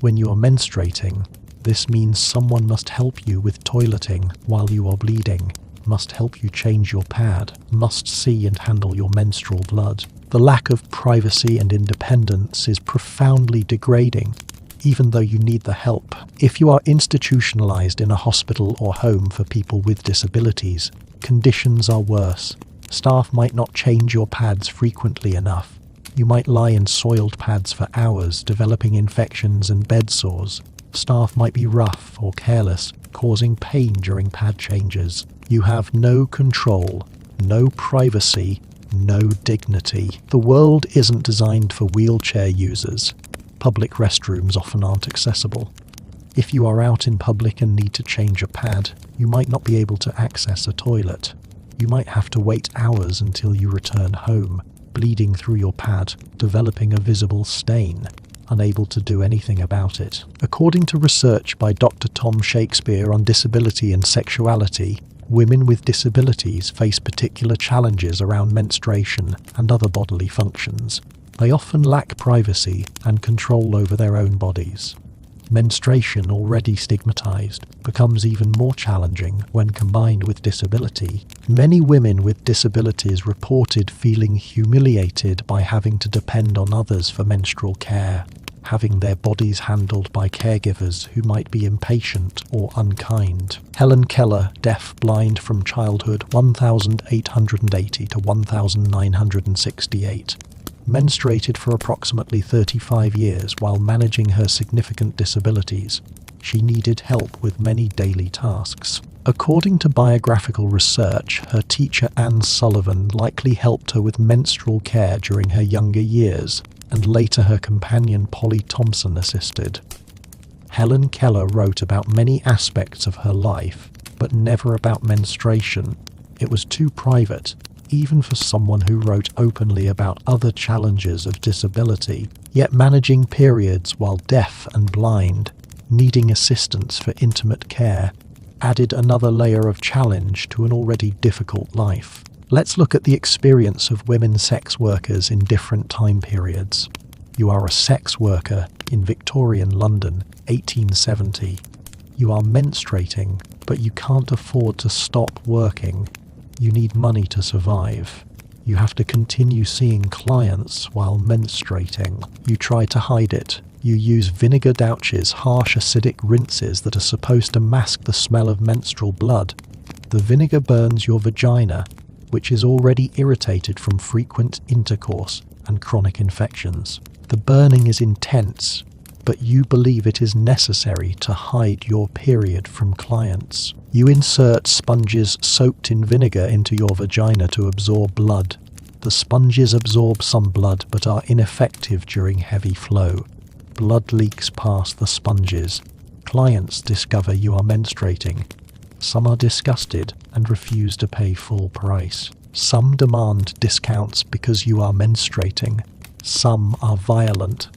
When you are menstruating, this means someone must help you with toileting while you are bleeding, must help you change your pad, must see and handle your menstrual blood. The lack of privacy and independence is profoundly degrading, even though you need the help. If you are institutionalized in a hospital or home for people with disabilities, conditions are worse. Staff might not change your pads frequently enough. You might lie in soiled pads for hours, developing infections and bed sores. Staff might be rough or careless, causing pain during pad changes. You have no control, no privacy, no dignity. The world isn't designed for wheelchair users. Public restrooms often aren't accessible. If you are out in public and need to change a pad, you might not be able to access a toilet. You might have to wait hours until you return home, bleeding through your pad, developing a visible stain, unable to do anything about it. According to research by Dr. Tom Shakespeare on disability and sexuality, women with disabilities face particular challenges around menstruation and other bodily functions. They often lack privacy and control over their own bodies. Menstruation, already stigmatized, becomes even more challenging when combined with disability. Many women with disabilities reported feeling humiliated by having to depend on others for menstrual care, having their bodies handled by caregivers who might be impatient or unkind. Helen Keller, deaf-blind from childhood 1880 to 1968, menstruated for approximately 35 years while managing her significant disabilities. She needed help with many daily tasks. According to biographical research, her teacher Anne Sullivan likely helped her with menstrual care during her younger years, and later her companion Polly Thompson assisted. Helen Keller wrote about many aspects of her life, but never about menstruation. It was too private, even for someone who wrote openly about other challenges of disability. Yet managing periods while deaf and blind, needing assistance for intimate care, added another layer of challenge to an already difficult life. Let's look at the experience of women sex workers in different time periods. You are a sex worker in Victorian London, 1870. You are menstruating, but you can't afford to stop working. You need money to survive. You have to continue seeing clients while menstruating. You try to hide it. You use vinegar douches, harsh acidic rinses that are supposed to mask the smell of menstrual blood. The vinegar burns your vagina, which is already irritated from frequent intercourse and chronic infections. The burning is intense, but you believe it is necessary to hide your period from clients. You insert sponges soaked in vinegar into your vagina to absorb blood. The sponges absorb some blood but are ineffective during heavy flow. Blood leaks past the sponges. Clients discover you are menstruating. Some are disgusted and refuse to pay full price. Some demand discounts because you are menstruating. Some are violent.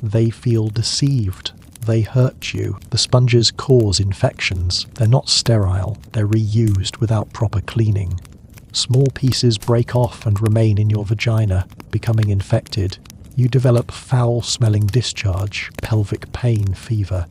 They feel deceived. They hurt you. The sponges cause infections. They're not sterile. They're reused without proper cleaning. Small pieces break off and remain in your vagina, becoming infected. You develop foul-smelling discharge, pelvic pain, fever.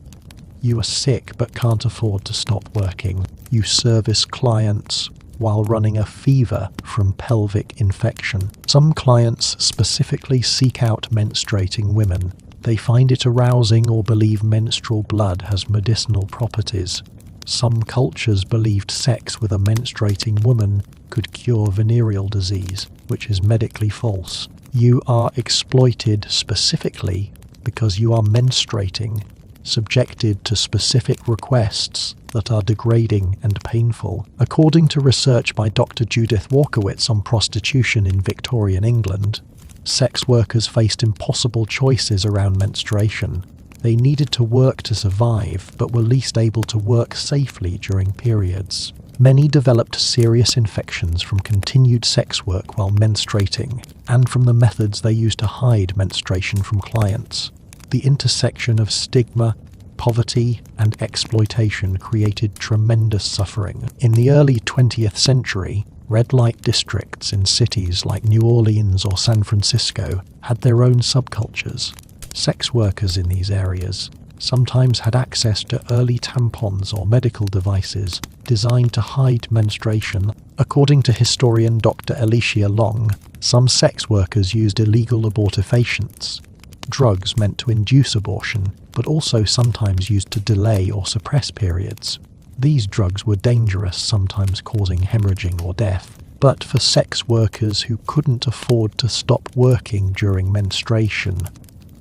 You are sick but can't afford to stop working. You service clients while running a fever from pelvic infection. Some clients specifically seek out menstruating women. They find it arousing or believe menstrual blood has medicinal properties. Some cultures believed sex with a menstruating woman could cure venereal disease, which is medically false. You are exploited specifically because you are menstruating, subjected to specific requests that are degrading and painful. According to research by Dr. Judith Walkowitz on prostitution in Victorian England, sex workers faced impossible choices around menstruation. They needed to work to survive, but were least able to work safely during periods. Many developed serious infections from continued sex work while menstruating, and from the methods they used to hide menstruation from clients. The intersection of stigma, poverty, and exploitation created tremendous suffering. In the early 20th century, red light districts in cities like New Orleans or San Francisco had their own subcultures. Sex workers in these areas sometimes had access to early tampons or medical devices designed to hide menstruation. According to historian Dr. Alicia Long, some sex workers used illegal abortifacients, drugs meant to induce abortion, but also sometimes used to delay or suppress periods. These drugs were dangerous, sometimes causing hemorrhaging or death. But for sex workers who couldn't afford to stop working during menstruation,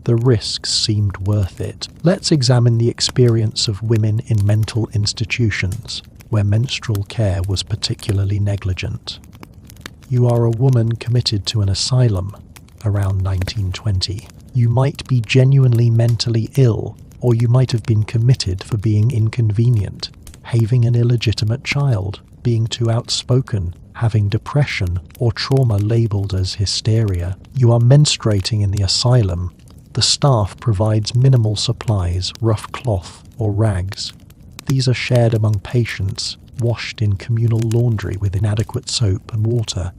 the risks seemed worth it. Let's examine the experience of women in mental institutions, where menstrual care was particularly negligent. You are a woman committed to an asylum around 1920. You might be genuinely mentally ill, or you might have been committed for being inconvenient, having an illegitimate child, being too outspoken, having depression or trauma labelled as hysteria. You are menstruating in the asylum. The staff provides minimal supplies, rough cloth or rags. These are shared among patients, washed in communal laundry with inadequate soap and water.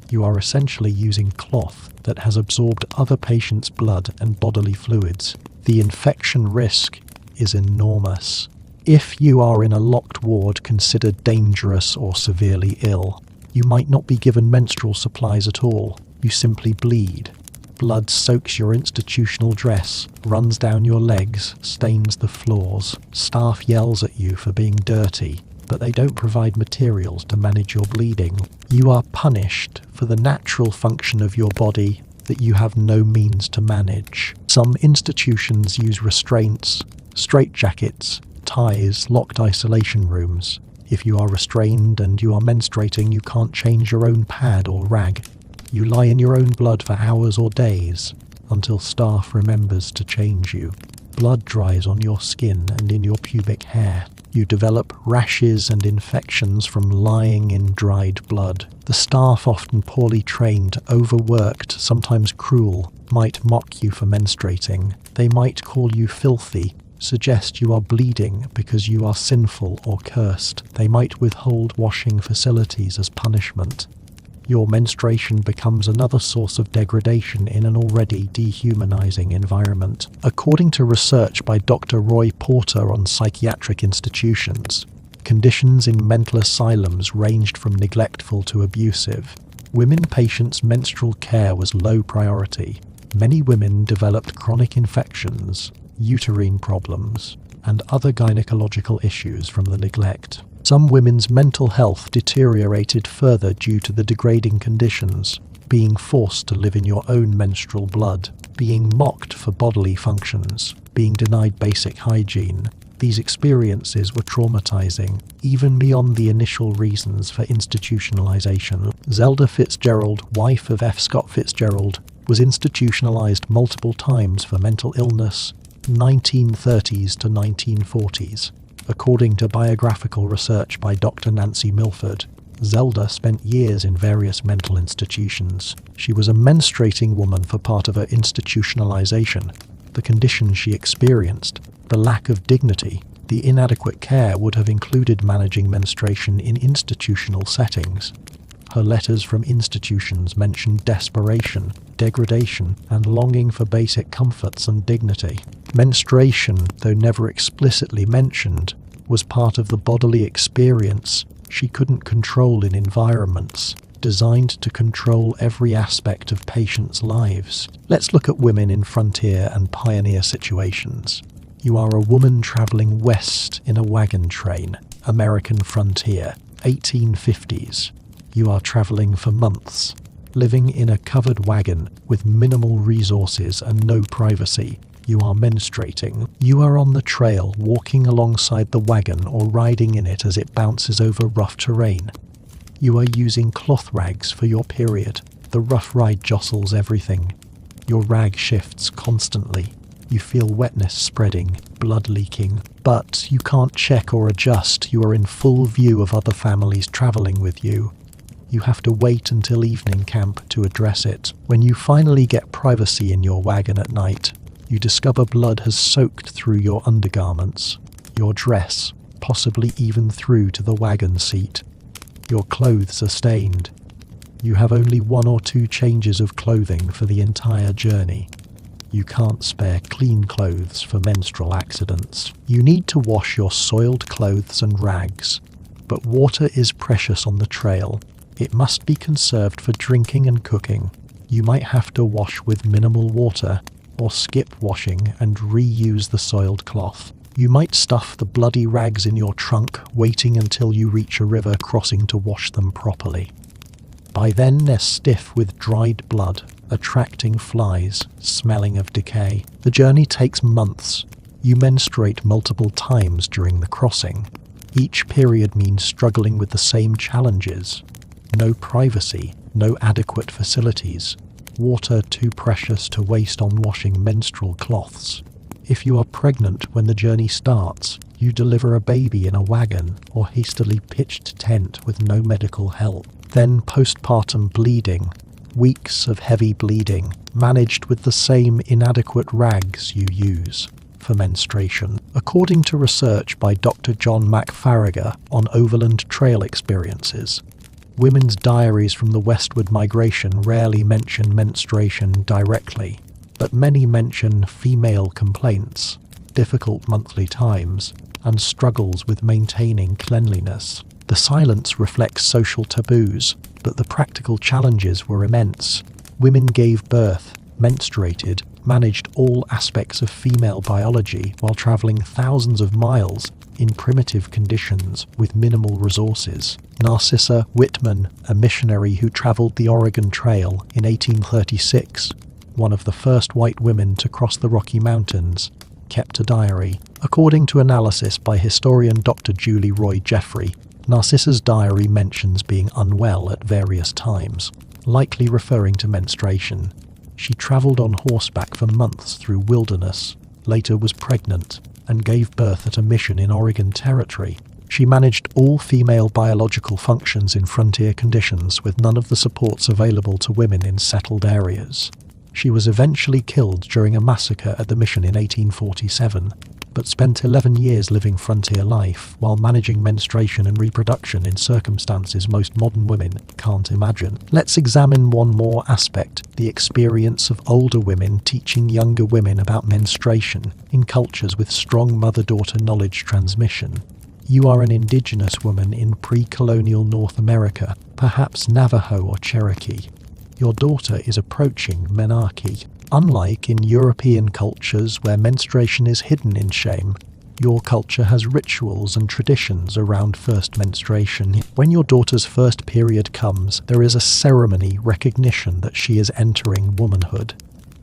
You are essentially using cloth that has absorbed other patients' blood and bodily fluids. The infection risk is enormous. If you are in a locked ward considered dangerous or severely ill, you might not be given menstrual supplies at all. You simply bleed. Blood soaks your institutional dress, runs down your legs, stains the floors. Staff yells at you for being dirty, but they don't provide materials to manage your bleeding. You are punished for the natural function of your body that you have no means to manage. Some institutions use restraints, straitjackets, ties, locked isolation rooms. If you are restrained and you are menstruating, you can't change your own pad or rag. You lie in your own blood for hours or days until staff remembers to change you. Blood dries on your skin and in your pubic hair. You develop rashes and infections from lying in dried blood. The staff, often poorly trained, overworked, sometimes cruel, might mock you for menstruating. They might call you filthy, suggest you are bleeding because you are sinful or cursed. They might withhold washing facilities as punishment. Your menstruation becomes another source of degradation in an already dehumanizing environment. According to research by Dr. Roy Porter on psychiatric institutions, conditions in mental asylums ranged from neglectful to abusive. Women patients' menstrual care was low priority. Many women developed chronic infections, uterine problems, and other gynecological issues from the neglect. Some women's mental health deteriorated further due to the degrading conditions, being forced to live in your own menstrual blood, being mocked for bodily functions, being denied basic hygiene. These experiences were traumatizing, even beyond the initial reasons for institutionalization. Zelda Fitzgerald, wife of F. Scott Fitzgerald, was institutionalized multiple times for mental illness, 1930s to 1940s. According to biographical research by Dr. Nancy Milford, Zelda spent years in various mental institutions. She was a menstruating woman for part of her institutionalization. The conditions she experienced, the lack of dignity, the inadequate care would have included managing menstruation in institutional settings. Her letters from institutions mentioned desperation, degradation, and longing for basic comforts and dignity. Menstruation, though never explicitly mentioned, was part of the bodily experience she couldn't control in environments designed to control every aspect of patients' lives. Let's look at women in frontier and pioneer situations. You are a woman traveling west in a wagon train, American frontier, 1850s. You are traveling for months, living in a covered wagon with minimal resources and no privacy. You are menstruating. You are on the trail, walking alongside the wagon or riding in it as it bounces over rough terrain. You are using cloth rags for your period. The rough ride jostles everything. Your rag shifts constantly. You feel wetness spreading, blood leaking, but you can't check or adjust. You are in full view of other families traveling with you. You have to wait until evening camp to address it. When you finally get privacy in your wagon at night, you discover blood has soaked through your undergarments, your dress, possibly even through to the wagon seat. Your clothes are stained. You have only 1 or 2 changes of clothing for the entire journey. You can't spare clean clothes for menstrual accidents. You need to wash your soiled clothes and rags, but water is precious on the trail. It must be conserved for drinking and cooking. You might have to wash with minimal water, or skip washing and reuse the soiled cloth. You might stuff the bloody rags in your trunk, waiting until you reach a river crossing to wash them properly. By then they're stiff with dried blood, attracting flies, smelling of decay. The journey takes months. You menstruate multiple times during the crossing. Each period means struggling with the same challenges. No privacy, no adequate facilities. Water too precious to waste on washing menstrual cloths. If you are pregnant when the journey starts, you deliver a baby in a wagon or hastily pitched tent with no medical help. Then postpartum bleeding, weeks of heavy bleeding, managed with the same inadequate rags you use for menstruation. According to research by Dr. John McFarriger on overland trail experiences, women's diaries from the westward migration rarely mention menstruation directly, but many mention female complaints, difficult monthly times, and struggles with maintaining cleanliness. The silence reflects social taboos, but the practical challenges were immense. Women gave birth, menstruated, managed all aspects of female biology while traveling thousands of miles in primitive conditions with minimal resources. Narcissa Whitman, a missionary who traveled the Oregon Trail in 1836, one of the first white women to cross the Rocky Mountains, kept a diary. According to analysis by historian Dr. Julie Roy Jeffrey, Narcissa's diary mentions being unwell at various times, likely referring to menstruation. She traveled on horseback for months through wilderness, later was pregnant, and gave birth at a mission in Oregon Territory. She managed all female biological functions in frontier conditions with none of the supports available to women in settled areas. She was eventually killed during a massacre at the mission in 1847, but spent 11 years living frontier life while managing menstruation and reproduction in circumstances most modern women can't imagine. Let's examine one more aspect, the experience of older women teaching younger women about menstruation in cultures with strong mother-daughter knowledge transmission. You are an indigenous woman in pre-colonial North America, perhaps Navajo or Cherokee. Your daughter is approaching menarche. Unlike in European cultures where menstruation is hidden in shame, your culture has rituals and traditions around first menstruation. When your daughter's first period comes, there is a ceremony recognition that she is entering womanhood.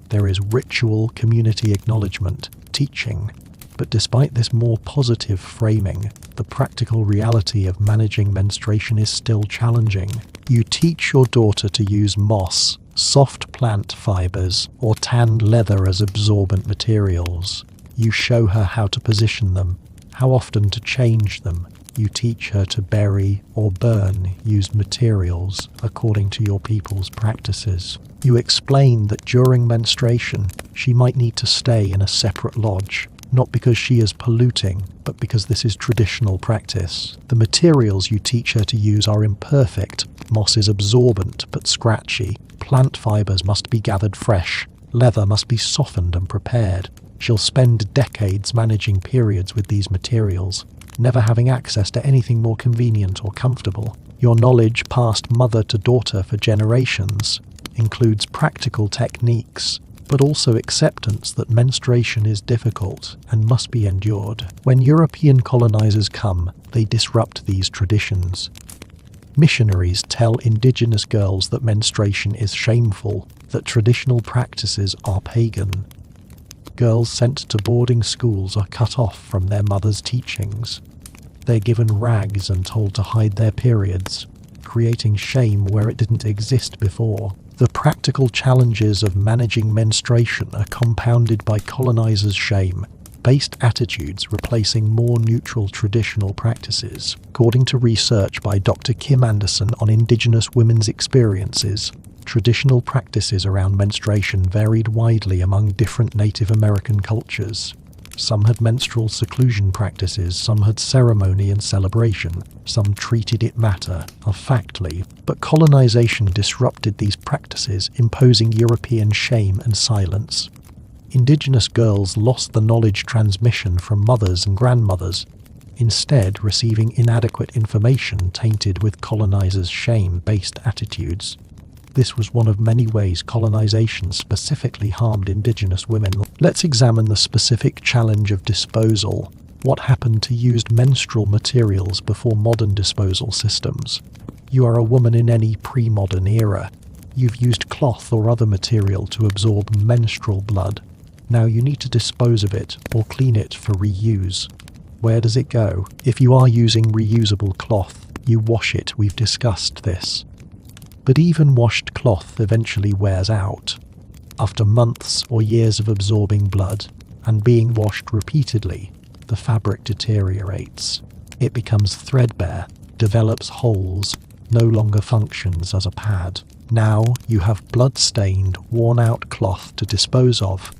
There is ritual community acknowledgement, teaching. But despite this more positive framing, the practical reality of managing menstruation is still challenging. You teach your daughter to use moss, soft plant fibers, or tanned leather as absorbent materials. You show her how to position them, how often to change them. You teach her to bury or burn used materials according to your people's practices. You explain that during menstruation, she might need to stay in a separate lodge, not because she is polluting, but because this is traditional practice. The materials you teach her to use are imperfect. Moss is absorbent but scratchy. Plant fibers must be gathered fresh. Leather must be softened and prepared. She'll spend decades managing periods with these materials, never having access to anything more convenient or comfortable. Your knowledge passed mother to daughter for generations includes practical techniques, but also acceptance that menstruation is difficult and must be endured. When European colonizers come, they disrupt these traditions. Missionaries tell indigenous girls that menstruation is shameful, that traditional practices are pagan. Girls sent to boarding schools are cut off from their mother's teachings. They're given rags and told to hide their periods, creating shame where it didn't exist before. The practical challenges of managing menstruation are compounded by colonizers' shame-based attitudes replacing more neutral traditional practices. According to research by Dr. Kim Anderson on Indigenous women's experiences, traditional practices around menstruation varied widely among different Native American cultures. Some had menstrual seclusion practices, some had ceremony and celebration, some treated it matter-of-factly, but colonization disrupted these practices, imposing European shame and silence. Indigenous girls lost the knowledge transmission from mothers and grandmothers, instead receiving inadequate information tainted with colonizers' shame-based attitudes. This was one of many ways colonization specifically harmed indigenous women. Let's examine the specific challenge of disposal. What happened to used menstrual materials before modern disposal systems? You are a woman in any pre-modern era. You've used cloth or other material to absorb menstrual blood. Now you need to dispose of it or clean it for reuse. Where does it go? If you are using reusable cloth, you wash it. We've discussed this. But even washed cloth eventually wears out. After months or years of absorbing blood and being washed repeatedly, the fabric deteriorates. It becomes threadbare, develops holes, no longer functions as a pad. Now you have blood-stained, worn-out cloth to dispose of.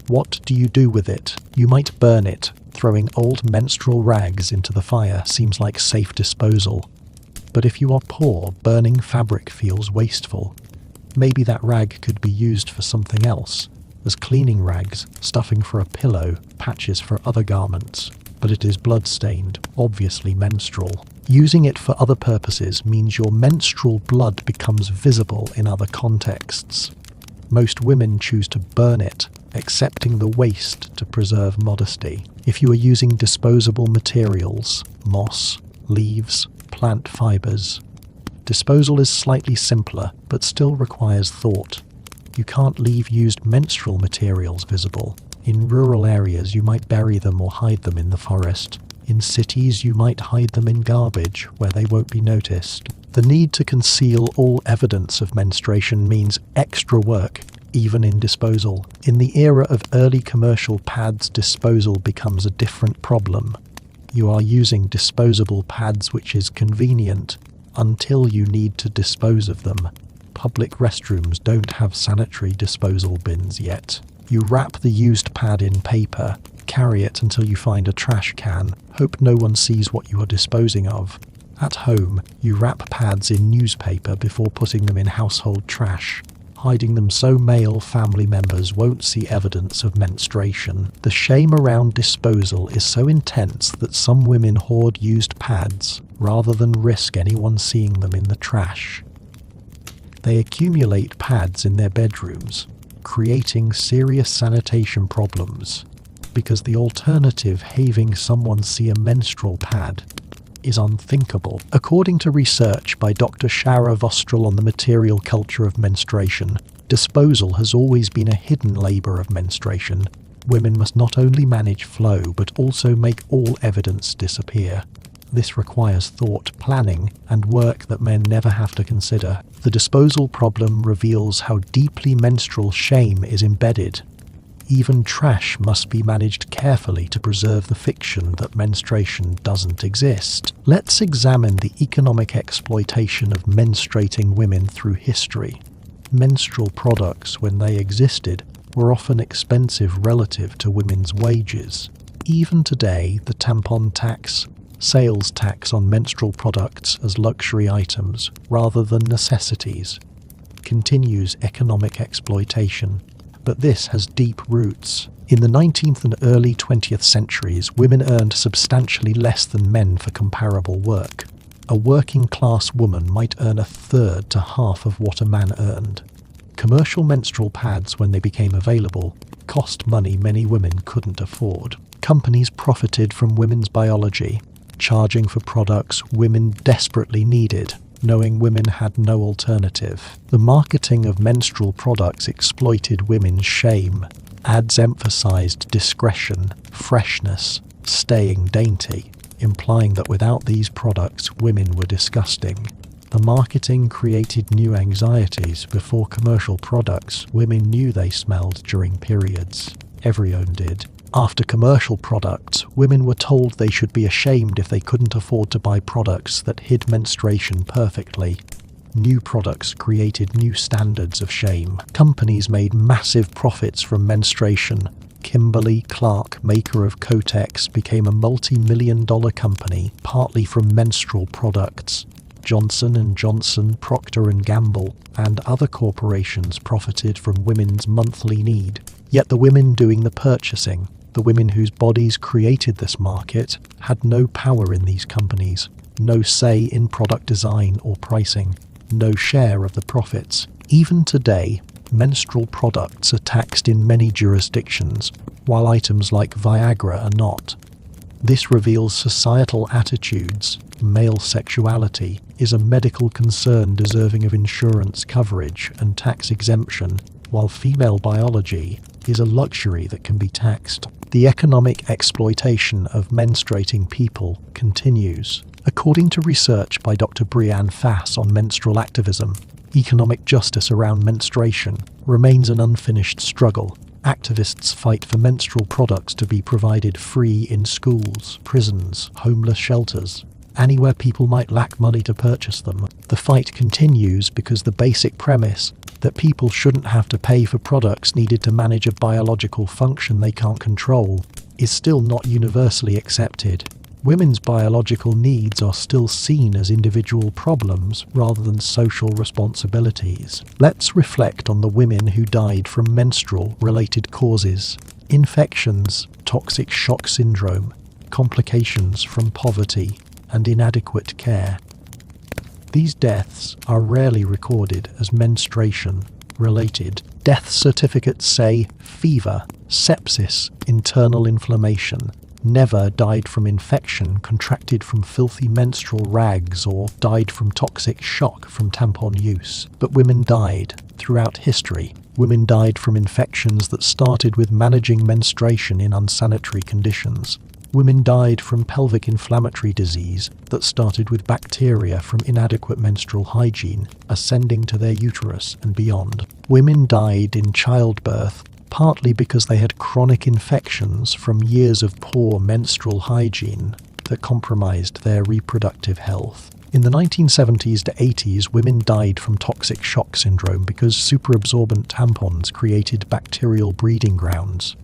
What do you do with it? You might burn it. Throwing old menstrual rags into the fire seems like safe disposal. But if you are poor, burning fabric feels wasteful. Maybe that rag could be used for something else, as cleaning rags, stuffing for a pillow, patches for other garments. But it is blood-stained, obviously menstrual. Using it for other purposes means your menstrual blood becomes visible in other contexts. Most women choose to burn it, accepting the waste to preserve modesty. If you are using disposable materials, moss, leaves, plant fibers, disposal is slightly simpler, but still requires thought. You can't leave used menstrual materials visible. In rural areas, you might bury them or hide them in the forest. In cities, you might hide them in garbage, where they won't be noticed. The need to conceal all evidence of menstruation means extra work, even in disposal. In the era of early commercial pads, disposal becomes a different problem. You are using disposable pads, which is convenient, until you need to dispose of them. Public restrooms don't have sanitary disposal bins yet. You wrap the used pad in paper, carry it until you find a trash can, hope no one sees what you are disposing of. At home, you wrap pads in newspaper before putting them in household trash, hiding them so male family members won't see evidence of menstruation. The shame around disposal is so intense that some women hoard used pads rather than risk anyone seeing them in the trash. They accumulate pads in their bedrooms, creating serious sanitation problems, because the alternative, having someone see a menstrual pad, is unthinkable. According to research by Dr. Shara Vostral on the material culture of menstruation, disposal has always been a hidden labor of menstruation. Women must not only manage flow but also make all evidence disappear. This requires thought, planning, and work that men never have to consider. The disposal problem reveals how deeply menstrual shame is embedded. Even trash must be managed carefully to preserve the fiction that menstruation doesn't exist. Let's examine the economic exploitation of menstruating women through history. Menstrual products, when they existed, were often expensive relative to women's wages. Even today, the tampon tax, sales tax on menstrual products as luxury items rather than necessities, continues economic exploitation. But this has deep roots. In the 19th and early 20th centuries, women earned substantially less than men for comparable work. A working-class woman might earn a third to half of what a man earned. Commercial menstrual pads, when they became available, cost money many women couldn't afford. Companies profited from women's biology, charging for products women desperately needed, knowing women had no alternative. The marketing of menstrual products exploited women's shame. Ads emphasized discretion, freshness, staying dainty, implying that without these products, women were disgusting. The marketing created new anxieties. Before commercial products, women knew they smelled during periods. Everyone did. After commercial products, women were told they should be ashamed if they couldn't afford to buy products that hid menstruation perfectly. New products created new standards of shame. Companies made massive profits from menstruation. Kimberly-Clark, maker of Kotex, became a multi-million-dollar company, partly from menstrual products. Johnson & Johnson, Procter & Gamble, and other corporations profited from women's monthly need. Yet the women doing the purchasing, the women whose bodies created this market, had no power in these companies, no say in product design or pricing, no share of the profits. Even today, menstrual products are taxed in many jurisdictions, while items like Viagra are not. This reveals societal attitudes. Male sexuality is a medical concern deserving of insurance coverage and tax exemption, while female biology is a luxury that can be taxed. The economic exploitation of menstruating people continues. According to research by Dr. Brianne Fass on menstrual activism, economic justice around menstruation remains an unfinished struggle. Activists fight for menstrual products to be provided free in schools, prisons, homeless shelters, anywhere people might lack money to purchase them. The fight continues because the basic premise that people shouldn't have to pay for products needed to manage a biological function they can't control is still not universally accepted. Women's biological needs are still seen as individual problems rather than social responsibilities. Let's reflect on the women who died from menstrual-related causes: infections, toxic shock syndrome, complications from poverty, and inadequate care. These deaths are rarely recorded as menstruation-related. Death certificates say fever, sepsis, internal inflammation. Never died from infection contracted from filthy menstrual rags or died from toxic shock from tampon use. But women died throughout history. Women died from infections that started with managing menstruation in unsanitary conditions. Women died from pelvic inflammatory disease that started with bacteria from inadequate menstrual hygiene, ascending to their uterus and beyond. Women died in childbirth, partly because they had chronic infections from years of poor menstrual hygiene that compromised their reproductive health. In the 1970s to 80s, women died from toxic shock syndrome because superabsorbent tampons created bacterial breeding grounds.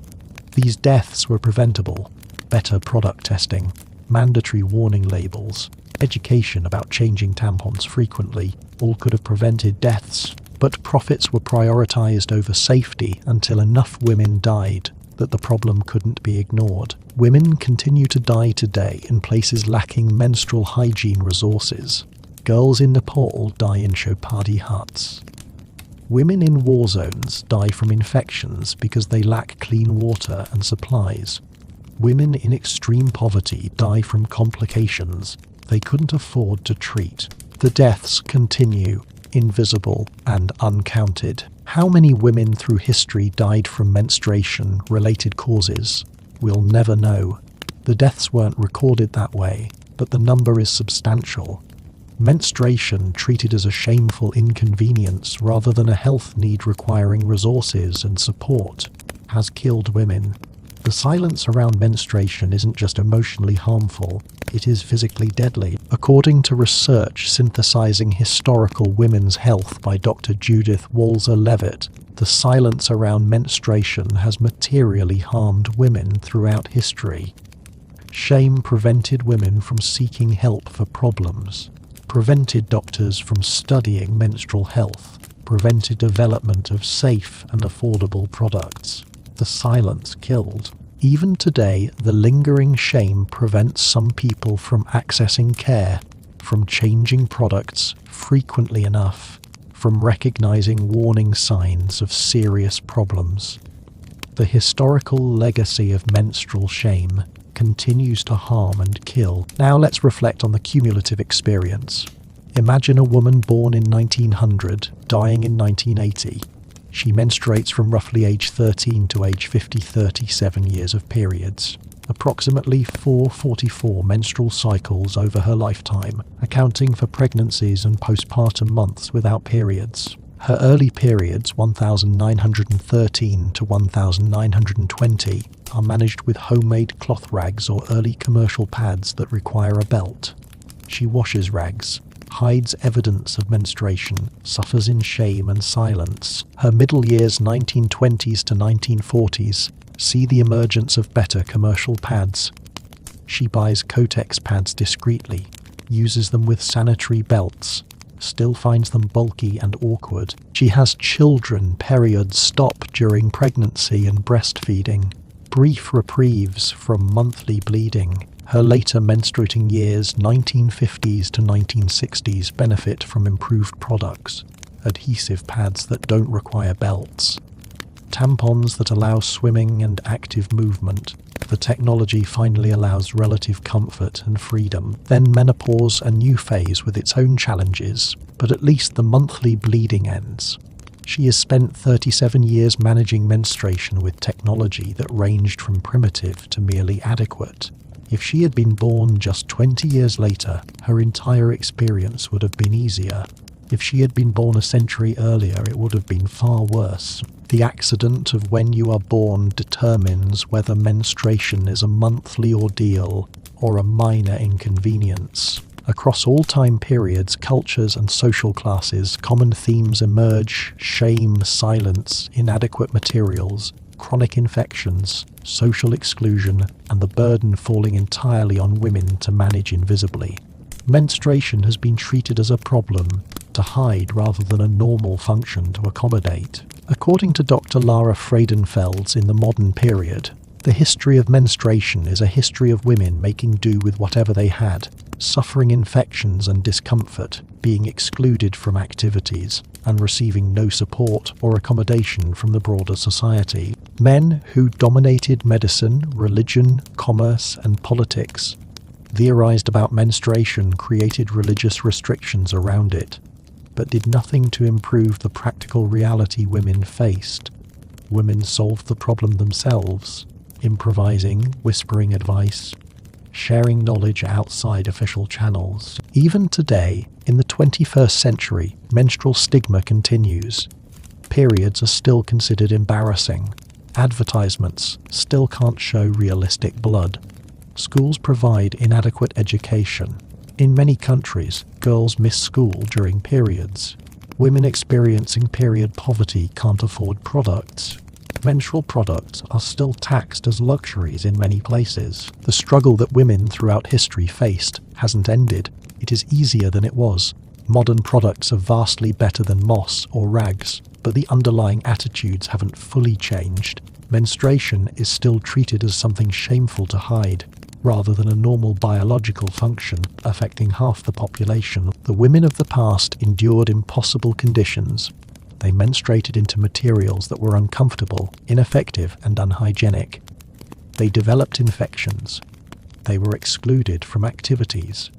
These deaths were preventable. Better product testing, mandatory warning labels, education about changing tampons frequently, all could have prevented deaths. But profits were prioritized over safety until enough women died that the problem couldn't be ignored. Women continue to die today in places lacking menstrual hygiene resources. Girls in Nepal die in chopadi huts. Women in war zones die from infections because they lack clean water and supplies. Women in extreme poverty die from complications they couldn't afford to treat. The deaths continue, invisible and uncounted. How many women through history died from menstruation-related causes? We'll never know. The deaths weren't recorded that way, but the number is substantial. Menstruation, treated as a shameful inconvenience rather than a health need requiring resources and support, has killed women. The silence around menstruation isn't just emotionally harmful, it is physically deadly. According to research synthesizing historical women's health by Dr. Judith Walzer-Levitt, the silence around menstruation has materially harmed women throughout history. Shame prevented women from seeking help for problems, prevented doctors from studying menstrual health, prevented development of safe and affordable products. The silence killed. Even today, the lingering shame prevents some people from accessing care, from changing products frequently enough, from recognizing warning signs of serious problems. The historical legacy of menstrual shame continues to harm and kill. Now let's reflect on the cumulative experience. Imagine a woman born in 1900, dying in 1980. She menstruates from roughly age 13 to age 50, 37 years of periods. Approximately 444 menstrual cycles over her lifetime, accounting for pregnancies and postpartum months without periods. Her early periods, 1913 to 1920, are managed with homemade cloth rags or early commercial pads that require a belt. She washes rags, hides evidence of menstruation, suffers in shame and silence. Her middle years, 1920s to 1940s, see the emergence of better commercial pads. She buys Kotex pads discreetly, uses them with sanitary belts, still finds them bulky and awkward. She has children periods stop during pregnancy and breastfeeding, brief reprieves from monthly bleeding. Her later menstruating years, 1950s to 1960s, benefit from improved products, adhesive pads that don't require belts, tampons that allow swimming and active movement. The technology finally allows relative comfort and freedom. Then menopause, a new phase with its own challenges, but at least the monthly bleeding ends. She has spent 37 years managing menstruation with technology that ranged from primitive to merely adequate. If she had been born just 20 years later, her entire experience would have been easier. If she had been born a century earlier, it would have been far worse. The accident of when you are born determines whether menstruation is a monthly ordeal or a minor inconvenience. Across all time periods, cultures and social classes, common themes emerge: shame, silence, inadequate materials, chronic infections, social exclusion, and the burden falling entirely on women to manage invisibly. Menstruation has been treated as a problem to hide rather than a normal function to accommodate. According to Dr. Lara Freudenfeld's In the Modern Period, the history of menstruation is a history of women making do with whatever they had, suffering infections and discomfort, being excluded from activities, and receiving no support or accommodation from the broader society. Men who dominated medicine, religion, commerce, and politics theorized about menstruation, created religious restrictions around it, but did nothing to improve the practical reality women faced. Women solved the problem themselves, improvising, whispering advice, sharing knowledge outside official channels. Even today, in the 21st century, menstrual stigma continues. Periods are still considered embarrassing. Advertisements still can't show realistic blood. Schools provide inadequate education. In many countries, girls miss school during periods. Women experiencing period poverty can't afford products. Menstrual products are still taxed as luxuries in many places. The struggle that women throughout history faced hasn't ended. It is easier than it was. Modern products are vastly better than moss or rags, but the underlying attitudes haven't fully changed. Menstruation is still treated as something shameful to hide, rather than a normal biological function affecting half the population. The women of the past endured impossible conditions. They menstruated into materials that were uncomfortable, ineffective, and unhygienic. They developed infections. They were excluded from activities.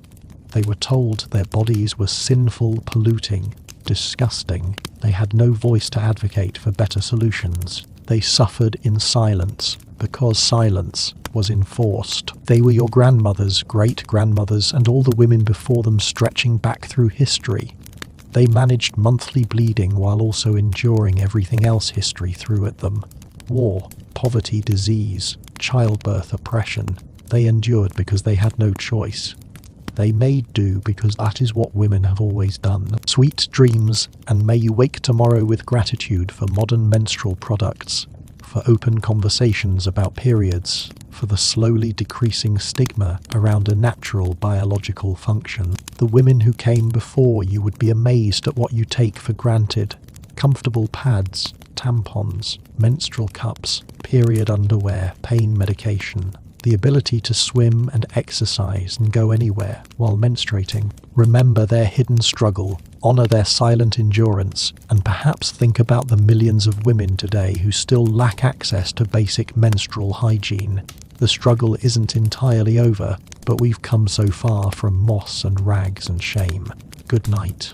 They were told their bodies were sinful, polluting, disgusting. They had no voice to advocate for better solutions. They suffered in silence because silence was enforced. They were your grandmothers, great-grandmothers, and all the women before them stretching back through history. They managed monthly bleeding while also enduring everything else history threw at them. War, poverty, disease, childbirth, oppression. They endured because they had no choice. They made do because that is what women have always done. Sweet dreams, and may you wake tomorrow with gratitude for modern menstrual products, for open conversations about periods, for the slowly decreasing stigma around a natural biological function. The women who came before you would be amazed at what you take for granted. Comfortable pads, tampons, menstrual cups, period underwear, pain medication, the ability to swim and exercise and go anywhere while menstruating. Remember their hidden struggle, honor their silent endurance, and perhaps think about the millions of women today who still lack access to basic menstrual hygiene. The struggle isn't entirely over, but we've come so far from moss and rags and shame. Good night.